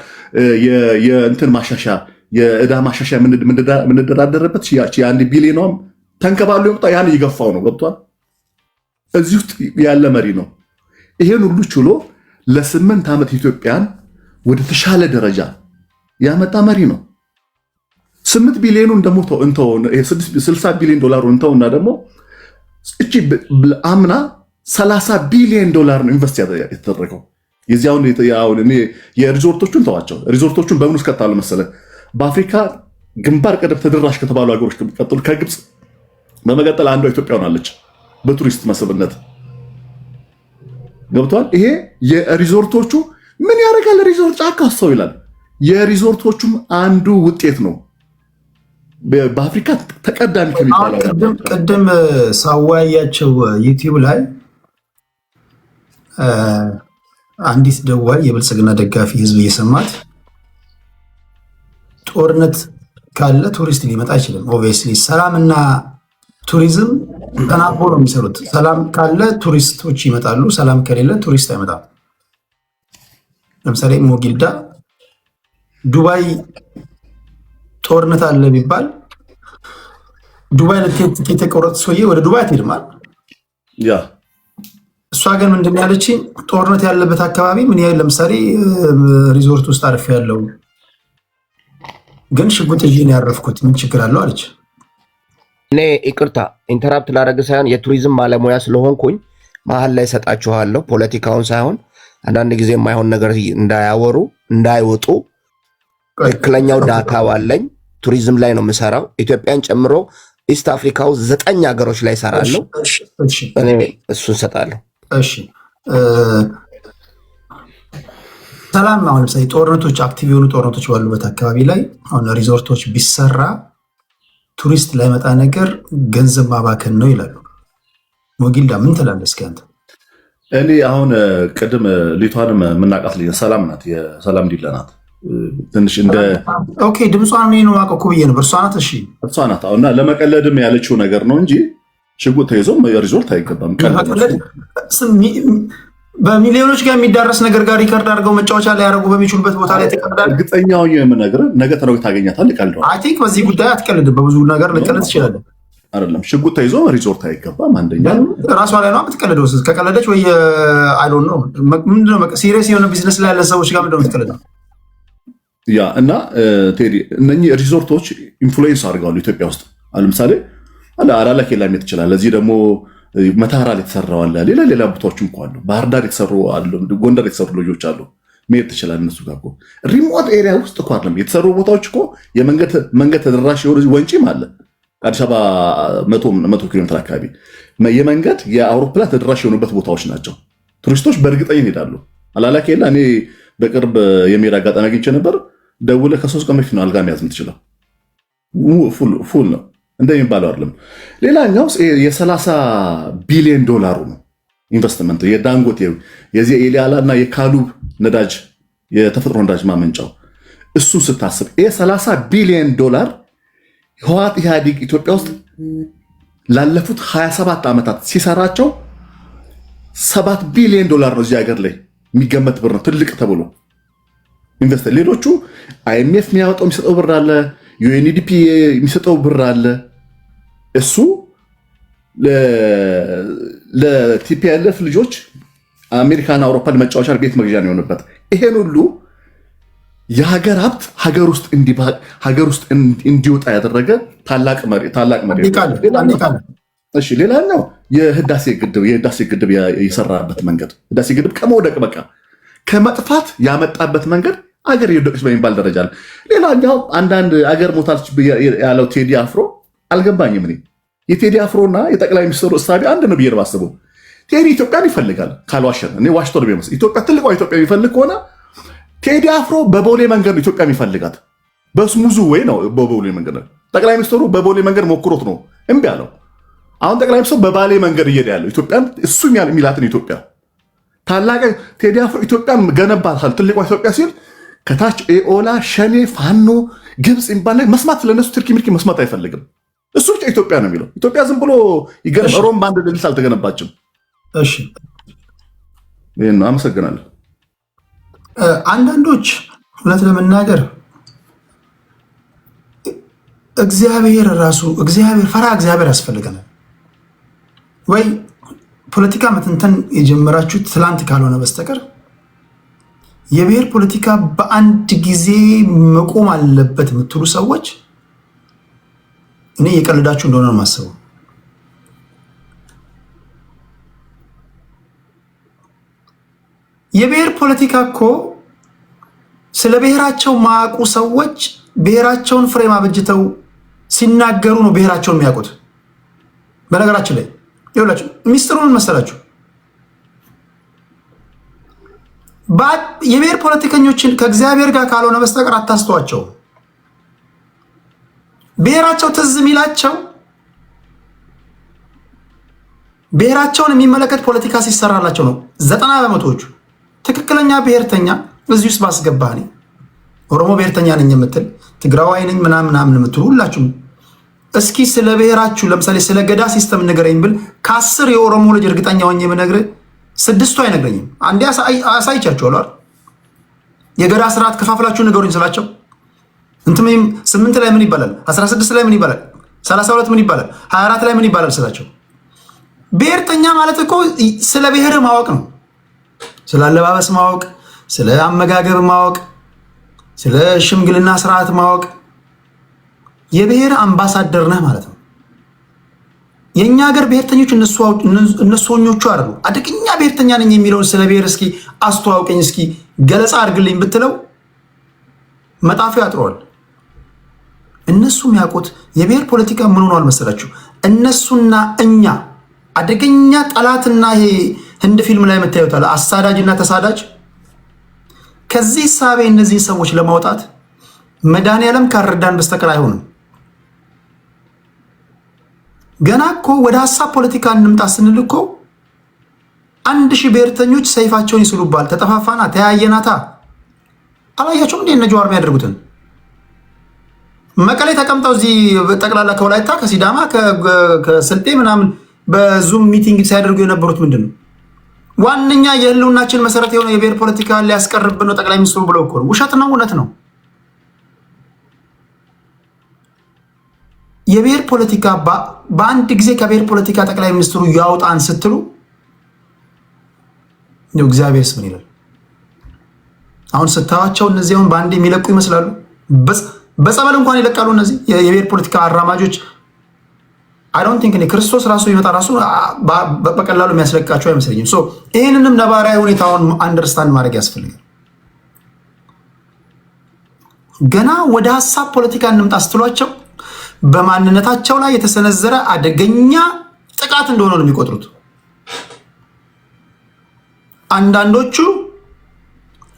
የእንትን ማሻሻያ የዕዳ ማሻሻያ የምንደራደርበት የ1 ቢሊዮን ተንከባሎ የመጣ ያን እየገፋው ነው። ገብቷል። እዚህ ውስጥ ያለ መሪ ነው። ይሄን ሁሉ ችሎ ለ8 ዓመት ኢትዮጵያን ወደ ተሻለ ደረጃ ያመጣ መሪ ነው። 8 ቢሊዮኑን ደግሞ እንተው 60 ቢሊዮን ዶላሩ እንተውና ደግሞ እቺ አምና 30 ቢሊዮን ዶላር ነው ኢንቨስት የተደረገው። የዚያውን የሪዞርቶቹን ተዋቸው። ሪዞርቶቹን በምን ውስጥ ከታሉ መሰለ በአፍሪካ ግንባር ቀደም ተደራሽ ከተባሉ ሀገሮች ቀጥሎ ከግብፅ በመቀጠል አንዷ ኢትዮጵያ ሆናለች በቱሪስት መስህብነት። ገብቷል። ይሄ የሪዞርቶቹ ምን ያደርጋል? ሪዞርት ጫካ ሰው ይላል። የሪዞርቶቹም አንዱ ውጤት ነው። በአፍሪካ ተቀዳሚ ከሚባለው
ቅድም ሳወያያቸው ዩቲዩብ ላይ አንዲት ደዋይ የብልጽግና ደጋፊ ህዝብ እየሰማት ጦርነት ካለ ቱሪስት ሊመጣ አይችልም። ኦብቪየስሊ ሰላምና ቱሪዝም ተናቦ ነው የሚሰሩት። ሰላም ካለ ቱሪስቶች ይመጣሉ፣ ሰላም ከሌለ ቱሪስት አይመጣም። ለምሳሌ ሞጊልዳ ዱባይ ጦርነት አለ ቢባል ዱባይ ለትኬት የተቆረጠ ሰውዬ ወደ ዱባይ አትሄድማል።
ያ
እሷ ግን ምንድን ያለችኝ ጦርነት ያለበት አካባቢ ምን ያህል ለምሳሌ ሪዞርት ውስጥ አርፌ ያለው ግን ሽጉጥ ይዤ ነው ያረፍኩት ምን ችግር አለው አለች።
እኔ ይቅርታ ኢንተራፕት ላደርግ ሳይሆን የቱሪዝም ባለሙያ ስለሆንኩኝ መሀል ላይ ሰጣችኋለሁ። ፖለቲካውን ሳይሆን አንዳንድ ጊዜ የማይሆን ነገር እንዳያወሩ እንዳይወጡ ትክክለኛው ዳታ አለኝ። ቱሪዝም ላይ ነው የምሰራው። ኢትዮጵያን ጨምሮ ኢስት አፍሪካ ውስጥ 9 ሀገሮች ላይ እሰራለሁ። እኔ እሱን ሰጣለሁ።
እሺ ሰላም። አሁን ለምሳሌ ጦርነቶች አክቲቭ የሆኑ ጦርነቶች ባሉበት አካባቢ ላይ አሁን ሪዞርቶች ቢሰራ ቱሪስት ላይመጣ ነገር ገንዘብ ማባከን ነው ይላሉ። ሞጊልዳ ምን ትላለህ እስኪ አንተ?
እኔ አሁን ቅድም ሊቷንም የምናውቃት ልጅ ሰላም ናት፣ የሰላም ዲላ ናት። ትንሽ እንደ
ኦኬ ድምጿን እኔ ነው የማውቀው እኮ ብዬ ነበር። እሷ ናት። እሺ እሷ
ናት። እና ለመቀለድም ያለችው ነገር ነው እንጂ ሽጉጥ ተይዞም ሪዞርት አይገባም። በሚሊዮኖች ጋር የሚዳረስ ነገር ጋር ሪከርድ አድርገው መጫወቻ ላይ ያደረጉ በሚችሉበት ቦታ ላይ ተቀምጣል። እርግጠኛው የምነግርህ ነገ ተነገ ታገኛታለህ። ይቀልደዋል።
አይ ቲንክ በዚህ ጉዳይ አትቀልድም። በብዙ ነገር ልቀልድ ትችላለህ።
አይደለም ሽጉጥ ተይዞ ሪዞርት አይገባም። አንደኛ
ራሷ ላይ ነው የምትቀልደው። ከቀለደች ወይ አይ ዶንት ኖ ምንድነው ሲሪየስ የሆነ ቢዝነስ ላይ ያለ ሰዎች ጋር ምንድነው የምትቀልደው?
ያ እና ቴዲ እነኚህ ሪዞርቶች ኢንፍሉዌንስ አድርገዋል ኢትዮጵያ ውስጥ። ለምሳሌ አራላ ኬላ ሜት ይችላል። ለዚህ ደግሞ መታራ ላይ ተሰራው አለ። ሌላ ቦታዎችም እኮ አሉ። ባህር ዳር የተሰሩ አሉ፣ ጎንደር የተሰሩ ልጆች አሉ። መሄድ ትችላል። እነሱ ጋር እኮ ሪሞት ኤሪያ ውስጥ እኮ አይደለም የተሰሩ ቦታዎች እኮ የመንገድ ተደራሽ የሆነ ወንጪም አለ። አዲስ አበባ 100 ኪሎ ሜትር አካባቢ የመንገድ የአውሮፕላን ተደራሽ የሆኑበት ቦታዎች ናቸው። ቱሪስቶች በእርግጠኝ ይሄዳሉ። አላላ ኬላ እኔ በቅርብ የሚሄድ አጋጣሚ አግኝቼ ነበር። ደውለህ ከ3 ቀን በፊት ነው አልጋ መያዝ የምትችለው። ፉል ነው እንደሚባለው አይደለም። ሌላኛው የ30 ቢሊዮን ዶላሩ ነው ኢንቨስትመንት የዳንጎቴ የዚህ ኤሊያላ እና የካሉብ ነዳጅ የተፈጥሮ ነዳጅ ማመንጫው እሱ ስታስብ የ30 ቢሊዮን ዶላር ህወሓት ኢህአዴግ ኢትዮጵያ ውስጥ ላለፉት 27 ዓመታት ሲሰራቸው 7 ቢሊዮን ዶላር ነው እዚህ ሀገር ላይ የሚገመት ብር ነው ትልቅ ተብሎ ኢንቨስት። ሌሎቹ አይኤምኤፍ የሚያወጣው የሚሰጠው ብር አለ፣ ዩኤንዲፒ የሚሰጠው ብር አለ። እሱ ለቲፒኤልኤፍ ልጆች አሜሪካና አውሮፓ ለመጫወቻ ቤት መግዣ ነው የሆነበት። ይሄን ሁሉ የሀገር ሀብት ሀገር ውስጥ እንዲወጣ ያደረገ ታላቅ መሪ። እሺ ሌላኛው የህዳሴ ግድብ የሰራበት መንገድ ህዳሴ ግድብ ከመውደቅ በቃ ከመጥፋት ያመጣበት መንገድ አገር የወደቀች በሚባል ደረጃ ነው። ሌላኛው አንዳንድ አገር ሞታለች ያለው ቴዲ አፍሮ አልገባኝም። እኔ የቴዲ አፍሮና የጠቅላይ ሚኒስትሩ እሳቤ አንድ ነው ብዬ ነው የማስበው። ቴዲ ኢትዮጵያን ይፈልጋል ካልዋሸን፣ እኔ ዋሽቶ ነው የሚመስል። ኢትዮጵያ ትልቋ ኢትዮጵያ የሚፈልግ ከሆነ ቴዲ አፍሮ በቦሌ መንገድ ነው ኢትዮጵያ የሚፈልጋት፣ በስሙዙ ወይ ነው በቦሌ መንገድ ነው። ጠቅላይ ሚኒስትሩ በቦሌ መንገድ ሞክሮት ነው እምቢ አለው። አሁን ጠቅላይ ሚኒስትሩ በባሌ መንገድ እየሄደ ያለው ኢትዮጵያን እሱ የሚላትን ኢትዮጵያ ታላቅ ቴዲ አፍሮ ኢትዮጵያን ገነባታል ትልቋ ኢትዮጵያ ሲል ከታች ኤኦላ ሸኔ ፋኖ ግብፅ የሚባል ላይ መስማት ስለነሱ ትርኪ ምርኪ መስማት አይፈልግም። እሱ ብቻ ኢትዮጵያ ነው የሚለው። ኢትዮጵያ ዝም ብሎ ሮም በአንድ ድልስ አልተገነባችም።
እሺ
ይህን ነው። አመሰግናለሁ።
አንዳንዶች እውነት ለመናገር እግዚአብሔር ራሱ ፈራ እግዚአብሔር ያስፈልገናል ወይ ፖለቲካ መተንተን የጀመራችሁት ትላንት ካልሆነ በስተቀር የብሔር ፖለቲካ በአንድ ጊዜ መቆም አለበት የምትሉ ሰዎች እኔ የቀልዳችሁ እንደሆነ ነው የማስበው። የብሔር ፖለቲካ እኮ ስለ ብሔራቸው ማያውቁ ሰዎች ብሔራቸውን ፍሬም አበጅተው ሲናገሩ ነው ብሔራቸውን የሚያውቁት። በነገራችን ላይ ይኸውላችሁ ሚስጥሩን መሰላችሁ፣ የብሔር ፖለቲከኞችን ከእግዚአብሔር ጋር ካልሆነ በስተቀር አታስተዋቸው። ብሔራቸው ትዝ የሚላቸው ብሔራቸውን የሚመለከት ፖለቲካ ሲሰራላቸው ነው። 90% ትክክለኛ ብሔርተኛ እዚህ ውስጥ ባስገባህ እኔ ኦሮሞ ብሔርተኛ ነኝ የምትል ትግራዋይ ነኝ ምናምን የምትሉ ሁላችሁም እስኪ ስለ ብሔራችሁ ለምሳሌ ስለ ገዳ ሲስተም ንገረኝ ብል ከ10 የኦሮሞ ልጅ እርግጠኛ ሆኜ ብነግርህ 6ቱ አይነግረኝም። አንዴ አሳይቻችኋለሁ አይደል? የገዳ ስርዓት ከፋፍላችሁ ንገሩኝ ስላቸው እንትም 8 ላይ ምን ይባላል፣ 16 ላይ ምን ይባላል፣ 32 ምን ይባላል፣ 24 ላይ ምን ይባላል ስላቸው። ብሔርተኛ ማለት እኮ ስለ ብሔር ማወቅ ነው። ስለ አለባበስ ማወቅ፣ ስለ አመጋገብ ማወቅ፣ ስለ ሽምግልና ስርዓት ማወቅ። የብሔር አምባሳደር ነህ ማለት ነው። የኛ ሀገር ብሔርተኞች እነሱኞቹ አይደሉ። አደገኛ ብሔርተኛ ነኝ የሚለውን ስለ ብሔር እስኪ አስተዋውቀኝ፣ እስኪ ገለጻ አድርግልኝ ብትለው መጣፊያ ያጥረዋል። እነሱ የሚያውቁት የብሔር ፖለቲካ ምን ሆኗል መሰላችሁ? እነሱና እኛ አደገኛ ጠላትና ይሄ ህንድ ፊልም ላይ የምታዩታል አሳዳጅና ተሳዳጅ። ከዚህ ሳቤ እነዚህን ሰዎች ለማውጣት መድኃኒዓለም ካረዳን በስተቀር አይሆንም። ገና እኮ ወደ ሀሳብ ፖለቲካ እንምጣ ስንል እኮ 1000 ብሔርተኞች ሰይፋቸውን ይስሉባል። ተጠፋፋና ተያየናታ። አላያቸውም እንዴ እነ ጀዋር የሚያደርጉትን? መቀሌ ተቀምጠው እዚህ ጠቅላላ ከወላይታ ከሲዳማ ከስልጤ ምናምን በዙም ሚቲንግ ሲያደርጉ የነበሩት ምንድን ነው? ዋነኛ የህልውናችን መሰረት የሆነ የብሔር ፖለቲካ ሊያስቀርብን ነው ጠቅላይ ሚኒስትሩ ብለው እኮ ነው። ውሸት ነው እውነት ነው? የብሔር ፖለቲካ በአንድ ጊዜ ከብሔር ፖለቲካ ጠቅላይ ሚኒስትሩ ያውጣን ስትሉ ነው እግዚአብሔር ምን ይላል? አሁን ስታዋቸው እነዚህ አሁን በአንድ የሚለቁ ይመስላሉ። በጸበል እንኳን ይለቃሉ እነዚህ የብሔር ፖለቲካ አራማጆች። አይ ዶንት ቲንክ ክርስቶስ ራሱ ይመጣ ራሱ በቀላሉ የሚያስለቃቸው አይመስለኝም። ሶ ይህንንም ነባራዊ ሁኔታውን አንደርስታንድ ማድረግ ያስፈልጋል። ገና ወደ ሀሳብ ፖለቲካ እንምጣ ስትሏቸው በማንነታቸው ላይ የተሰነዘረ አደገኛ ጥቃት እንደሆነ ነው የሚቆጥሩት። አንዳንዶቹ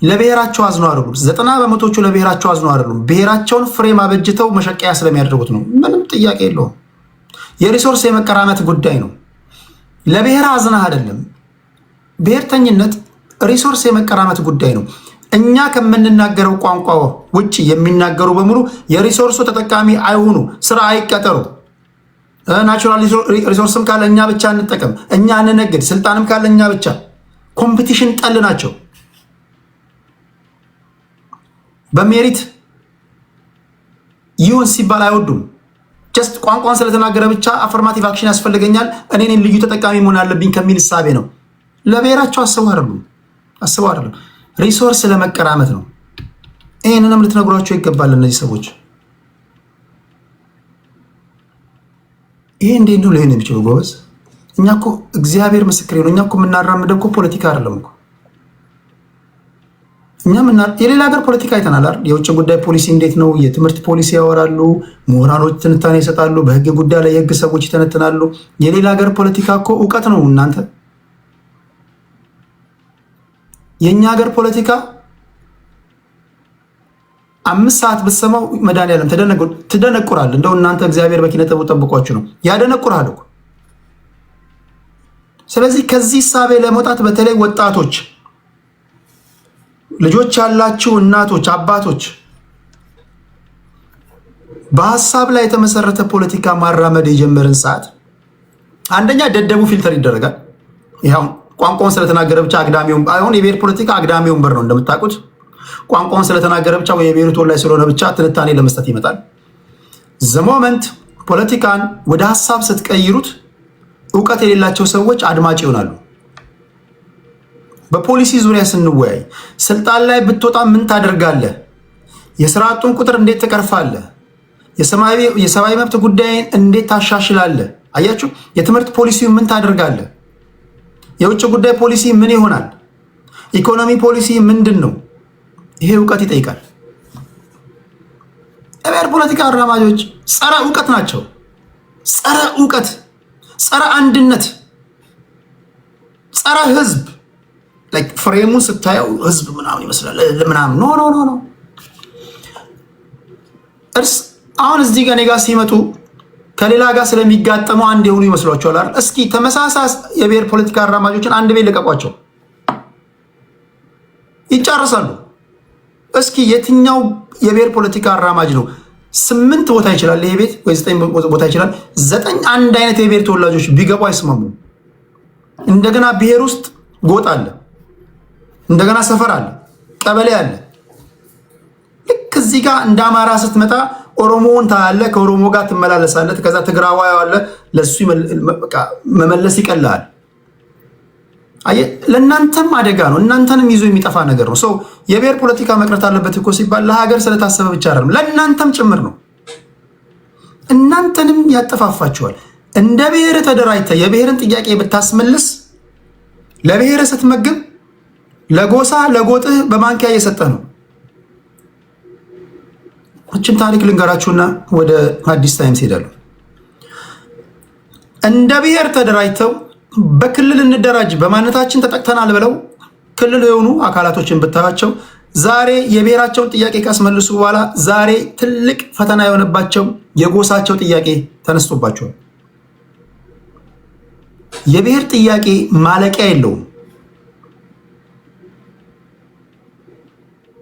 ለብሔራቸው አዝነው አይደሉም። 90% ለብሔራቸው አዝነው አይደሉም። ብሔራቸውን ፍሬም አበጅተው መሸቀያ ስለሚያደርጉት ነው። ምንም ጥያቄ የለውም። የሪሶርስ የመቀራመት ጉዳይ ነው። ለብሔር አዝነህ አይደለም። ብሔርተኝነት ሪሶርስ የመቀራመት ጉዳይ ነው። እኛ ከምንናገረው ቋንቋ ውጭ የሚናገሩ በሙሉ የሪሶርሱ ተጠቃሚ አይሆኑ፣ ስራ አይቀጠሩ። ናቹራል ሪሶርስም ካለ እኛ ብቻ እንጠቀም፣ እኛ እንነግድ፣ ስልጣንም ካለ እኛ ብቻ። ኮምፒቲሽን ጠል ናቸው። በሜሪት ይሁን ሲባል አይወዱም። ጀስት ቋንቋን ስለተናገረ ብቻ አፈርማቲቭ አክሽን ያስፈልገኛል፣ እኔን ልዩ ተጠቃሚ መሆን አለብኝ ከሚል እሳቤ ነው። ለብሔራቸው አስበው አይደለም፣ ሪሶርስ ለመቀራመት ነው። ይህንንም ልትነግሯቸው ይገባል እነዚህ ሰዎች። ይሄ እንዴት ነው ሊሆን የሚችለው? ጎበዝ፣ እኛ እኮ እግዚአብሔር ምስክር ነው። እኛ እኮ የምናራምደው እኮ ፖለቲካ አይደለም እኮ። እኛ የሌላ ሀገር ፖለቲካ አይተናል አይደል? የውጭ ጉዳይ ፖሊሲ እንዴት ነው? የትምህርት ፖሊሲ ያወራሉ፣ ምሁራኖች ትንታኔ ይሰጣሉ፣ በህግ ጉዳይ ላይ የህግ ሰዎች ይተነትናሉ። የሌላ ሀገር ፖለቲካ እኮ እውቀት ነው እናንተ። የኛ ሀገር ፖለቲካ 5 ሰዓት ብትሰማው መድኃኒዓለም ትደነቁራል። እንደው እናንተ እግዚአብሔር በኪነ ጥበቡ ጠብቋችሁ ነው ያደነቁራል እኮ። ስለዚህ ከዚህ ሳቤ ለመውጣት በተለይ ወጣቶች፣ ልጆች ያላችሁ እናቶች፣ አባቶች በሀሳብ ላይ የተመሰረተ ፖለቲካ ማራመድ የጀመርን ሰዓት አንደኛ ደደቡ ፊልተር ይደረጋል። ይሄው ቋንቋውን ስለተናገረ ብቻ አግዳሚውን አሁን የብሔር ፖለቲካ አግዳሚ ወንበር ነው እንደምታውቁት። ቋንቋውን ስለተናገረ ብቻ ወይ የብሔሩ ተወላጅ ስለሆነ ብቻ ትንታኔ ለመስጠት ይመጣል። ዘሞመንት ፖለቲካን ወደ ሀሳብ ስትቀይሩት እውቀት የሌላቸው ሰዎች አድማጭ ይሆናሉ። በፖሊሲ ዙሪያ ስንወያይ ስልጣን ላይ ብትወጣ ምን ታደርጋለህ? የስራ አጡን ቁጥር እንዴት ትቀርፋለህ? የሰብአዊ መብት ጉዳይን እንዴት ታሻሽላለህ? አያችሁ፣ የትምህርት ፖሊሲው ምን ታደርጋለህ? የውጭ ጉዳይ ፖሊሲ ምን ይሆናል? ኢኮኖሚ ፖሊሲ ምንድን ነው? ይሄ እውቀት ይጠይቃል። የብሔር ፖለቲካ አራማጆች ጸረ እውቀት ናቸው። ጸረ እውቀት፣ ጸረ አንድነት፣ ጸረ ህዝብ። ፍሬሙን ስታየው ህዝብ ምናምን ይመስላል ምናምን። ኖ ኖ ኖ ኖ። አሁን እዚህ ጋር እኔ ጋር ሲመጡ ከሌላ ጋር ስለሚጋጠመው አንድ የሆኑ ይመስሏቸዋል አይደል? እስኪ ተመሳሳይ የብሔር ፖለቲካ አራማጆችን አንድ ቤት ልቀቋቸው፣ ይጫረሳሉ። እስኪ የትኛው የብሔር ፖለቲካ አራማጅ ነው 8 ቦታ ይችላል ይሄ ቤት ወይ 9 ቦታ ይችላል፣ 9 አንድ አይነት የብሔር ተወላጆች ቢገቡ አይስማሙ? እንደገና ብሔር ውስጥ ጎጥ አለ፣ እንደገና ሰፈር አለ፣ ቀበሌ አለ። ልክ እዚህ ጋር እንደ አማራ ስትመጣ ኦሮሞውን ታያለህ፣ ከኦሮሞ ጋር ትመላለሳለህ። ከዛ ትግራዋይ አለ፣ ለሱ መመለስ ይቀላል። ለእናንተም አደጋ ነው፣ እናንተንም ይዞ የሚጠፋ ነገር ነው። ሰው የብሔር ፖለቲካ መቅረት አለበት እኮ ሲባል ለሀገር ስለታሰበ ብቻ አይደለም፣ ለእናንተም ጭምር ነው። እናንተንም ያጠፋፋችኋል። እንደ ብሔር ተደራጅተህ የብሔርን ጥያቄ ብታስመልስ፣ ለብሔር ስትመግብ፣ ለጎሳ ለጎጥህ በማንኪያ እየሰጠህ ነው። እችን ታሪክ ልንገራችሁና ወደ አዲስ ታይምስ ሄዳለሁ። እንደ ብሔር ተደራጅተው በክልል እንደራጅ በማንነታችን ተጠቅተናል ብለው ክልል የሆኑ አካላቶችን ብታያቸው ዛሬ የብሔራቸውን ጥያቄ ካስመልሱ በኋላ ዛሬ ትልቅ ፈተና የሆነባቸው የጎሳቸው ጥያቄ ተነስቶባቸዋል። የብሔር ጥያቄ ማለቂያ የለውም።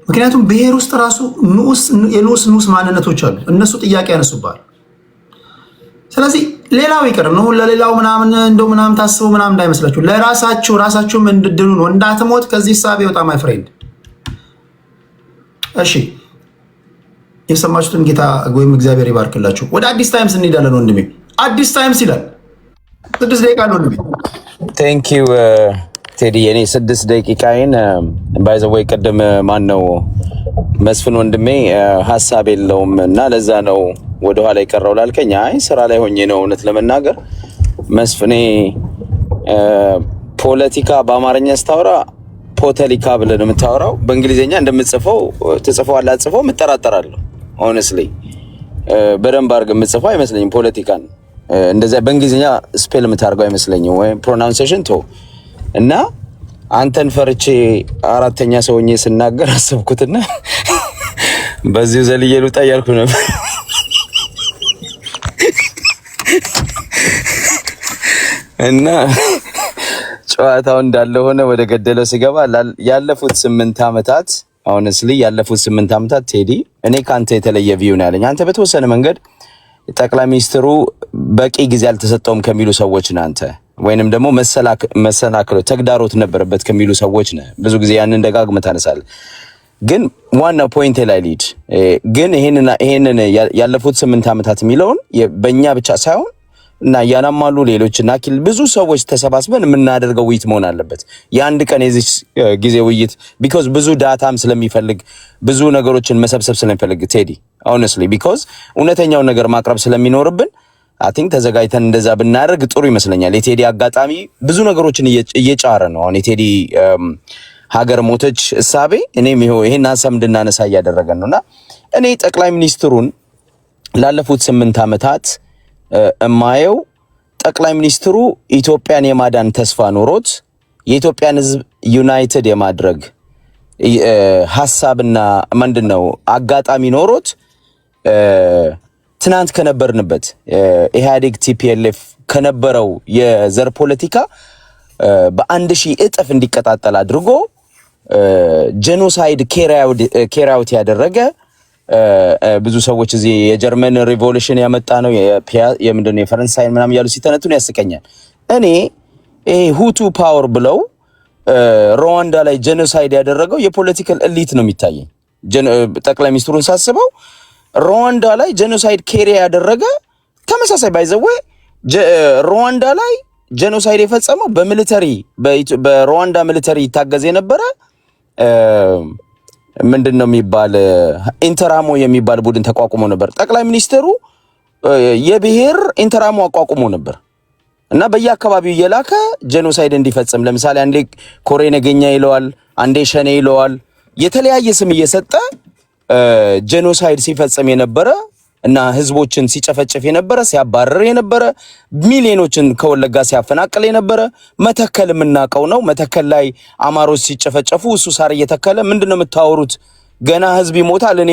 ምክንያቱም ብሔር ውስጥ ራሱ የንዑስ ማንነቶች አሉ። እነሱ ጥያቄ ያነሱባል። ስለዚህ ሌላው ይቅር ነው፣ ለሌላው ምናምን እንደው ምናምን ታስቡ ምናምን እንዳይመስላችሁ፣ ራሳችሁም እንድድኑ ነው። እንዳትሞት ከዚህ ሳቢ ወጣ ማይ ፍሬንድ። እሺ የሰማችሁትን ጌታ ወይም እግዚአብሔር ይባርክላችሁ። ወደ አዲስ ታይምስ እንሄዳለን ወንድሜ። አዲስ ታይምስ ይላል 6 ደቂቃ ነው ወንድሜ።
ቴንክ ዩ ቴዲ። የኔ 6 ደቂቃዬን ባይዘወይ ቅድም ማን ነው መስፍን ወንድሜ ሀሳብ የለውም እና ለዛ ነው ወደኋላ የቀረው ላልከኝ፣ አይ ስራ ላይ ሆኜ ነው እውነት ለመናገር መስፍኔ። ፖለቲካ በአማርኛ ስታወራ ፖለቲካ ብለህ ነው የምታወራው። በእንግሊዝኛ እንደምትጽፈው ትጽፈዋለህ አትጽፈው እጠራጠራለሁ። ሆነስሊ በደንብ አድርገህ የምትጽፈው አይመስለኝም ፖለቲካን። እንደዚያ በእንግሊዝኛ ስፔል የምታደርገው አይመስለኝም፣ ወይም ፕሮናንሴሽን ቶ እና አንተን ፈርቼ 4ተኛ ሰውኜ ስናገር አሰብኩትና በዚሁ ዘልዬ ልውጣ እያልኩ ነበር። እና ጨዋታው እንዳለ ሆነ ወደ ገደለው ሲገባ ያለፉት 8 ዓመታት ሆነስሊ ያለፉት 8 ዓመታት ቴዲ እኔ ካንተ የተለየ ቪው ነው ያለኝ። አንተ በተወሰነ መንገድ ጠቅላይ ሚኒስትሩ በቂ ጊዜ አልተሰጠውም ከሚሉ ሰዎች ነህ አንተ፣ ወይንም ደግሞ መሰናክሎ ተግዳሮት ነበረበት ከሚሉ ሰዎች ነህ። ብዙ ጊዜ ያንን ደጋግመህ ታነሳለህ። ግን ዋና ፖይንት ላይ ሊድ ግን ይሄንን ያለፉት 8 ዓመታት የሚለውን በእኛ ብቻ ሳይሆን እና ያናማሉ ሌሎችና ብዙ ሰዎች ተሰባስበን የምናደርገው ውይይት መሆን አለበት። የአንድ ቀን የዚህ ጊዜ ውይይት ቢኮዝ ብዙ ዳታም ስለሚፈልግ ብዙ ነገሮችን መሰብሰብ ስለሚፈልግ ቴዲ ሆነስሊ ቢኮዝ እውነተኛውን ነገር ማቅረብ ስለሚኖርብን አይ ቲንክ ተዘጋጅተን እንደዛ ብናደርግ ጥሩ ይመስለኛል። የቴዲ አጋጣሚ ብዙ ነገሮችን እየጫረ ነው። አሁን የቴዲ ሀገር ሞተች እሳቤ እኔም ይሄን ሀሳብ እንድናነሳ እያደረገን ነውና እኔ ጠቅላይ ሚኒስትሩን ላለፉት 8 ዓመታት እማየው ጠቅላይ ሚኒስትሩ ኢትዮጵያን የማዳን ተስፋ ኖሮት የኢትዮጵያን ሕዝብ ዩናይትድ የማድረግ ሐሳብና ምንድነው አጋጣሚ ኖሮት ትናንት ከነበርንበት ኢህአዴግ ቲፒኤልኤፍ ከነበረው የዘር ፖለቲካ በ1000 እጥፍ እንዲቀጣጠል አድርጎ ጄኖሳይድ ኬራውት ያደረገ ብዙ ሰዎች እዚህ የጀርመን ሪቮሉሽን ያመጣ ነው የምንድነው የፈረንሳይን ምናምን ያሉ ሲተነቱን ያስቀኛል። እኔ ሁቱ ፓወር ብለው ሩዋንዳ ላይ ጄኖሳይድ ያደረገው የፖለቲካል ኤሊት ነው የሚታየኝ። ጠቅላይ ሚኒስትሩን ሳስበው ሩዋንዳ ላይ ጄኖሳይድ ኬሪያ ያደረገ ተመሳሳይ ባይዘው ሩዋንዳ ላይ ጄኖሳይድ የፈጸመው በሩዋንዳ ሚሊተሪ ይታገዝ የነበረ ምንድነው የሚባል ኢንተራሞ የሚባል ቡድን ተቋቁሞ ነበር። ጠቅላይ ሚኒስትሩ የብሔር ኢንተራሞ አቋቁሞ ነበር እና በየአካባቢው እየላከ ጄኖሳይድ እንዲፈጽም ለምሳሌ አንዴ ኮሬ ነገኛ ይለዋል፣ አንዴ ሸኔ ይለዋል፣ የተለያየ ስም እየሰጠ ጄኖሳይድ ሲፈጽም የነበረ እና ህዝቦችን ሲጨፈጨፍ የነበረ ሲያባረር የነበረ ሚሊዮኖችን ከወለጋ ሲያፈናቅል የነበረ መተከል የምናውቀው ነው። መተከል ላይ አማሮች ሲጨፈጨፉ እሱ ሳር እየተከለ ምንድነው የምታወሩት? ገና ህዝብ ይሞታል፣ እኔ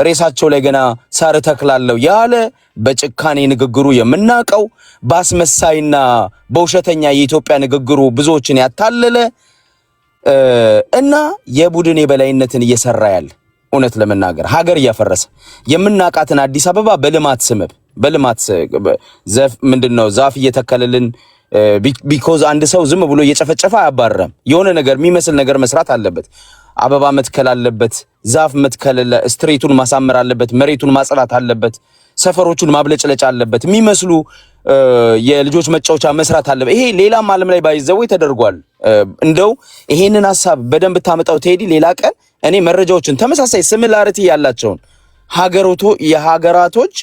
ሬሳቸው ላይ ገና ሳር ተክላለሁ ያለ በጭካኔ ንግግሩ የምናውቀው በአስመሳይና በውሸተኛ የኢትዮጵያ ንግግሩ ብዙዎችን ያታለለ እና የቡድን የበላይነትን እየሰራ ያለ እውነት ለመናገር ሀገር እያፈረሰ የምናቃትን አዲስ አበባ በልማት ዘፍ ምንድነው ዛፍ እየተከለልን ቢኮዝ አንድ ሰው ዝም ብሎ እየጨፈጨፈ አያባረም። የሆነ ነገር የሚመስል ነገር መስራት አለበት። አበባ መትከል አለበት፣ ዛፍ መትከል፣ ስትሬቱን ማሳመር አለበት፣ መሬቱን ማጽዳት አለበት፣ ሰፈሮቹን ማብለጭለጭ አለበት፣ የሚመስሉ የልጆች መጫወቻ መስራት አለበት። ይሄ ሌላም ዓለም ላይ ባይዘው ተደርጓል። እንደው ይሄንን ሐሳብ በደንብ ታመጣው ቴዲ ሌላ ቀን እኔ መረጃዎችን ተመሳሳይ ሲሚላሪቲ ያላቸውን የሀገራቶች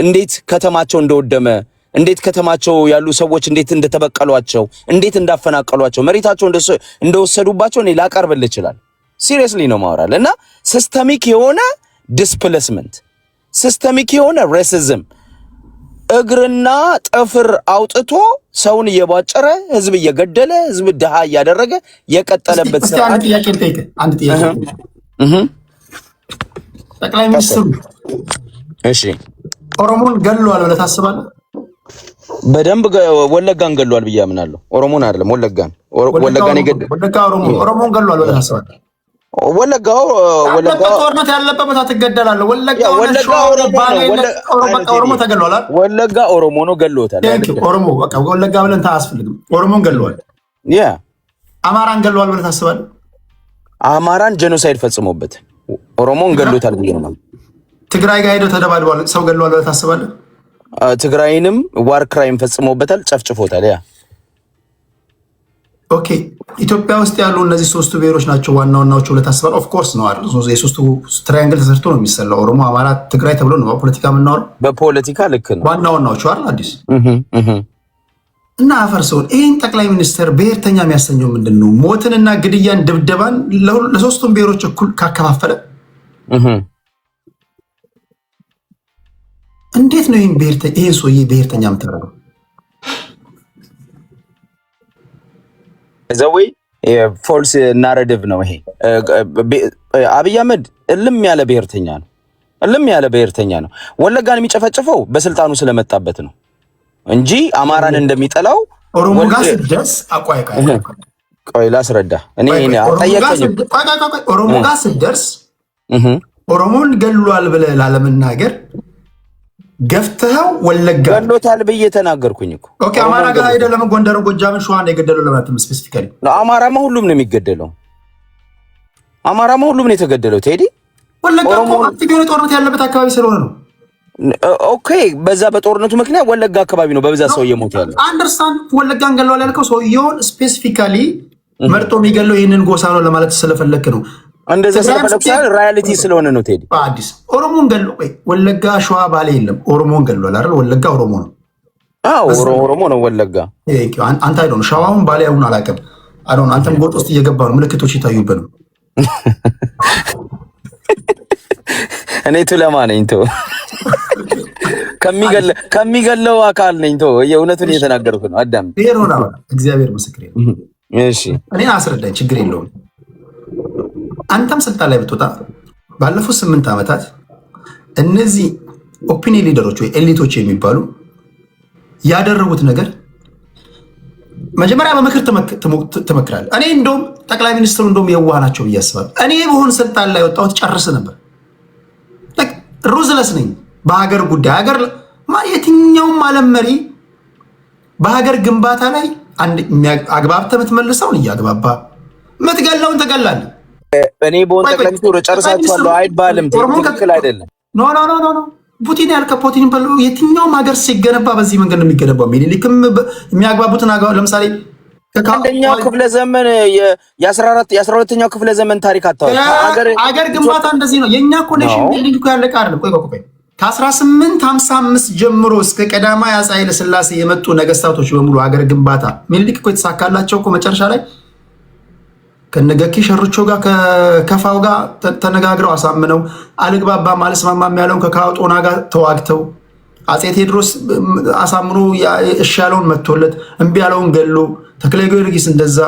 እንዴት ከተማቸው እንደወደመ እንዴት ከተማቸው ያሉ ሰዎች እንዴት እንደተበቀሏቸው እንዴት እንዳፈናቀሏቸው መሬታቸው እንደወሰዱባቸው እኔ ላቀርብልህ ይችላል። ሲሪየስሊ ነው ማወራል እና ሲስተሚክ የሆነ ዲስፕሌስመንት ሲስተሚክ የሆነ ሬሲዝም እግርና ጥፍር አውጥቶ ሰውን እየቧጨረ ህዝብ እየገደለ ህዝብ ድሃ እያደረገ የቀጠለበት ሰዓት
አንድ ጥያቄ ጠቅላይ ሚኒስትሩ
እሺ
ኦሮሞን ገለዋል ብለህ ታስባለህ?
በደንብ ወለጋን ገለዋል ብዬ አምናለሁ። ኦሮሞን አይደለም ወለጋን ይገደል
ኦሮሞን ገለዋል ብለህ ታስባለህ?
ወለጋ
ጦርነት ያለበት ቦታ ትገደላለህ። ወለጋ ኦሮሞ ተገለዋል።
ወለጋ ኦሮሞ ነው ገለውታል።
ኦሮሞ በቃ ወለጋ ብለን ታስፈልግም። ኦሮሞን ገለዋል። አማራን ገለዋል ብለህ ታስባለህ?
አማራን ጄኖሳይድ ፈጽሞበት ኦሮሞን ገለውታል ብዬ ነው።
ትግራይ ጋር ሄደው ተደባድበዋል። ሰው ገለዋል ብለህ ታስባለህ?
ትግራይንም ዋር ክራይም ፈጽሞበታል፣ ጨፍጭፎታል።
ኦኬ ኢትዮጵያ ውስጥ ያሉ እነዚህ ሶስቱ ብሔሮች ናቸው ዋና ዋናዎቹ ብለህ ታስባለህ? ኦፍ ኮርስ ነው አይደል? የሶስቱ ትራያንግል ተሰርቶ ነው የሚሰላው። ኦሮሞ፣ አማራ፣ ትግራይ ተብሎ ነው በፖለቲካ የምናወራው።
በፖለቲካ ልክ ነው
ዋና ዋናዎቹ አይደል? አዲስ እና አፈርሰውን ይህን ጠቅላይ ሚኒስትር ብሔርተኛ የሚያሰኘው ምንድን ነው? ሞትንና ግድያን፣ ድብደባን ለሶስቱም ብሔሮች እኩል ካከፋፈለ እንዴት ነው ይህን ሰውዬ ብሔርተኛ የምታደርገው?
ዘዌ ፎልስ ናሬቲቭ ነው ይሄ። አብይ አህመድ እልም ያለ ብሔርተኛ ነው። ወለጋን የሚጨፈጭፈው በስልጣኑ ስለመጣበት ነው እንጂ አማራን እንደሚጠላው
ኦሮሞ ጋር ስትደርስ
ቆይ ላስረዳ። እኔ
ኦሮሞ ጋር ስትደርስ ኦሮሞን ገሏል ብለህ ላለመናገር ገፍተው ወለጋ
ገሎታል ብዬ ተናገርኩኝ እኮ።
ኦኬ አማራ ጋር ሄደህ ለምን ጎንደር፣ ጎጃምን፣ ሸዋን የገደለው ለማለት ስፔሲፊካሊ
አማራማ ሁሉም ነው የሚገደለው። አማራማ ሁሉም ነው የተገደለው። ቴዲ
ወለጋ እኮ አክቲቭ የሆነ ጦርነት ያለበት አካባቢ ስለሆነ ነው።
ኦኬ በዛ በጦርነቱ ምክንያት ወለጋ አካባቢ ነው በብዛት ሰው እየሞተ ያለው።
አንደርስታንድ ወለጋን ገለዋል ያልከው ሰውየውን ስፔሲፊካሊ መርጦ የሚገለው ይህንን ጎሳ ነው ለማለት ስለፈለክ ነው።
እንደዛ ስለፈለኩ ሪያሊቲ ስለሆነ ነው። ቴዲ
አዲስ ኦሮሞን ገሎ ወለጋ ሸዋ ባሌ የለም። ኦሮሞን ገሏል አይደል? ወለጋ ኦሮሞ ነው።
አዎ ኦሮሞ ነው ወለጋ።
አንተ አይደል ሸዋውን ባሌ አሁን አላውቅም። አሁን አንተም ጎጥ ውስጥ እየገባ ነው። ምልክቶች ይታዩበት ነው።
እኔ ቱለማ ነኝ ቶ ከሚገለው አካል ነኝ ቶ የእውነቱን እየተናገርኩ ነው። አዳም
ሄሮና እግዚአብሔር ምስክሬ ነው።
እሺ
እኔን አስረዳኝ፣ ችግር የለውም። አንተም ስልጣን ላይ ብትወጣ ባለፉት 8 ዓመታት እነዚህ ኦፒኒየን ሊደሮች ወይ ኤሊቶች የሚባሉ ያደረጉት ነገር መጀመሪያ በምክር ትመክራለህ። እኔ እንደውም ጠቅላይ ሚኒስትሩ እንደውም የዋህ ናቸው ብዬ አስባለሁ። እኔ በሆን ስልጣን ላይ ወጣሁት ጨርስ ነበር። ሩዝለስ ነኝ በሀገር ጉዳይ። ሀገር የትኛውም ዓለም መሪ በሀገር ግንባታ ላይ አግባብተህ የምትመልሰውን እያግባባ የምትገለውን ትገላለህ።
እኔ በሆን ጠቅላይ ሚኒስትሩ ጨርሳችኋለሁ አይባልም። ትክክል አይደለም።
ኖ ፑቲን ያልከው ፑቲን የትኛውም ሀገር ሲገነባ በዚህ መንገድ ነው የሚገነባው። ሚኒሊክም የሚያግባቡትን ለምሳሌ
አንደኛው ክፍለ ዘመን የ12ኛው ክፍለ ዘመን ታሪክ አታውቅ።
አገር ግንባታ እንደዚህ ነው። የኛ ኮኔክሽን ቢልዲንግ እኮ ያለቀ አይደለም። ቆይ ከ1855 ጀምሮ እስከ ቀዳማዊ አፄ ኃይለ ሥላሴ የመጡ ነገስታቶች በሙሉ አገር ግንባታ ሚኒሊክ እኮ የተሳካላቸው እኮ መጨረሻ ላይ ከነገኪ ሸርቾ ጋር ከከፋው ጋር ተነጋግረው አሳምነው አልግባባም አልስማማም ያለውን ከካውጦና ጋር ተዋግተው አፄ ቴዎድሮስ አሳምኖ እሺ ያለውን መጥቶለት እምቢ ያለውን ገሎ ተክለ ጊዮርጊስ እንደዛ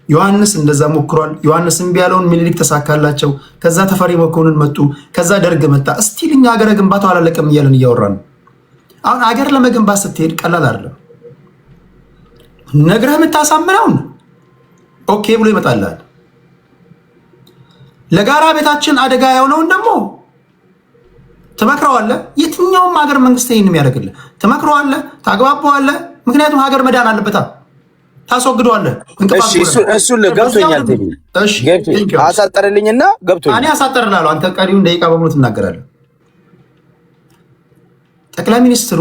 ዮሐንስ እንደዛ ሞክሯል። ዮሐንስ እምቢ ያለውን ሚኒሊክ ተሳካላቸው። ከዛ ተፈሪ መኮንን መጡ። ከዛ ደርግ መጣ። እስቲል እኛ ሀገር ግንባታው አላለቀም እያለን እያወራን ነው። አሁን ሀገር ለመገንባት ስትሄድ ቀላል አይደለም። ነግረህ የምታሳምነውን ኦኬ ብሎ ይመጣልሃል። ለጋራ ቤታችን አደጋ የሆነውን ደግሞ ትመክረዋለህ። የትኛውም ሀገር መንግስት ይህን የሚያደርግልህ ትመክረዋለህ፣ ታግባባዋለህ። ምክንያቱም ሀገር መዳን አለበታ። ታስወግደዋለህ።
እሱን ገብቶኛል። አሳጠርልኝና ገብቶኛል።
እኔ አሳጠርልሃለሁ። አንተ ቀሪውን ደቂቃ በሙሉ ትናገራለህ። ጠቅላይ ሚኒስትሩ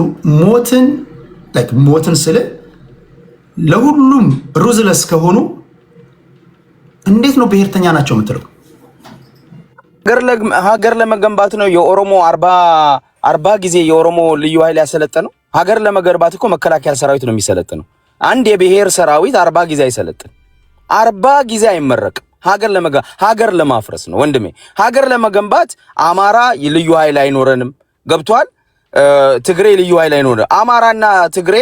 ሞትን ስል ለሁሉም ሩዝለስ ከሆኑ እንዴት ነው ብሔርተኛ ናቸው የምትለው?
ሀገር ለመገንባት ነው የኦሮሞ 40 ጊዜ የኦሮሞ ልዩ ኃይል ያሰለጠነው። ሀገር ለመገንባት እኮ መከላከያ ሰራዊት ነው የሚሰለጥነው። አንድ የብሔር ሰራዊት 40 ጊዜ አይሰለጥን፣ 40 ጊዜ አይመረቅም። ሀገር ለማፍረስ ነው ወንድሜ። ሀገር ለመገንባት አማራ ልዩ ኃይል አይኖረንም። ገብቷል? ትግሬ ልዩ ኃይል አይኖረንም። አማራና ትግሬ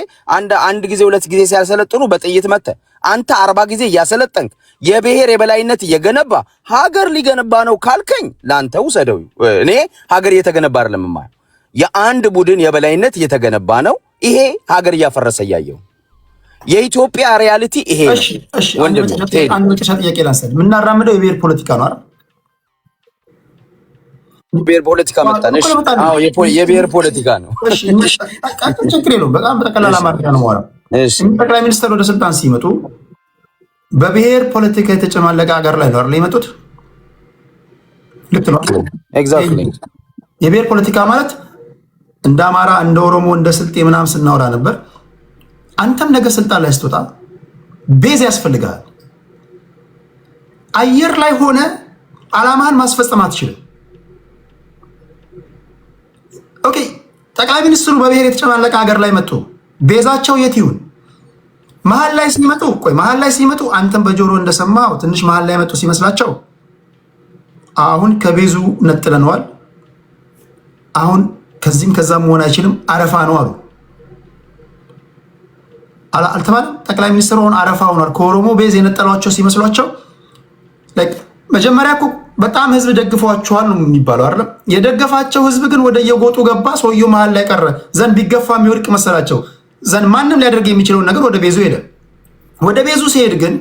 አንድ ጊዜ 2 ጊዜ ሲያሰለጥኑ በጥይት መተ አንተ 40 ጊዜ እያሰለጠንክ የብሔር የበላይነት እየገነባ ሀገር ሊገነባ ነው ካልከኝ ላንተ ውሰደው። እኔ ሀገር እየተገነባ አይደለም ማለት የአንድ ቡድን የበላይነት እየተገነባ ነው። ይሄ ሀገር እያፈረሰ ያየው የኢትዮጵያ ሪያሊቲ ይሄ ነው። ወንድም
አንድ መጨረሻ ጥያቄ ላንሳል። የምናራምደው የብሔር ፖለቲካ ነው አይደል?
ብሔር ፖለቲካ መጣን። እሺ አዎ የብሔር ፖለቲካ ነው። እሺ
ችግር የለውም። በጣም በጠቅላላ ማርያ ነው ማለት። እሺ ጠቅላይ ሚኒስትር ወደ ስልጣን ሲመጡ በብሔር ፖለቲካ የተጨማለቀ ሀገር ላይ ነው አይደል የመጡት? ልክ ነው።
ኤግዛክትሊ።
የብሔር ፖለቲካ ማለት እንደ አማራ እንደ ኦሮሞ እንደ ስልጤ ምናምን ስናወራ ነበር። አንተም ነገ ስልጣን ላይ ስትወጣ ቤዝ ያስፈልጋል። አየር ላይ ሆነ አላማህን ማስፈጸም አትችልም። ኦኬ ጠቅላይ ሚኒስትሩ በብሔር የተጨማለቀ ሀገር ላይ መጡ። ቤዛቸው የት ይሁን? መሀል ላይ ሲመጡ አንተም በጆሮ እንደሰማው ትንሽ መሀል ላይ መጡ ሲመስላቸው አሁን ከቤዙ ነጥለነዋል፣ አሁን ከዚህም ከዛም መሆን አይችልም፣ አረፋ ነው አሉ። አልተባለም? ጠቅላይ ሚኒስትሩ አሁን አረፋ ሆኗል። ከኦሮሞ ቤዝ የነጠሏቸው ሲመስሏቸው መጀመሪያ እኮ በጣም ህዝብ ደግፏቸዋል ነው የሚባለው አይደለም? የደገፋቸው ህዝብ ግን ወደ የጎጡ ገባ። ሰውየው መሀል ላይ ቀረ። ዘንድ ቢገፋ የሚወድቅ መሰላቸው። ዘንድ ማንም ሊያደርግ የሚችለውን ነገር ወደ ቤዙ ሄደ። ወደ ቤዙ ሲሄድ ግን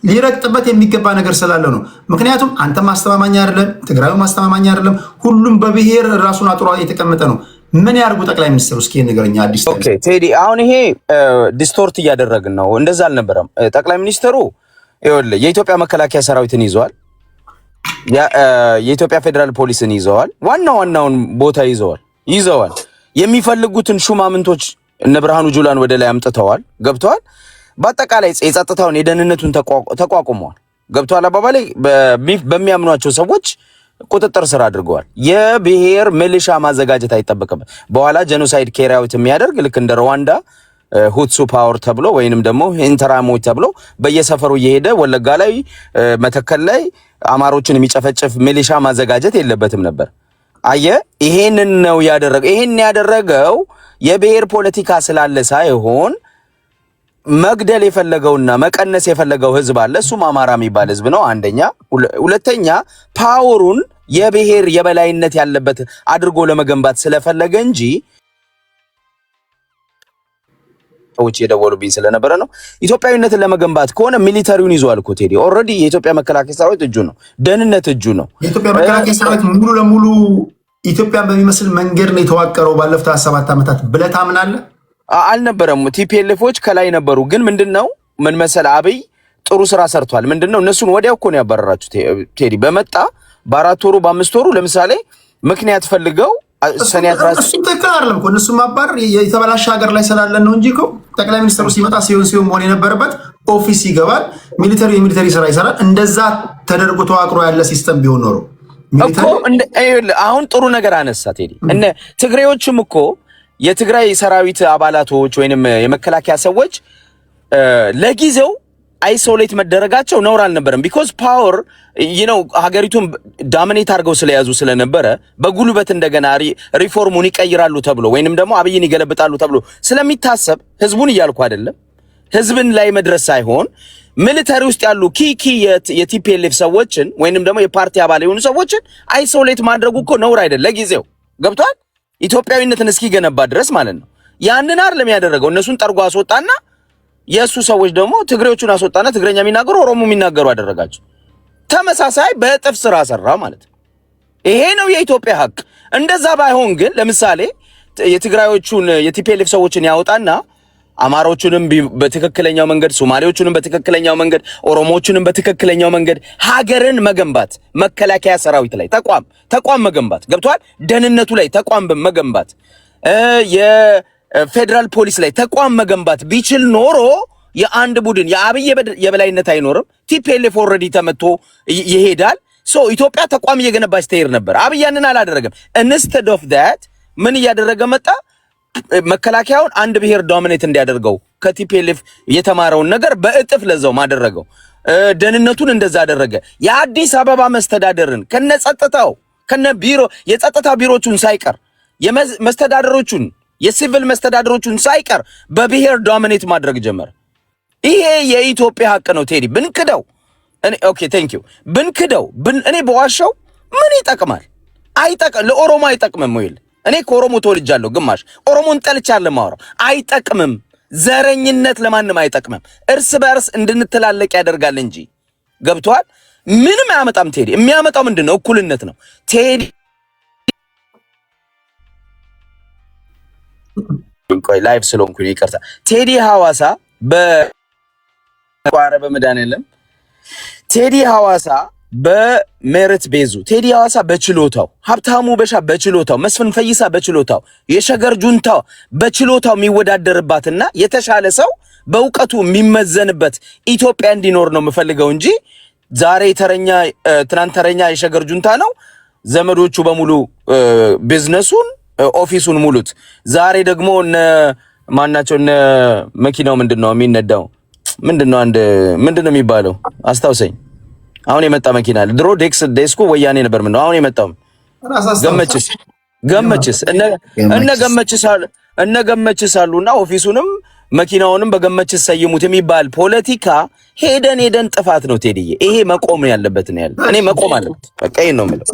ሊረግጥበት የሚገባ ነገር ስላለ ነው። ምክንያቱም አንተ ማስተማማኛ አይደለም፣ ትግራዩ ማስተማማኛ አይደለም። ሁሉም በብሔር ራሱን አጥሮ የተቀመጠ ነው። ምን ያርጉ ጠቅላይ ሚኒስትሩ? እስኪ ንገረኛ። አዲስ
ኦኬ ቴዲ፣ አሁን ይሄ ዲስቶርት እያደረግን ነው። እንደዛ አልነበረም። ጠቅላይ ሚኒስትሩ ይኸውልህ የኢትዮጵያ መከላከያ ሰራዊትን ይዘዋል፣ የኢትዮጵያ ፌዴራል ፖሊስን ይዘዋል፣ ዋናውን ቦታ ይዘዋል። የሚፈልጉትን ሹማምንቶች እነ ብርሃኑ ጁላን ወደ ላይ አምጥተዋል። ገብተዋል። በአጠቃላይ የጸጥታውን የደህንነቱን ተቋቁመዋል። ገብተዋል። አባባላይ በሚያምኗቸው ሰዎች ቁጥጥር ስር አድርገዋል። የብሔር ሚሊሻ ማዘጋጀት አይጠበቅበት። በኋላ ጄኖሳይድ ኬሪያውት የሚያደርግ ልክ እንደ ሩዋንዳ ሁትሱ ፓወር ተብሎ ወይንም ደግሞ ኢንተራሞች ተብሎ በየሰፈሩ እየሄደ ወለጋ ላይ መተከል ላይ አማሮችን የሚጨፈጭፍ ሚሊሻ ማዘጋጀት የለበትም ነበር። አየ ይሄንን ነው ያደረገው። ይሄን ያደረገው የብሔር ፖለቲካ ስላለ ሳይሆን መግደል የፈለገውና መቀነስ የፈለገው ህዝብ አለ። እሱም አማራ የሚባል ህዝብ ነው። አንደኛ። ሁለተኛ ፓወሩን የብሔር የበላይነት ያለበት አድርጎ ለመገንባት ስለፈለገ እንጂ ሰዎች የደወሉብኝ ስለነበረ ነው። ኢትዮጵያዊነትን ለመገንባት ከሆነ ሚሊተሪውን ይዟል እኮ ቴዲ። ኦልሬዲ የኢትዮጵያ መከላከያ ሰራዊት እጁ ነው፣ ደህንነት እጁ ነው።
የኢትዮጵያ መከላከያ ሰራዊት ሙሉ ለሙሉ ኢትዮጵያን በሚመስል መንገድ ነው የተዋቀረው ባለፉት 7 ዓመታት ብለህ ታምናለህ?
አልነበረም። ቲፒኤልኤፎች ከላይ ነበሩ። ግን ምንድነው ምን መሰለህ አብይ ጥሩ ስራ ሰርቷል። ምንድነው እነሱን ወዲያው እኮ ነው ያባረራችሁ ቴዲ። በመጣ በ4 ወሩ በ5 ወሩ ለምሳሌ ምክንያት ፈልገው ሰኔ 13
እሱ ትክክል አይደለም እኮ እነሱ ማባረር የተበላሸ ሀገር ላይ ስላለን ነው እንጂ እኮ ጠቅላይ ሚኒስትሩ ሲመጣ ሲሆን መሆን የነበረበት ኦፊስ ይገባል፣ የሚሊተሪ ስራ ይሰራል። እንደዛ ተደርጎ ተዋቅሮ ያለ ሲስተም ቢሆን ኖሮ
እኮ አሁን ጥሩ ነገር አነሳ ቴዲ። እነ ትግሬዎችም እኮ የትግራይ ሰራዊት አባላቶች ወይንም የመከላከያ ሰዎች ለጊዜው አይሶሌት መደረጋቸው ነውር አልነበረም። ቢኮዝ ፓወር ሀገሪቱን ዳሚኔት አድርገው ስለያዙ ስለነበረ በጉልበት እንደገና ሪፎርሙን ይቀይራሉ ተብሎ ወይንም ደግሞ አብይን ይገለብጣሉ ተብሎ ስለሚታሰብ ህዝቡን እያልኩ አይደለም፣ ህዝብን ላይ መድረስ ሳይሆን ሚሊተሪ ውስጥ ያሉ ኪ የቲፒኤልኤፍ ሰዎችን ወይንም ደግሞ የፓርቲ አባል የሆኑ ሰዎችን አይሶሌት ማድረጉ እኮ ነውር አይደለም። ለጊዜው ገብቷል፣ ኢትዮጵያዊነትን እስኪገነባ ድረስ ማለት ነው። ያንን አይደለም ያደረገው። እነሱን ጠርጎ አስወጣና የሱ ሰዎች ደግሞ ትግሬዎቹን አስወጣና ትግረኛ የሚናገሩ ኦሮሞ የሚናገሩ አደረጋቸው። ተመሳሳይ በእጥፍ ስራ ሰራ ማለት ነው። ይሄ ነው የኢትዮጵያ ሀቅ። እንደዛ ባይሆን ግን ለምሳሌ የትግራዮቹን የቲፒኤልኤፍ ሰዎችን ያወጣና አማሮቹንም በትክክለኛው መንገድ፣ ሶማሌዎቹንም በትክክለኛው መንገድ፣ ኦሮሞዎቹንም በትክክለኛው መንገድ ሀገርን መገንባት መከላከያ ሰራዊት ላይ ተቋም መገንባት ገብቷል። ደህንነቱ ላይ ተቋም መገንባት የፌደራል ፖሊስ ላይ ተቋም መገንባት ቢችል ኖሮ የአንድ ቡድን የአብይ የበላይነት አይኖርም። ቲፒኤልኤፍ ኦልሬዲ ተመቶ ይሄዳል። ኢትዮጵያ ተቋም እየገነባች ትሄድ ነበር። አብይ ያንን አላደረገም። ኢንስቴድ ኦፍ ዳት ምን እያደረገ መጣ? መከላከያውን አንድ ብሔር ዶሚኔት እንዲያደርገው ከቲፒኤልኤፍ የተማረውን ነገር በእጥፍ ለዛው ማደረገው። ደህንነቱን እንደዛ አደረገ። የአዲስ አበባ መስተዳደርን ከነጸጥታው ቢሮ የጸጥታ ቢሮቹን ሳይቀር የመስተዳደሮቹን የሲቪል መስተዳደሮቹን ሳይቀር በብሔር ዶሚኔት ማድረግ ጀመረ። ይሄ የኢትዮጵያ ሀቅ ነው ቴዲ። ብንክደው እኔ በዋሻው ምን ይጠቅማል? ለኦሮሞ አይጠቅምም ወይ? እኔ ከኦሮሞ ተወልጃለሁ፣ ግማሽ ኦሮሞን ጠልቻለሁ። ማወራው አይጠቅምም። ዘረኝነት ለማንም አይጠቅምም። እርስ በርስ እንድንተላለቅ ያደርጋል እንጂ ገብቷል። ምንም አያመጣም ቴዲ። የሚያመጣው ምንድነው? እኩልነት ነው ቴዲ። ቆይ ላይቭ ስለሆንኩኝ ይቅርታ። ቴዲ ሐዋሳ በመድኃኒዓለም ቴዲ ሐዋሳ በሜሪት ቤዙ ቴዲ ሐዋሳ በችሎታው፣ ሀብታሙ በሻ በችሎታው፣ መስፍን ፈይሳ በችሎታው፣ የሸገር ጁንታ በችሎታው የሚወዳደርባትና የተሻለ ሰው በእውቀቱ የሚመዘንበት ኢትዮጵያ እንዲኖር ነው የምፈልገው እንጂ ዛሬ ትናንት ተረኛ የሸገር ጁንታ ነው። ዘመዶቹ በሙሉ ቢዝነሱን ኦፊሱን ሙሉት። ዛሬ ደግሞ ማናቸው መኪናው ምንድነው የሚነዳው? ምንድነው የሚባለው? አስታውሰኝ። አሁን የመጣ መኪና አለ። ድሮ ዴስኩ ወያኔ ነበር። ምነው አሁን የመጣው ገመችስ እነ ገመችስ አሉና ኦፊሱንም መኪናውንም በገመችስ ሰይሙት የሚባል ፖለቲካ ሄደን ጥፋት ነው ቴዲዬ። ይሄ መቆም ያለበት ነው ያለ። እኔ መቆም አለበት። በቃ ይሄን ነው የምለው።